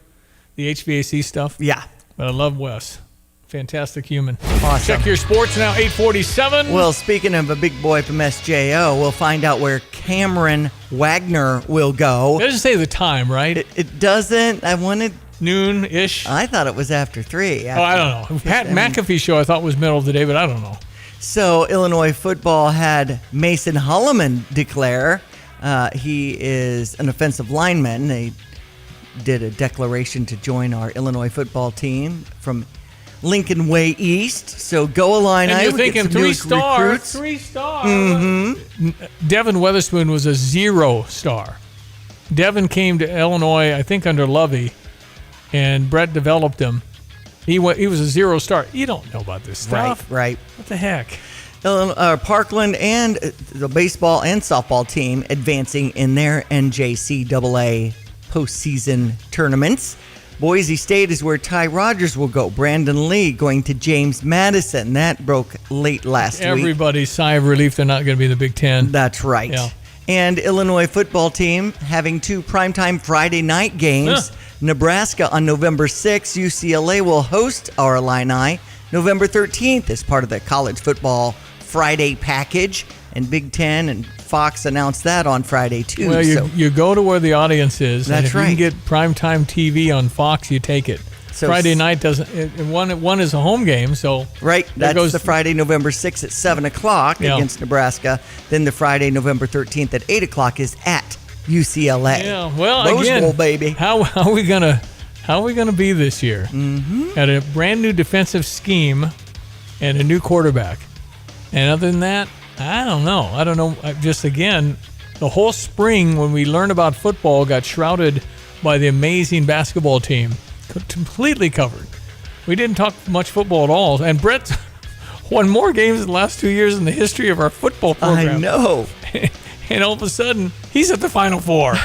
the HVAC stuff. Yeah. But I love Wes. Fantastic human. Awesome. Check your sports now, 8:47. Well, speaking of a big boy from SJO, we'll find out where Cameron Wagner will go. It doesn't say the time, right? It doesn't. I wanted noon-ish. I thought it was after 3. I don't know. Pat McAfee show I thought was middle of the day, but I don't know. So Illinois football had Mason Hulliman declare he is an offensive lineman. did a declaration to join our Illinois football team from Lincoln Way East. So go Illini. And you're thinking 3 stars. Recruits. 3 stars. Mm-hmm. Devin Weatherspoon was a 0 star. Devin came to Illinois, I think, under Lovey, and Brett developed him. He was a 0 star. You don't know about this stuff. Right. What the heck? Parkland and the baseball and softball team advancing in their NJCAA postseason tournaments. Boise State is where Ty Rogers will go. Brandon Lee going to James Madison. That broke late last week. Everybody's sigh of relief they're not going to be the Big Ten. That's right. Yeah. And Illinois football team having 2 primetime Friday night games. Nebraska on November 6th. UCLA will host our Illini. November 13th is part of the college football Friday package. And Big Ten and Fox announced that on Friday, too. Well, you go to where the audience is. That's and if right. you can get primetime TV on Fox, you take it. So Friday night doesn't. One is a home game, so right. That's the Friday, November 6th at 7 o'clock against Nebraska. Then the Friday, November 13th at 8 o'clock is at UCLA. Yeah. Well, Rose again, Bowl, baby. How are we gonna be this year? Mm-hmm. At a brand new defensive scheme and a new quarterback. And other than that, I don't know. Just again, the whole spring when we learned about football got shrouded by the amazing basketball team. Completely covered. We didn't talk much football at all. And Brett won more games in the last 2 years in the history of our football program. I know. And all of a sudden, he's at the Final Four.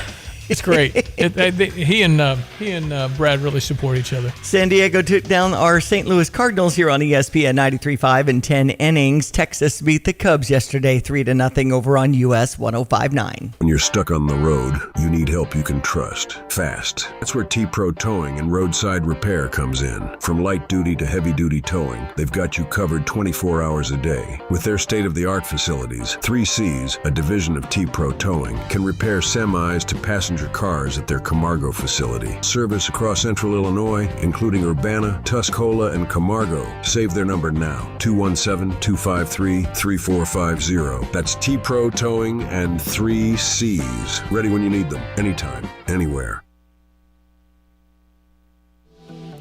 It's great. He and Brad really support each other. San Diego took down our St. Louis Cardinals here on ESPN 93.5 in 10 innings. Texas beat the Cubs yesterday 3-0 over on US 105.9. When you're stuck on the road, you need help you can trust. Fast. That's where T-Pro Towing and Roadside Repair comes in. From light duty to heavy duty towing, they've got you covered 24 hours a day. With their state-of-the-art facilities, 3Cs, a division of T-Pro Towing, can repair semis to passenger cars at their Camargo facility. Service across central Illinois, including Urbana, Tuscola, and Camargo. Save their number now, 217-253-3450. That's T-Pro Towing and 3Cs. Ready when you need them, anytime, anywhere.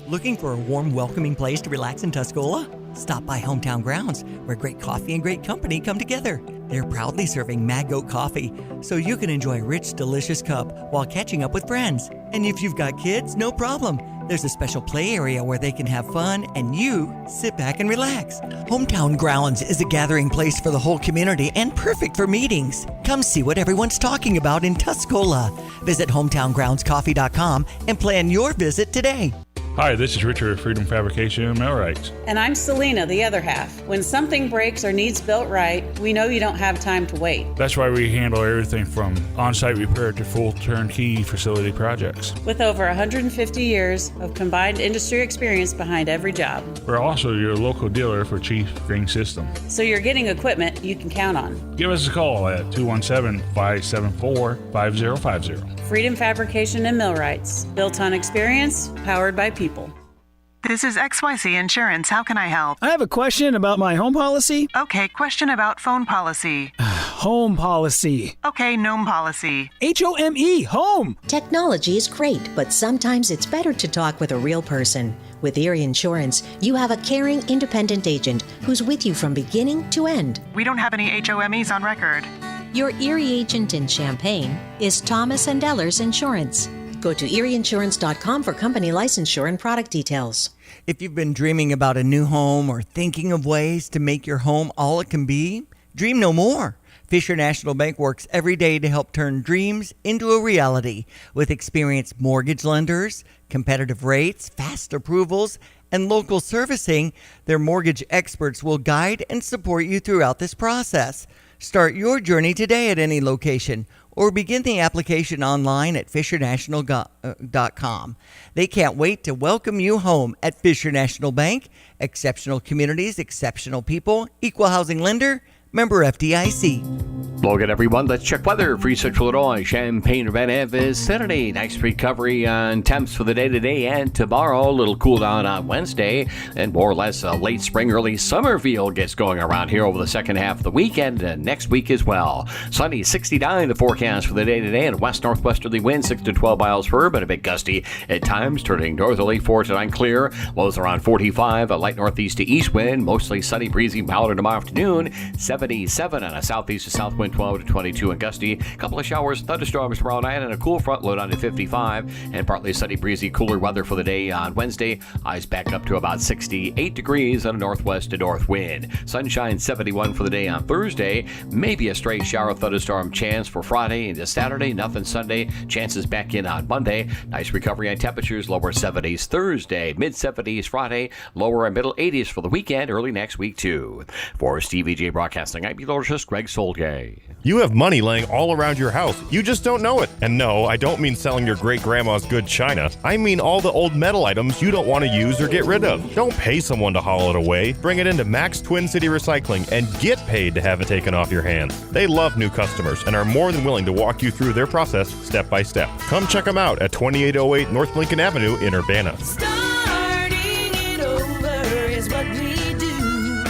Looking for a warm, welcoming place to relax in Tuscola? Stop by Hometown Grounds, where great coffee and great company come together. They're proudly serving Mad Goat coffee, so you can enjoy a rich, delicious cup while catching up with friends. And if you've got kids, no problem. There's a special play area where they can have fun and you sit back and relax. Hometown Grounds is a gathering place for the whole community and perfect for meetings. Come see what everyone's talking about in Tuscola. Visit hometowngroundscoffee.com and plan your visit today. Hi, this is Richard of Freedom Fabrication and Millwrights. And I'm Selena, the other half. When something breaks or needs built right, we know you don't have time to wait. That's why we handle everything from on-site repair to full turnkey facility projects. With over 150 years of combined industry experience behind every job. We're also your local dealer for Chief Ring System. So you're getting equipment you can count on. Give us a call at 217-574-5050. Freedom Fabrication and Millwrights. Built on experience, powered by people. This is XYZ Insurance. How can I help? I have a question about my home policy. Okay, question about phone policy. Home policy. Okay, gnome policy. HOME, home. Technology is great, but sometimes it's better to talk with a real person. With Erie Insurance, you have a caring, independent agent who's with you from beginning to end. We don't have any HOMEs on record. Your Erie agent in Champaign is Thomas & Ellers Insurance. Go to erieinsurance.com for company licensure and product details. If you've been dreaming about a new home or thinking of ways to make your home all it can be, dream no more. Fisher National Bank works every day to help turn dreams into a reality. With experienced mortgage lenders, competitive rates, fast approvals, and local servicing, their mortgage experts will guide and support you throughout this process. Start your journey today at any location or begin the application online at fishernational.com. They can't wait to welcome you home at Fisher National Bank. Exceptional communities, exceptional people, equal housing lender, Member FDIC. Hello again, everyone. Let's check weather for East Central Illinois. Champaign-Urbana vicinity. Nice recovery on temps for the day today and tomorrow. A little cool down on Wednesday. And more or less a late spring, early summer feel gets going around here over the second half of the weekend and next week as well. Sunny, 69 the forecast for the day today, and west-northwesterly wind 6 to 12 miles per hour, but a bit gusty at times, turning northerly 4 to 9 clear. Lows around 45, a light northeast to east wind, mostly sunny, breezy, milder tomorrow afternoon. 77 on a southeast to south wind, 12 to 22 and gusty. A couple of showers, thunderstorms tomorrow night, and a cool front low down to 55. And partly sunny, breezy, cooler weather for the day on Wednesday. Highs back up to about 68 degrees on a northwest to north wind. Sunshine 71 for the day on Thursday. Maybe a stray shower thunderstorm chance for Friday into Saturday. Nothing Sunday. Chances back in on Monday. Nice recovery on temperatures. Lower 70s Thursday. Mid 70s Friday. Lower and middle 80s for the weekend. Early next week too. For Stevie J Broadcasting, I'm meteorologist Greg Solgay. You have money laying all around your house. You just don't know it. And no, I don't mean selling your great-grandma's good china. I mean all the old metal items you don't want to use or get rid of. Don't pay someone to haul it away. Bring it into Max Twin City Recycling and get paid to have it taken off your hands. They love new customers and are more than willing to walk you through their process step by step. Come check them out at 2808 North Lincoln Avenue in Urbana. Starting it over is what we do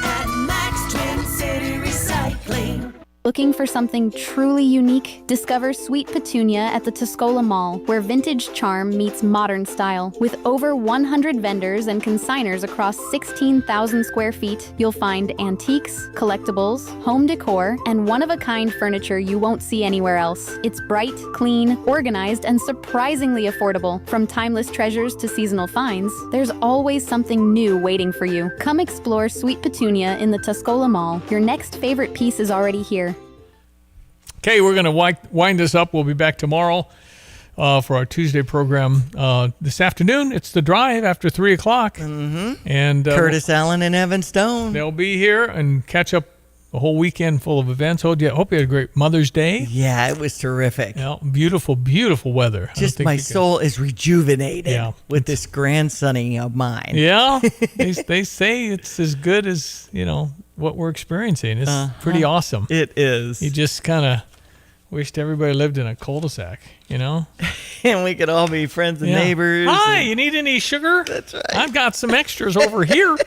at Max Twin City Recycling. Looking for something truly unique? Discover Sweet Petunia at the Tuscola Mall, where vintage charm meets modern style. With over 100 vendors and consigners across 16,000 square feet, you'll find antiques, collectibles, home decor, and one-of-a-kind furniture you won't see anywhere else. It's bright, clean, organized, and surprisingly affordable. From timeless treasures to seasonal finds, there's always something new waiting for you. Come explore Sweet Petunia in the Tuscola Mall. Your next favorite piece is already here. Okay, we're going to wind this up. We'll be back tomorrow for our Tuesday program. This afternoon, it's The Drive after 3 o'clock. Mm-hmm. And Curtis Allen and Evan Stone. They'll be here and catch up a whole weekend full of events. Hope you had a great Mother's Day. Yeah, it was terrific. Yeah, beautiful, beautiful weather. Just my soul is rejuvenated with this grandsonning of mine. Yeah, they say it's as good as, what we're experiencing. It's pretty awesome. It is. You just kind of wished everybody lived in a cul-de-sac, And we could all be friends and neighbors. Hi, you need any sugar? That's right. I've got some extras over here.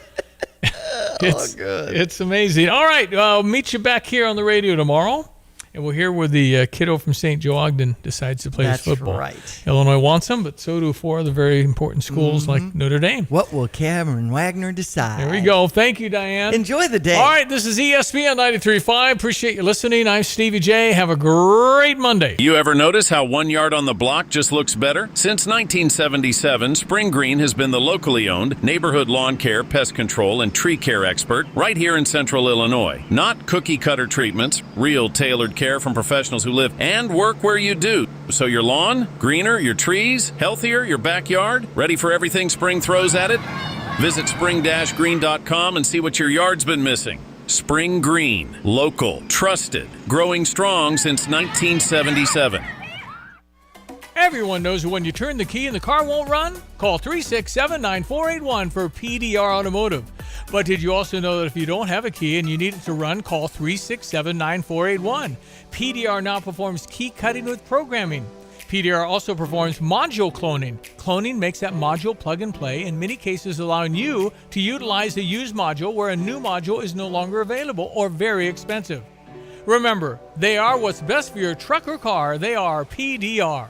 Good. It's amazing. All right, I'll meet you back here on the radio tomorrow. And we'll hear where the kiddo from St. Joe Ogden decides to play his football. That's right. Illinois wants him, but so do 4 other very important schools like Notre Dame. What will Cameron Wagner decide? There we go. Thank you, Diane. Enjoy the day. All right, this is ESPN 93.5. Appreciate you listening. I'm Stevie J. Have a great Monday. You ever notice how 1 yard on the block just looks better? Since 1977, Spring Green has been the locally owned neighborhood lawn care, pest control, and tree care expert right here in Central Illinois. Not cookie-cutter treatments, real tailored care from professionals who live and work where you do. So your lawn, greener, your trees, healthier, your backyard, ready for everything spring throws at it? Visit spring-green.com and see what your yard's been missing. Spring Green, local, trusted, growing strong since 1977. Everyone knows that when you turn the key and the car won't run, call 367-9481 for PDR Automotive. But did you also know that if you don't have a key and you need it to run, call 367-9481. PDR now performs key cutting with programming. PDR also performs module cloning. Cloning makes that module plug and play, in many cases allowing you to utilize a used module where a new module is no longer available or very expensive. Remember, they are what's best for your truck or car. They are PDR.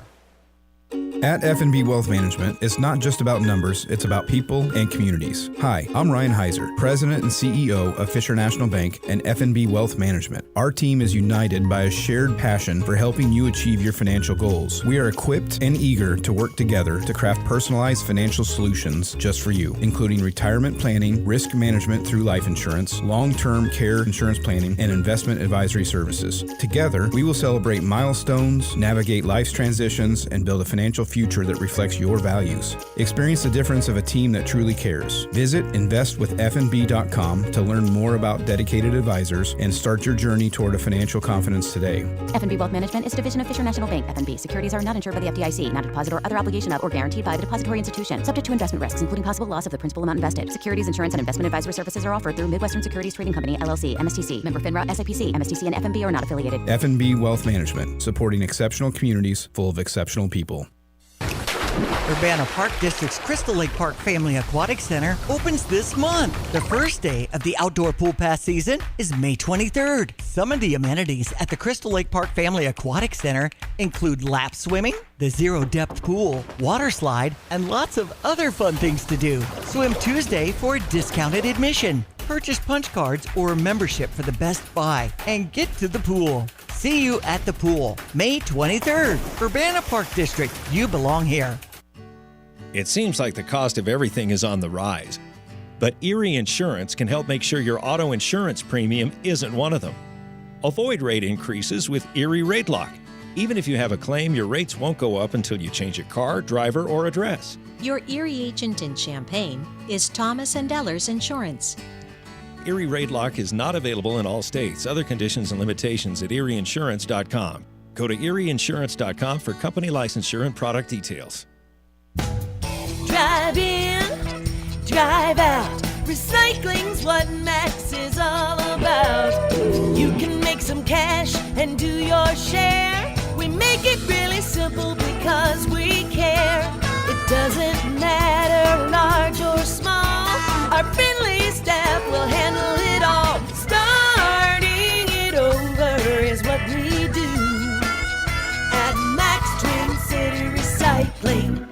At F&B Wealth Management, it's not just about numbers, it's about people and communities. Hi, I'm Ryan Heiser, President and CEO of Fisher National Bank and F&B Wealth Management. Our team is united by a shared passion for helping you achieve your financial goals. We are equipped and eager to work together to craft personalized financial solutions just for you, including retirement planning, risk management through life insurance, long-term care insurance planning, and investment advisory services. Together, we will celebrate milestones, navigate life's transitions, and build a financial future that reflects your values. Experience the difference of a team that truly cares. Visit investwithfnb.com to learn more about dedicated advisors and start your journey toward a financial confidence today. FNB Wealth Management is a division of Fisher National Bank. FNB securities are not insured by the FDIC, not a deposit or other obligation of or guaranteed by the depository institution. Subject to investment risks, including possible loss of the principal amount invested. Securities, insurance, and investment advisory services are offered through Midwestern Securities Trading Company, LLC, MSTC, member FINRA, SIPC, MSTC, and FNB are not affiliated. FNB Wealth Management, supporting exceptional communities full of exceptional people. Urbana Park District's Crystal Lake Park Family Aquatic Center opens this month. The first day of the outdoor pool pass season is May 23rd. Some of the amenities at the Crystal Lake Park Family Aquatic Center include lap swimming, the zero-depth pool, water slide, and lots of other fun things to do. Swim Tuesday for a discounted admission. Purchase punch cards or a membership for the best buy and get to the pool. See you at the pool, May 23rd. Urbana Park District, you belong here. It seems like the cost of everything is on the rise, but Erie Insurance can help make sure your auto insurance premium isn't one of them. Avoid rate increases with Erie Rate Lock. Even if you have a claim, your rates won't go up until you change your car, driver, or address. Your Erie agent in Champaign is Thomas & Ellers Insurance. Erie Rate Lock is not available in all states. Other conditions and limitations at erieinsurance.com. Go to erieinsurance.com for company licensure and product details. Drive in, drive out. Recycling's what Max is all about. You can make some cash and do your share. We make it really simple because we care. It doesn't matter large or small. Our friendly staff will handle it all. Starting it over is what we do at Max Twin City Recycling.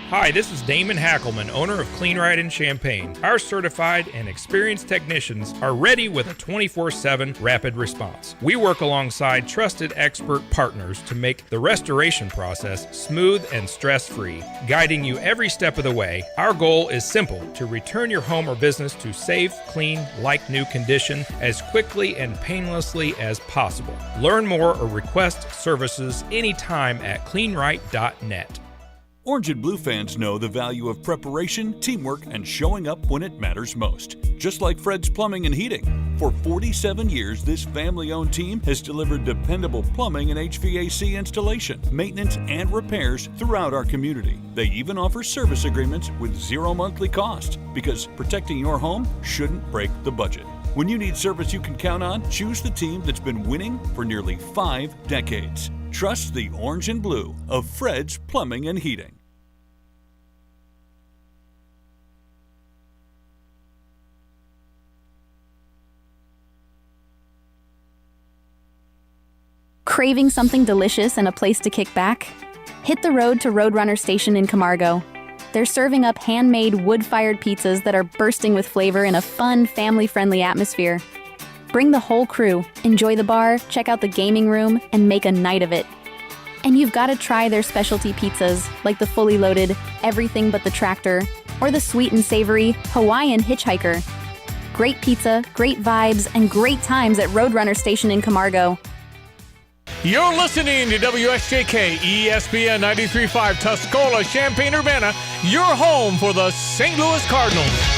Hi, this is Damon Hackelman, owner of Clean Right in Champaign. Our certified and experienced technicians are ready with a 24/7 rapid response. We work alongside trusted expert partners to make the restoration process smooth and stress-free, guiding you every step of the way. Our goal is simple: to return your home or business to safe, clean, like-new condition as quickly and painlessly as possible. Learn more or request services anytime at cleanright.net. Orange and Blue fans know the value of preparation, teamwork, and showing up when it matters most. Just like Fred's Plumbing and Heating. For 47 years, this family-owned team has delivered dependable plumbing and HVAC installation, maintenance, and repairs throughout our community. They even offer service agreements with zero monthly cost, because protecting your home shouldn't break the budget. When you need service you can count on, choose the team that's been winning for nearly 5 decades. Trust the Orange and Blue of Fred's Plumbing and Heating. Craving something delicious and a place to kick back? Hit the road to Roadrunner Station in Camargo. They're serving up handmade wood-fired pizzas that are bursting with flavor in a fun, family-friendly atmosphere. Bring the whole crew, enjoy the bar, check out the gaming room, and make a night of it. And you've got to try their specialty pizzas, like the fully loaded Everything But the Tractor, or the sweet and savory Hawaiian Hitchhiker. Great pizza, great vibes, and great times at Roadrunner Station in Camargo. You're listening to WSJK ESPN 93.5 Tuscola, Champaign-Urbana, your home for the St. Louis Cardinals.